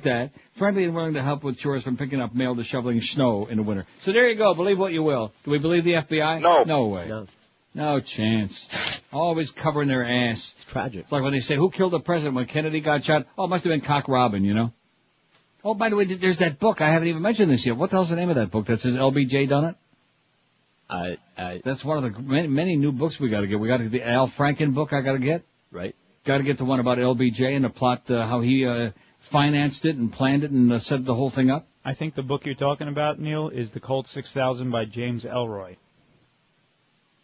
that, friendly and willing to help with chores from picking up mail to shoveling snow in the winter. So there you go. Believe what you will. Do we believe the FBI? No. No way. No. No chance. Always covering their ass. It's tragic. It's like when they say, who killed the president when Kennedy got shot? Oh, it must have been Cock Robin, you know? Oh, by the way, there's that book. I haven't even mentioned this yet. What the hell's the name of that book that says LBJ done it? That's one of the many new books we got to get. We got to get the Al Franken book I got to get. Right. Got to get the one about LBJ and the plot, how he financed it and planned it and set the whole thing up. I think the book you're talking about, Neil, is The Colt 6000 by James Elroy.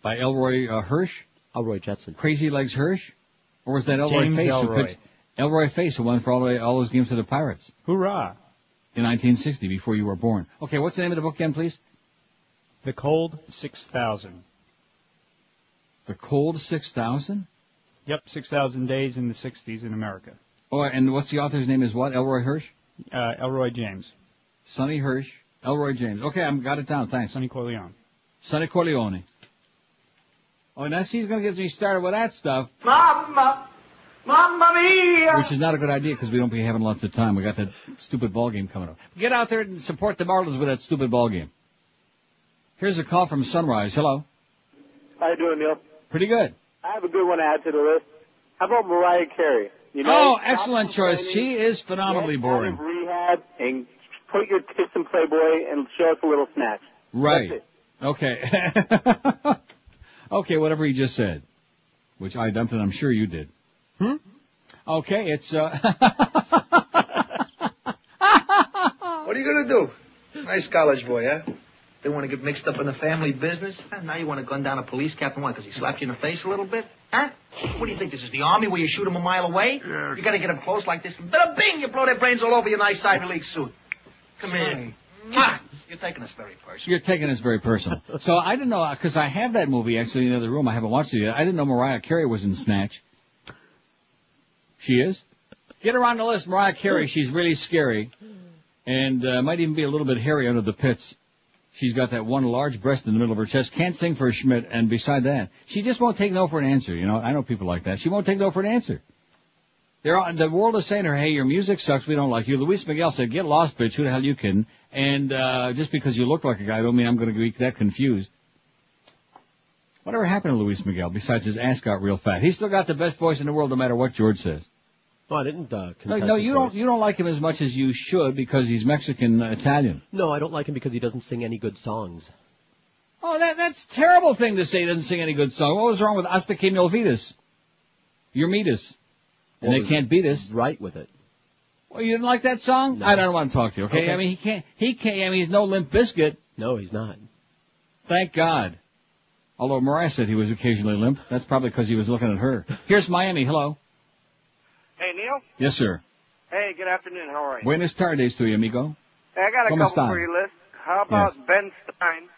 By Elroy Hirsch? Elroy Jetson. Crazy Legs Hirsch? Or was that Elroy James Face? Elroy. Elroy Face, who won for all those games to the Pirates. Hoorah. In 1960, before you were born. Okay, what's the name of the book again, please? The Cold 6000. The Cold 6000? Yep, 6,000 days in the 60s in America. Oh, and what's the author's name is what? Elroy Hirsch? Elroy James. Sonny Hirsch. Elroy James. Okay, I've got it down. Thanks. Sonny Corleone. Sonny Corleone. Oh, now she's going to get me started with that stuff. Mamma mia! Which is not a good idea because we don't be having lots of time. We got that stupid ball game coming up. Get out there and support the Marlins with that stupid ball game. Here's a call from Sunrise. Hello. How you doing, Neil? Pretty good. I have a good one to add to the list. How about Mariah Carey? You know, Oh, excellent choice. She is phenomenally boring. Out of rehab and put your tits in Playboy and show us a little snatch. Right. Okay. Okay, whatever he just said. Which I dumped and I'm sure you did. Okay, it's, What are you gonna do? Nice college boy, huh? They want to get mixed up in the family business? Huh? Now you want to gun down a police captain, why? Because he slapped you in the face a little bit? Huh? What do you think, this is the army where you shoot him a mile away? Yeah. You gotta get him close like this, and bada bing, you blow their brains all over your nice Ivy League suit. Come here. Mwah! You're taking this very personal. You're taking this very personal. So I didn't know, because I have that movie actually in the other room. I haven't watched it yet. I didn't know Mariah Carey was in Snatch. She is? Get her on the list, Mariah Carey. She's really scary. And might even be a little bit hairy under the pits. She's got that one large breast in the middle of her chest. Can't sing for a Schmidt. And beside that, she just won't take no for an answer. You know, I know people like that. She won't take no for an answer. The world is saying to her, hey, your music sucks. We don't like you. Luis Miguel said, get lost, bitch. Who the hell you kidding? And just because you look like a guy don't mean I'm going to be that confused. Whatever happened to Luis Miguel besides his ass got real fat? He's still got the best voice in the world no matter what George says. Well, I didn't No, you don't like him as much as you should because he's Mexican Italian. No, I don't like him because he doesn't sing any good songs. Oh, that's a terrible thing to say. He doesn't sing any good song. What was wrong with Hasta que me olvides? Your meatus. And they can't beat us. Right with it. Well, you didn't like that song? No. I don't want to talk to you, okay? I mean, he can't, I mean, he's no Limp Bizkit. No, he's not. Thank God. Although Mariah said he was occasionally limp. That's probably because he was looking at her. Here's Miami. Hello. Hey, Neil? Yes, sir. Hey, good afternoon. How are you? Buenas tardes to you, amigo. Hey, I got a ¿Cómo couple está? for your list. How about Ben Stein?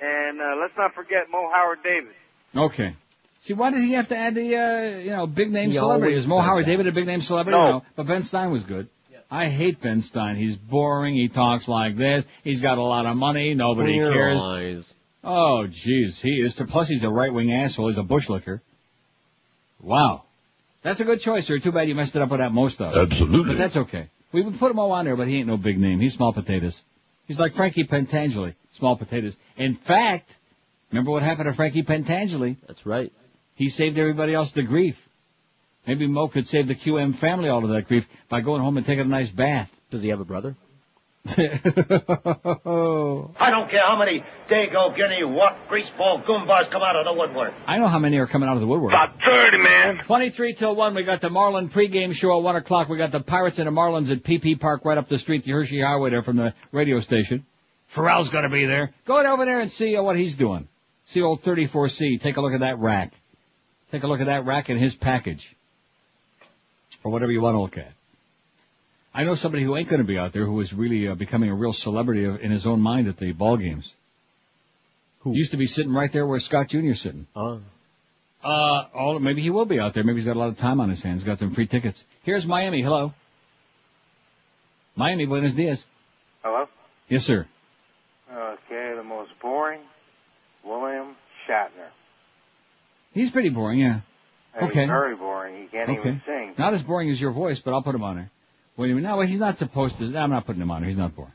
And let's not forget Mo Howard Davis. Okay. See, why did he have to add the, big name He celebrity? always Is Mo does Howard that. David a big name celebrity? No. But Ben Stein was good. Yes. I hate Ben Stein. He's boring. He talks like this. He's got a lot of money. Nobody Clear cares. lies. Oh, jeez. He is. Plus, he's a right-wing asshole. He's a bushlicker. Wow. That's a good choice, sir. Too bad you messed it up with that Mo stuff. Absolutely. But that's okay. We would put Mo on there, but he ain't no big name. He's small potatoes. He's like Frankie Pentangeli. Small potatoes. In fact, remember what happened to Frankie Pentangeli? That's right. He saved everybody else the grief. Maybe Mo could save the QM family all of that grief by going home and taking a nice bath. Does he have a brother? I don't care how many Dago, Guinea, what greaseball goombas come out of the woodwork. I know how many are coming out of the woodwork. About 30, man. 23 till 1, we got the Marlin pregame show at 1 o'clock. We got the Pirates and the Marlins at PP Park right up the street, the Hershey Highway there from the radio station. Pharrell's gonna be there. Go over there and see what he's doing. See old 34C. Take a look at that rack. Take a look at that rack and his package. Or whatever you want to look at. I know somebody who ain't going to be out there who is really becoming a real celebrity in his own mind at the ball games. Who? Used to be sitting right there where Scott Jr.'s sitting. Maybe he will be out there. Maybe he's got a lot of time on his hands. Got some free tickets. Here's Miami. Hello. Miami, buenos dias. Hello? Yes, sir. Okay, the most boring, William Shatner. He's pretty boring, yeah. Okay. He's very boring. He can't even sing. Not as boring as your voice, but I'll put him on there. Wait a minute. No, he's not supposed to. I'm not putting him on there. He's not boring.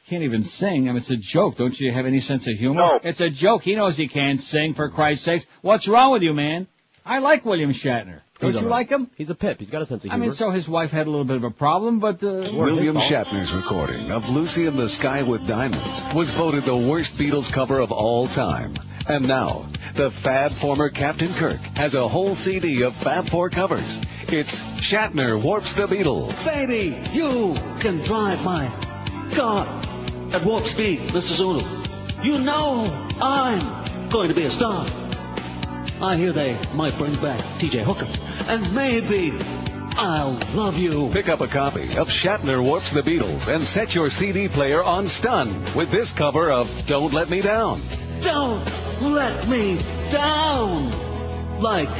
Can't even sing. I mean, it's a joke. Don't you have any sense of humor? No. It's a joke. He knows he can't sing, for Christ's sakes. What's wrong with you, man? I like William Shatner. Don't you like him? He's a pip. He's got a sense of humor. I mean, so his wife had a little bit of a problem, but... William Shatner's recording of Lucy in the Sky with Diamonds was voted the worst Beatles cover of all time. And now, the fab former Captain Kirk has a whole CD of Fab Four covers. It's Shatner Warps the Beatles. Baby, you can drive my car at warp speed, Mr. Zulu. You know I'm going to be a star. I hear they might bring back T.J. Hooker. And maybe I'll love you. Pick up a copy of Shatner Warps the Beatles and set your CD player on stun with this cover of Don't Let Me Down. Don't let me down. Like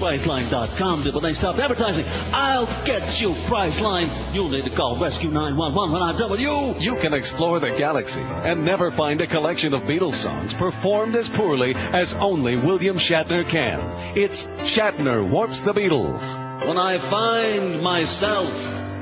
Priceline.com did when they stopped advertising. I'll get you, Priceline. You'll need to call Rescue 911 when I'm done with you. You can explore the galaxy and never find a collection of Beatles songs performed as poorly as only William Shatner can. It's Shatner Warps the Beatles. When I find myself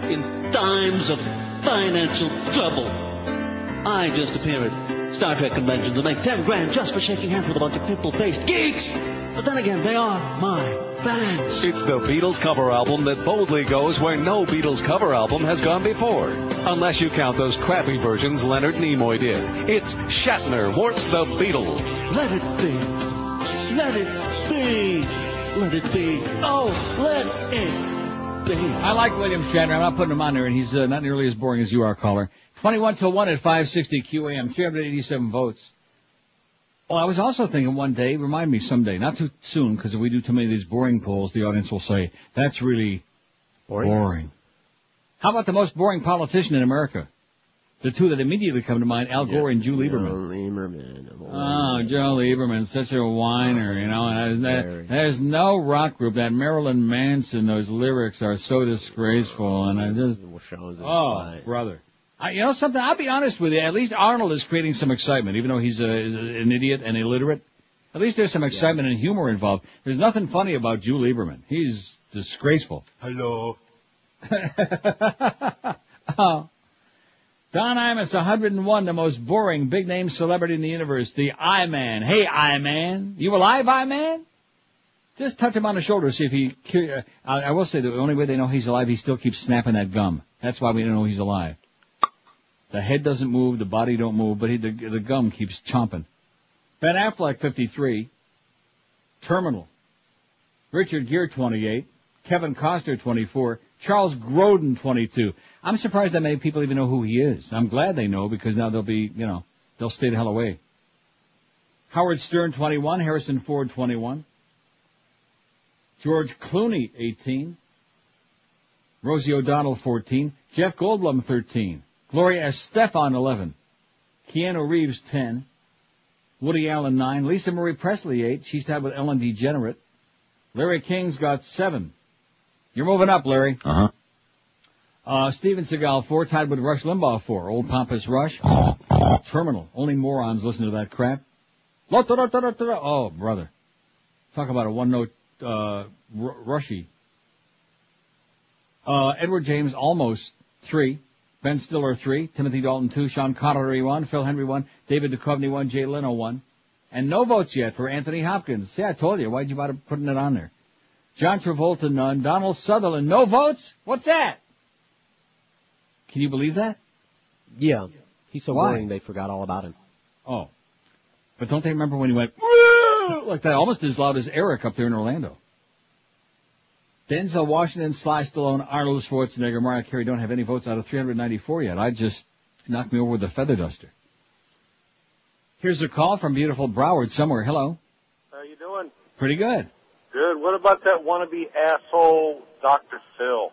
in times of financial trouble, I just appear at Star Trek conventions and make 10 grand just for shaking hands with a bunch of pimple-faced geeks. But then again, they are my fans. It's the Beatles cover album that boldly goes where no Beatles cover album has gone before. Unless you count those crappy versions Leonard Nimoy did. It's Shatner Warps the Beatles. Let it be. Let it be. Let it be. Oh, let it be. I like William Shatner. I'm not putting him on there, and he's not nearly as boring as you are, caller. 21 till 1 at 560 QAM, 387 votes. Well, I was also thinking one day, remind me someday, not too soon, because if we do too many of these boring polls, the audience will say, that's really boring. How about the most boring politician in America? The two that immediately come to mind, Al Gore and Joe Lieberman. Oh, Joe Lieberman, such a whiner, you know. And there's no rock group. That Marilyn Manson, those lyrics are so disgraceful, and I just... brother. You know something? I'll be honest with you. At least Arnold is creating some excitement, even though he's an idiot and illiterate. At least there's some excitement and humor involved. There's nothing funny about Joe Lieberman. He's disgraceful. Hello. Oh. Don Imus, 101, the most boring big-name celebrity in the universe, the I-Man. Hey, I-Man. You alive, I-Man? Just touch him on the shoulder, see if he... I will say the only way they know he's alive, he still keeps snapping that gum. That's why we don't know he's alive. The head doesn't move, the body don't move, but the gum keeps chomping. Ben Affleck, 53. Terminal. Richard Gere, 28. Kevin Costner, 24. Charles Grodin, 22. I'm surprised that many people even know who he is. I'm glad they know, because now they'll be, they'll stay the hell away. Howard Stern, 21. Harrison Ford, 21. George Clooney, 18. Rosie O'Donnell, 14. Jeff Goldblum, 13. Gloria Estefan, 11. Keanu Reeves, 10. Woody Allen, 9. Lisa Marie Presley, 8. She's tied with Ellen DeGenerate. Larry King's got 7. You're moving up, Larry. Steven Seagal, 4. Tied with Rush Limbaugh, 4. Old Pompous Rush. Terminal. Only morons listen to that crap. Oh, brother. Talk about a one-note, rushy. Edward James, almost 3. Ben Stiller, 3. Timothy Dalton, 2. Sean Connery, 1. Phil Henry, 1. David Duchovny, 1. Jay Leno, 1. And no votes yet for Anthony Hopkins. See, I told you. Why'd you bother putting it on there? John Travolta, none. Donald Sutherland, no votes? What's that? Can you believe that? Yeah. He's so boring they forgot all about him. Oh. But don't they remember when he went, like that, almost as loud as Eric up there in Orlando? Denzel Washington, Sly Stallone, Arnold Schwarzenegger, Mariah Carey don't have any votes out of 394 yet. I just knocked me over with a feather duster. Here's a call from beautiful Broward somewhere. Hello. How you doing? Pretty good. Good. What about that wannabe asshole Dr. Phil?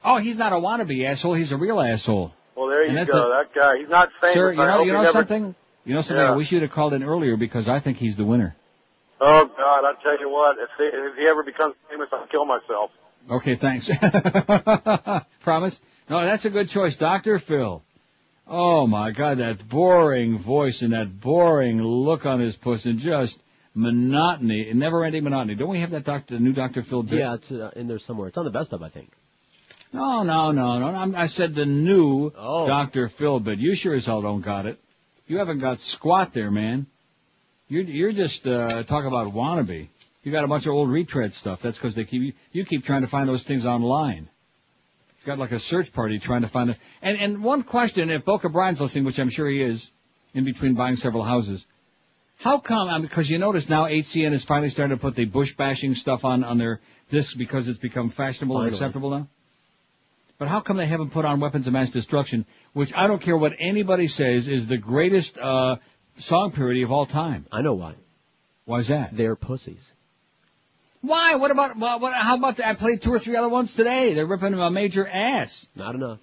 Oh, he's not a wannabe asshole. He's a real asshole. Well, there you go. That guy. He's not famous. Sir, you know something? You know something? Yeah. I wish you'd have called in earlier because I think he's the winner. Oh, God, I tell you what. If he ever becomes famous, I'll kill myself. Okay, thanks. Promise? No, that's a good choice. Dr. Phil. Oh, my God, that boring voice and that boring look on his puss and just monotony, never-ending monotony. Don't we have that new Dr. Phil bit? Yeah, it's in there somewhere. It's on the best of, I think. No. I said the new Dr. Phil bit. You sure as hell don't got it. You haven't got squat there, man. You're just talking about wannabe. You got a bunch of old retread stuff. That's because you keep trying to find those things online. You've got like a search party trying to find it. And one question, if Boca Brian's listening, which I'm sure he is, in between buying several houses, how come, because you notice now HCN is finally starting to put the Bush bashing stuff on their discs because it's become fashionable and acceptable now? But how come they haven't put on Weapons of Mass Destruction, which I don't care what anybody says is the greatest song parody of all time? I know why. Why's that? They're pussies. Why? What about, how about I played 2 or 3 other ones today. They're ripping him a major ass. Not enough.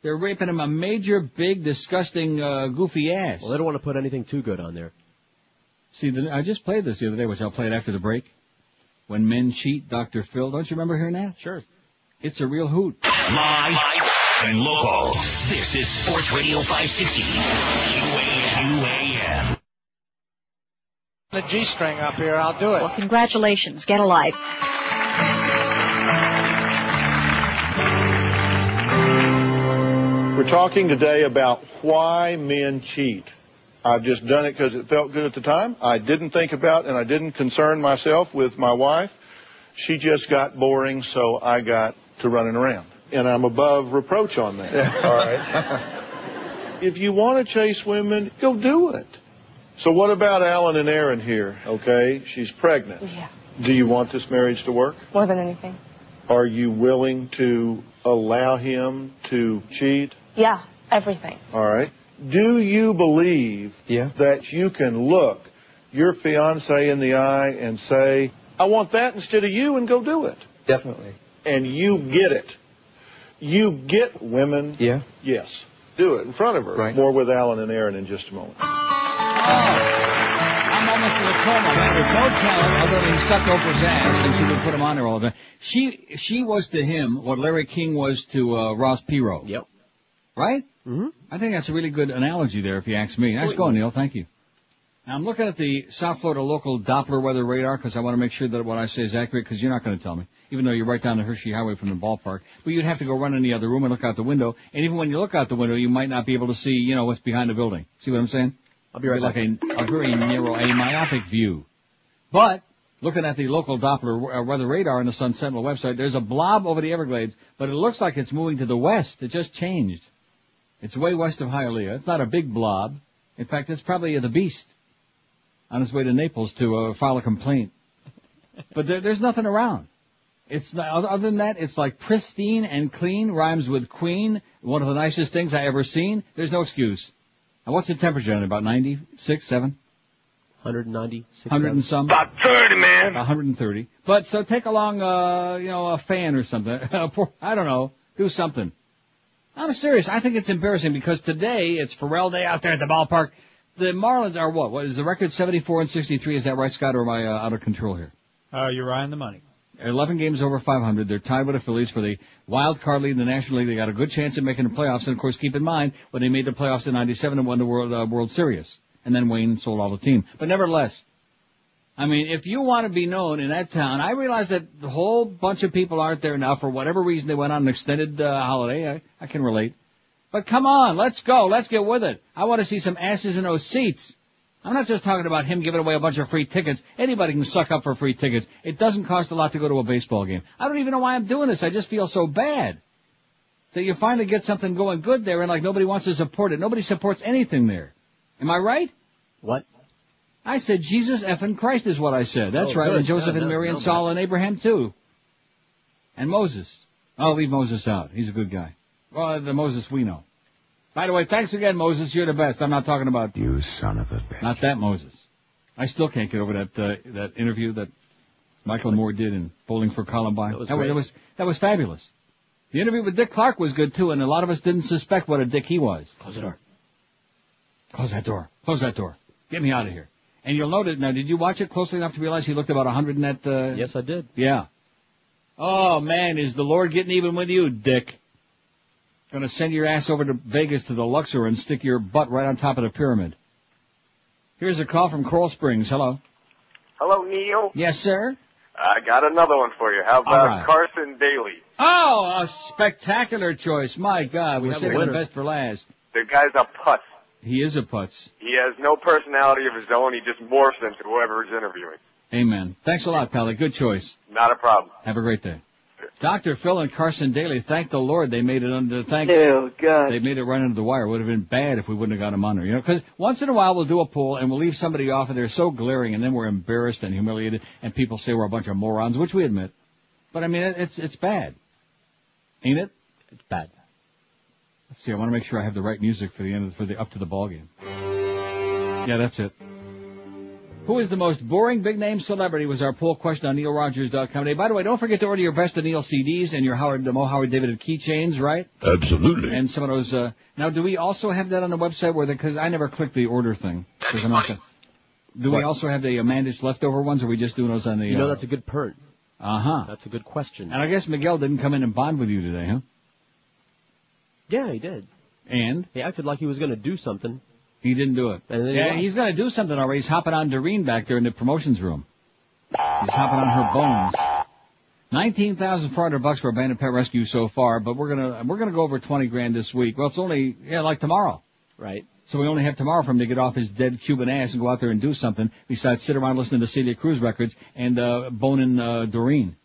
They're ripping him a major, big, disgusting, goofy ass. Well, they don't want to put anything too good on there. See, I just played this the other day, which I'll play it after the break. When Men Cheat, Dr. Phil. Don't you remember hearing that? Sure. It's a real hoot. Live and local. This is Sports Radio 560. QAM. The G-string up here, I'll do it. Well, congratulations. Get a life. We're talking today about why men cheat. I've just done it because it felt good at the time. I didn't think about and I didn't concern myself with my wife. She just got boring, so I got to running around. And I'm above reproach on that. All right. If you want to chase women, go do it. So what about Alan and Erin here? Okay, she's pregnant. Yeah. Do you want this marriage to work? More than anything. Are you willing to allow him to cheat? Yeah, everything. All right. Do you believe that you can look your fiancé in the eye and say, I want that instead of you, and go do it? Definitely. And you get it. You get women. Yeah. Yes. Do it in front of her. Right. More with Alan and Erin in just a moment. I'm almost to the coma, man. There's no talent other than he sucked Oprah's ass, and she would put him on there all the time. She was to him what Larry King was to Ross Perot. Yep. Right? Mm-hmm. I think that's a really good analogy there, if you ask me. Nice going, Neil. Thank you. Now, I'm looking at the South Florida local Doppler weather radar because I want to make sure that what I say is accurate, because you're not going to tell me, even though you're right down the Hershey Highway from the ballpark. But you'd have to go run in the other room and look out the window. And even when you look out the window, you might not be able to see, what's behind the building. See what I'm saying? I'll be right back. Like a very narrow, a myopic view. But looking at the local Doppler weather radar on the Sun Sentinel website, there's a blob over the Everglades, but it looks like it's moving to the west. It just changed. It's way west of Hialeah. It's not a big blob. In fact, it's probably the Beast on his way to Naples to file a complaint. But there's nothing around. It's not, other than that, it's like pristine and clean, rhymes with queen, one of the nicest things I ever seen. There's no excuse. And what's the temperature on it? About 96, 7? 196. 100 and some? About 30, man. 130. But so take along, a fan or something. I don't know. Do something. I'm serious. I think it's embarrassing because today it's Pharrell Day out there at the ballpark. The Marlins are what? What is the record? 74-63. Is that right, Scott, or am I out of control here? You're right on the money. 11 games over 500. They're tied with the Phillies for the wild card lead in the National League. They got a good chance of making the playoffs. And of course, keep in mind when they made the playoffs in '97 and won the World Series, and then Wayne sold all the team. But nevertheless, I mean, if you want to be known in that town, I realize that the whole bunch of people aren't there now for whatever reason. They went on an extended holiday. I can relate. But come on, let's go. Let's get with it. I want to see some asses in those seats. I'm not just talking about him giving away a bunch of free tickets. Anybody can suck up for free tickets. It doesn't cost a lot to go to a baseball game. I don't even know why I'm doing this. I just feel so bad that you finally get something going good there and like nobody wants to support it. Nobody supports anything there. Am I right? What? I said Jesus effing Christ is what I said. That's right. Good. And Joseph and Mary and Saul and Abraham too. And Moses. I'll leave Moses out. He's a good guy. Well, the Moses we know. By the way, thanks again, Moses. You're the best. I'm not talking about you, son of a bitch. Not that Moses. I still can't get over that interview that Michael Moore did in Bowling for Columbine. That was fabulous. The interview with Dick Clark was good too, and a lot of us didn't suspect what a dick he was. Close the door. Close that door. Close that door. Get me out of here. And you'll notice now. Did you watch it closely enough to realize he looked about 100 in that? Yes, I did. Yeah. Oh man, is the Lord getting even with you, Dick? Gonna send your ass over to Vegas to the Luxor and stick your butt right on top of the pyramid. Here's a call from Coral Springs. Hello. Hello, Neil. Yes, sir. I got another one for you. How about right. Carson Daly? Oh, a spectacular choice. My God, we're saving the best for last. The guy's a putz. He is a putz. He has no personality of his own. He just morphs into whoever is interviewing. Amen. Thanks a lot, Pally. Good choice. Not a problem. Have a great day. Dr. Phil and Carson Daly, thank the Lord they made it under, Oh, God. They made it right under the wire. It would have been bad if we wouldn't have got them under, because once in a while we'll do a poll and we'll leave somebody off and they're so glaring and then we're embarrassed and humiliated and people say we're a bunch of morons, which we admit. But I mean, it's bad. Ain't it? It's bad. Let's see, I want to make sure I have the right music for the up to the ball game. Yeah, that's it. Who is the most boring big-name celebrity was our poll question on NeilRogers.com today. By the way, don't forget to order your Best of Neil CDs and your Mo Howard David keychains, right? Absolutely. And some of those, now do we also have that on the website because I never clicked the order thing. Do we also have the Mandich leftover ones, or are we just doing those on the... that's a good perk. Uh-huh. That's a good question. And I guess Miguel didn't come in and bond with you today, huh? Yeah, he did. And? He acted like he was going to do something. He didn't do it. Yeah, he's going to do something already. He's hopping on Doreen back there in the promotions room. He's hopping on her bones. $19,400 for abandoned pet rescue so far, but we're gonna go over $20,000 this week. Well, it's only like tomorrow, right? So we only have tomorrow for him to get off his dead Cuban ass and go out there and do something besides sit around listening to Celia Cruz records and boning Doreen.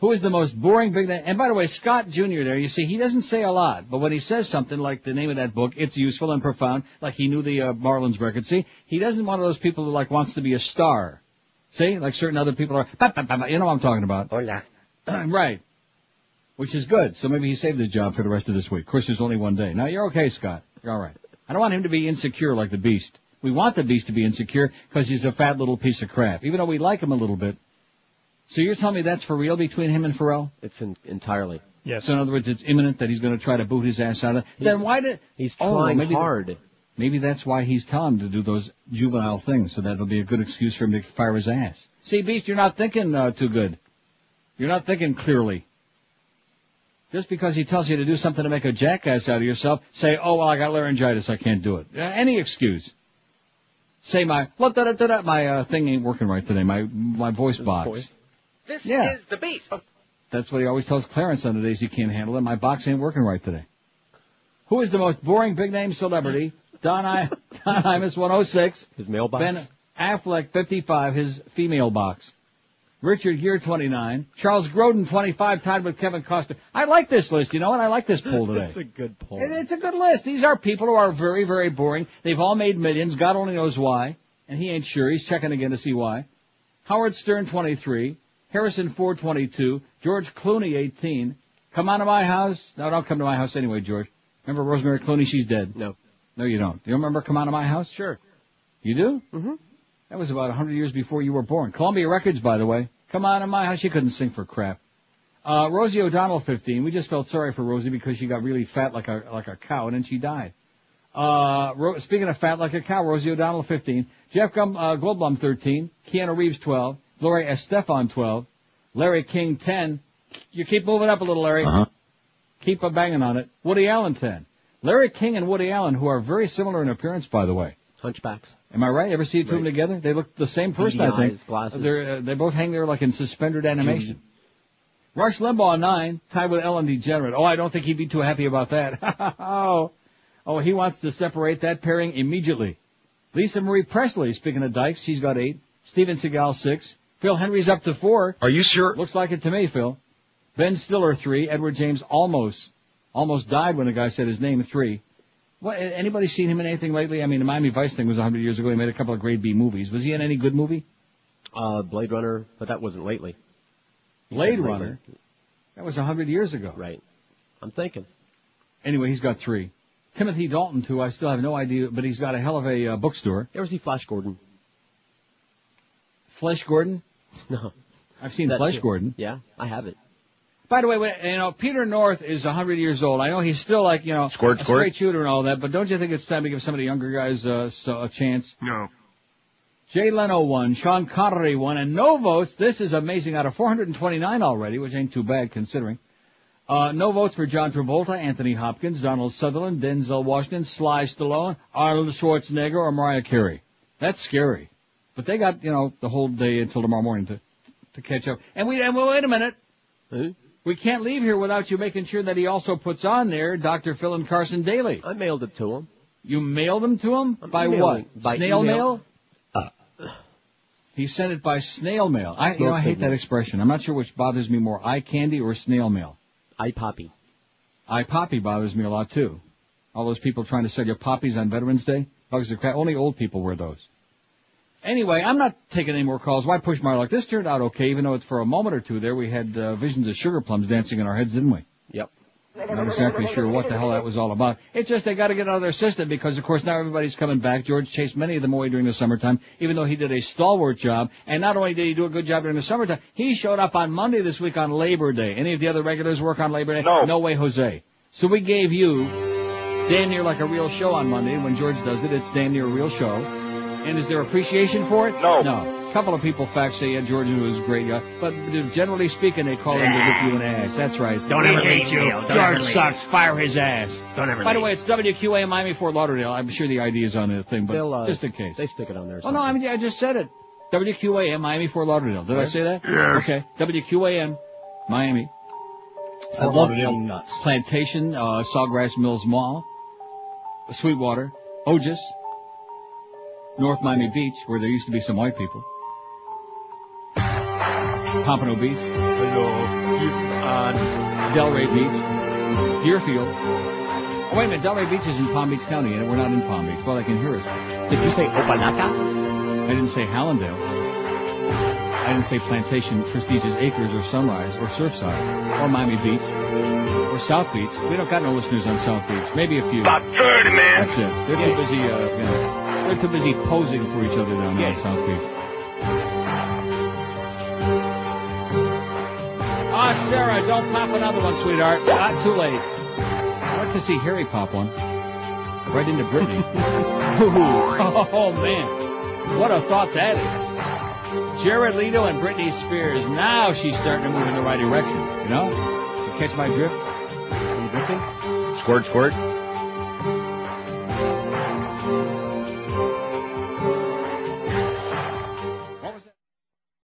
Who is the most boring big name? And by the way, Scott Jr. there, you see, he doesn't say a lot, but when he says something like the name of that book, it's useful and profound, like he knew the Marlins record. See, he doesn't one of those people who wants to be a star. See, like certain other people are, you know what I'm talking about. Hola. Right. Which is good. So maybe he saved his job for the rest of this week. Of course, there's only one day. Now, you're okay, Scott. You're all right. I don't want him to be insecure like the Beast. We want the Beast to be insecure because he's a fat little piece of crap, even though we like him a little bit. So you're telling me that's for real between him and Pharrell? It's entirely. Yes. So in other words, it's imminent that he's going to try to boot his ass out of it. Then why did... He's trying hard. Maybe that's why he's telling him to do those juvenile things, so that'll be a good excuse for him to fire his ass. See, Beast, you're not thinking too good. You're not thinking clearly. Just because he tells you to do something to make a jackass out of yourself, say, oh, well, I got laryngitis, I can't do it. Any excuse. Say my thing ain't working right today, my voice box. This is the Beast. That's what he always tells Clarence on the days he can't handle it. My box ain't working right today. Who is the most boring big-name celebrity? Don Imus, 106. His mailbox. Ben Affleck, 55, his female box. Richard Gere, 29. Charles Grodin, 25, tied with Kevin Costner. I like this list, you know, and I like this poll today. It's a good poll. It's a good list. These are people who are very, very boring. They've all made millions. God only knows why. And he ain't sure. He's checking again to see why. Howard Stern, 23. Harrison Ford, 22. George Clooney, 18. Come on to my house. No, don't come to my house anyway, George. Remember Rosemary Clooney? She's dead. No. No, you don't. Do you remember Come On to My House? Sure. You do? Mm-hmm. That was about 100 years before you were born. Columbia Records, by the way. Come On to My House. She couldn't sing for crap. Rosie O'Donnell, 15. We just felt sorry for Rosie because she got really fat like a cow, and then she died. Speaking of fat like a cow, Rosie O'Donnell, 15. Jeff Goldblum, 13. Keanu Reeves, 12. Gloria Estefan, 12. Larry King, 10. You keep moving up a little, Larry. Uh-huh. Keep banging on it. Woody Allen, 10. Larry King and Woody Allen, who are very similar in appearance, by the way. Hunchbacks. Am I right? Ever see two of them together? They look the same person, I think. Glasses. They both hang there like in suspended animation. Rush Limbaugh, 9, tied with Ellen DeGeneres. Oh, I don't think he'd be too happy about that. Oh, he wants to separate that pairing immediately. Lisa Marie Presley, speaking of dykes, she's got 8. Steven Seagal, 6. Phil Henry's up to 4. Are you sure? Looks like it to me, Phil. Ben Stiller, 3. Edward James almost died when the guy said his name, 3. What, anybody seen him in anything lately? I mean, the Miami Vice thing was 100 years ago. He made a couple of grade B movies. Was he in any good movie? Blade Runner, but that wasn't lately. Blade Runner? That was 100 years ago. Right. I'm thinking. Anyway, he's got 3. Timothy Dalton, too. I still have no idea, but he's got a hell of a bookstore. Ever see Flash Gordon? Flesh Gordon? No. I've seen Flesh Gordon. Yeah, I have it. By the way, Peter North is 100 years old. I know he's still like, a straight shooter and all that, but don't you think it's time to give some of the younger guys a chance? No. Jay Leno won, Sean Connery won, and no votes. This is amazing. Out of 429 already, which ain't too bad considering. No votes for John Travolta, Anthony Hopkins, Donald Sutherland, Denzel Washington, Sly Stallone, Arnold Schwarzenegger, or Mariah Carey. That's scary. But they got, the whole day until tomorrow morning to catch up. And wait a minute. We can't leave here without you making sure that he also puts on there Dr. Phil and Carson Daly. I mailed it to him. You mailed them to him? By what? By snail email. mail? He sent it by snail mail. I hate that expression. I'm not sure which bothers me more, eye candy or snail mail. Eye poppy. Eye poppy bothers me a lot, too. All those people trying to sell you poppies on Veterans Day. Bugs of crap. Only old people wear those. Anyway, I'm not taking any more calls. Why push my luck? This turned out okay, even though it's for a moment or two there. We had visions of sugar plums dancing in our heads, didn't we? Yep. I'm not exactly sure what the hell that was all about. It's just they got to get out of their system because, of course, now everybody's coming back. George chased many of them away during the summertime, even though he did a stalwart job. And not only did he do a good job during the summertime, he showed up on Monday this week on Labor Day. Any of the other regulars work on Labor Day? No way, Jose. So we gave you damn near like a real show on Monday. When George does it, it's damn near a real show. And is there appreciation for it? No. A couple of people fact say, yeah, George was great. But generally speaking, they call him to whip you an ass. That's right. Don't ever leave you. George sucks. Fire his ass. Don't ever By the way, it's WQAM Miami Fort Lauderdale. I'm sure the ID is on the thing, but just in case. They stick it on there. Oh, no, I just said it. WQAM Miami Fort Lauderdale. Did I say that? Yeah. Okay. WQAM Miami. Fort Lauderdale nuts. Plantation, Sawgrass Mills Mall, Sweetwater, Otis, North Miami Beach, where there used to be some white people. Pompano Beach. Delray Beach. Deerfield. Oh, wait a minute, Delray Beach is in Palm Beach County, and we're not in Palm Beach. Well, they can hear us. Did you say Opalaka? I didn't say Hallandale. I didn't say Plantation, Prestigious Acres, or Sunrise, or Surfside, or Miami Beach, or South Beach. We don't got no listeners on South Beach. Maybe a few. About 30, man. That's it. They're too busy, they're too busy posing for each other down there on South Beach. Sarah, don't pop another one, sweetheart. Not too late. I'd like to see Harry pop one. Right into Brittany. Oh, man. What a thought that is. Jared Leto and Britney Spears. Now she's starting to move in the right direction. You catch my drift? Are you drifting? Squirt, squirt.